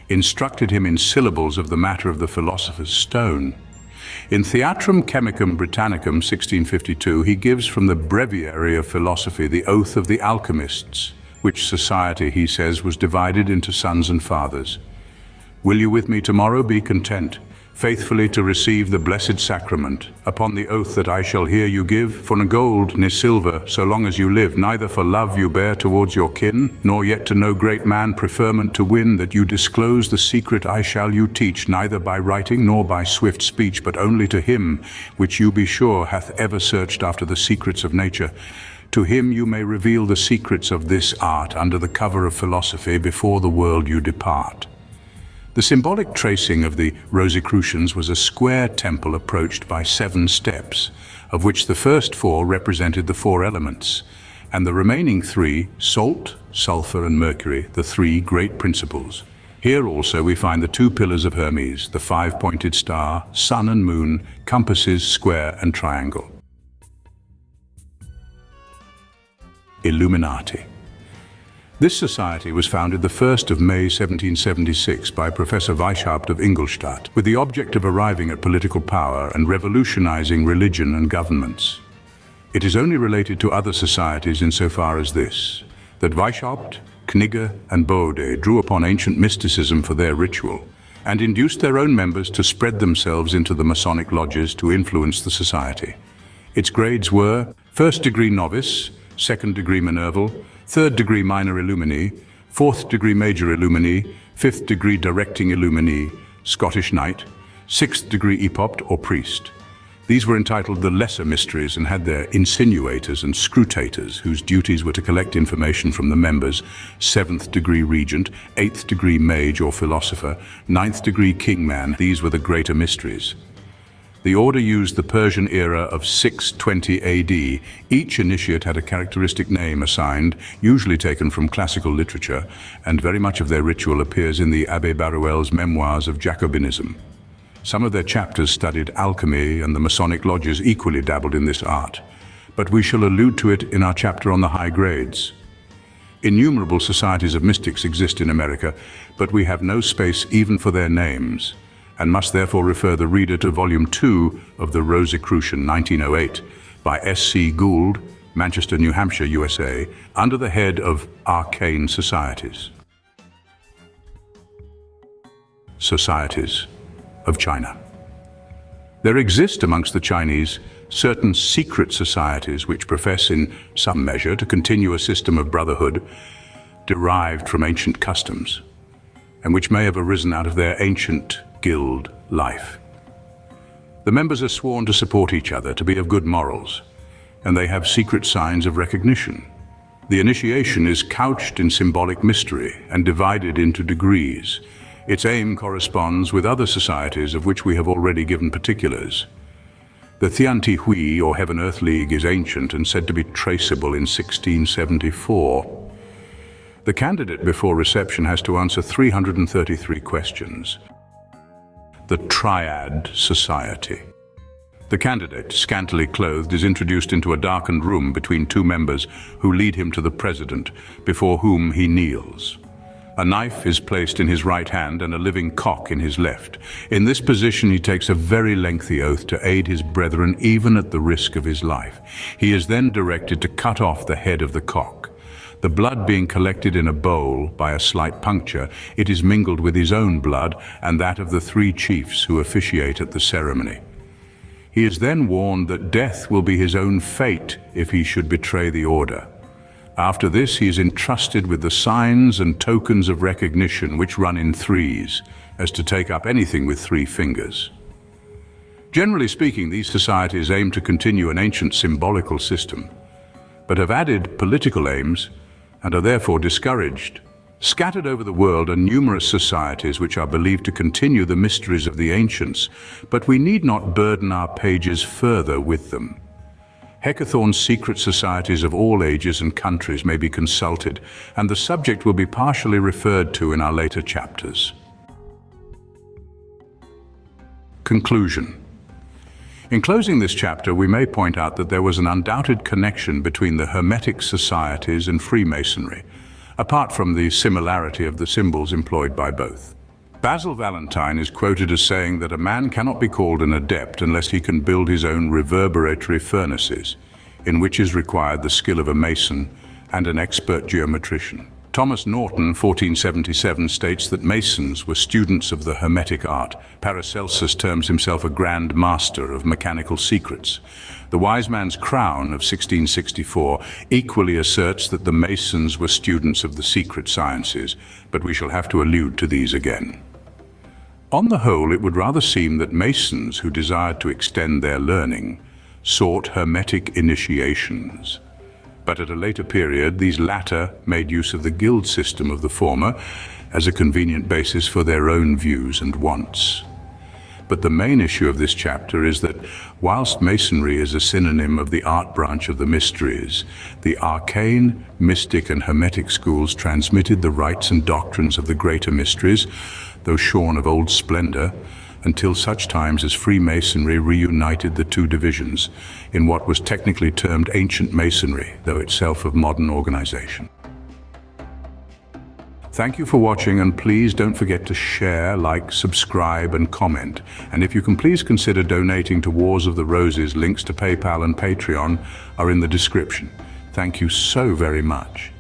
instructed him in syllables of the matter of the philosopher's stone. In Theatrum Chemicum Britannicum 1652, he gives from the breviary of philosophy the oath of the alchemists, which society, he says, was divided into sons and fathers. Will you with me tomorrow be content, faithfully to receive the blessed sacrament, upon the oath that I shall hear you give, for ne gold, ne silver, so long as you live, neither for love you bear towards your kin, nor yet to no great man preferment to win, that you disclose the secret I shall you teach, neither by writing nor by swift speech, but only to him, which you be sure hath ever searched after the secrets of nature. To him you may reveal the secrets of this art under the cover of philosophy before the world you depart. The symbolic tracing of the Rosicrucians was a square temple approached by 7 steps, of which the first 4 represented the 4 elements, and the remaining 3, salt, sulfur, and mercury, the 3 great principles. Here also we find the 2 pillars of Hermes, the 5-pointed star, sun and moon, compasses, square, and triangle. Illuminati. This society was founded the 1st of May 1776 by Professor Weishaupt of Ingolstadt, with the object of arriving at political power and revolutionizing religion and governments. It is only related to other societies insofar as this, that Weishaupt, Knigge, and Bode drew upon ancient mysticism for their ritual, and induced their own members to spread themselves into the Masonic lodges to influence the society. Its grades were 1st degree novice, 2nd degree Minerval, 3rd degree minor illumini, 4th degree major illumini, 5th degree directing illumini, Scottish knight, 6th degree epopt or priest. These were entitled the lesser mysteries and had their insinuators and scrutators, whose duties were to collect information from the members, 7th degree regent, 8th degree mage or philosopher, 9th degree kingman. These were the greater mysteries. The order used the Persian era of 620 AD. Each initiate had a characteristic name assigned, usually taken from classical literature, and very much of their ritual appears in the Abbé Baruel's Memoirs of Jacobinism. Some of their chapters studied alchemy, and the Masonic lodges equally dabbled in this art, but we shall allude to it in our chapter on the high grades. Innumerable societies of mystics exist in America, but we have no space even for their names, and must therefore refer the reader to Volume 2 of the Rosicrucian 1908 by S.C. Gould, Manchester, New Hampshire, USA, under the head of Arcane Societies. Societies of China. There exist amongst the Chinese certain secret societies which profess in some measure to continue a system of brotherhood derived from ancient customs, and which may have arisen out of their ancient guild life. The members are sworn to support each other, to be of good morals, and they have secret signs of recognition. The initiation is couched in symbolic mystery and divided into degrees. Its aim corresponds with other societies of which we have already given particulars. The Tian Ti Hui, or Heaven-Earth League, is ancient and said to be traceable in 1674. The candidate before reception has to answer 333 questions. The Triad Society. The The candidate, scantily clothed, is introduced into a darkened room between two members who lead him to the president, before whom he kneels. A knife is placed in his right hand and a living cock in his left. In this position he takes a very lengthy oath to aid his brethren even at the risk of his life. He is then directed to cut off the head of the cock. The blood being collected in a bowl by a slight puncture, it is mingled with his own blood and that of the three chiefs who officiate at the ceremony. He is then warned that death will be his own fate if he should betray the order. After this, he is entrusted with the signs and tokens of recognition which run in threes, as to take up anything with 3 fingers. Generally speaking, these societies aim to continue an ancient symbolical system, but have added political aims and are therefore discouraged. Scattered over the world are numerous societies which are believed to continue the mysteries of the ancients, but we need not burden our pages further with them. Hecathorn's secret societies of all ages and countries may be consulted, and the subject will be partially referred to in our later chapters. Conclusion. In closing this chapter, we may point out that there was an undoubted connection between the Hermetic societies and Freemasonry, apart from the similarity of the symbols employed by both. Basil Valentine is quoted as saying that a man cannot be called an adept unless he can build his own reverberatory furnaces, in which is required the skill of a mason and an expert geometrician. Thomas Norton, 1477, states that Masons were students of the Hermetic art. Paracelsus terms himself a grand master of mechanical secrets. The Wise Man's Crown of 1664 equally asserts that the Masons were students of the secret sciences, but we shall have to allude to these again. On the whole, it would rather seem that Masons who desired to extend their learning sought Hermetic initiations. But at a later period, these latter made use of the guild system of the former as a convenient basis for their own views and wants. But the main issue of this chapter is that whilst Masonry is a synonym of the art branch of the mysteries, the arcane, mystic and hermetic schools transmitted the rites and doctrines of the greater mysteries, though shorn of old splendor, until such times as Freemasonry reunited the two divisions in what was technically termed ancient Masonry, though itself of modern organization. Thank you for watching, and please don't forget to share, like, subscribe and comment. And if you can please consider donating to Wars of the Roses, links to PayPal and Patreon are in the description. Thank you so very much.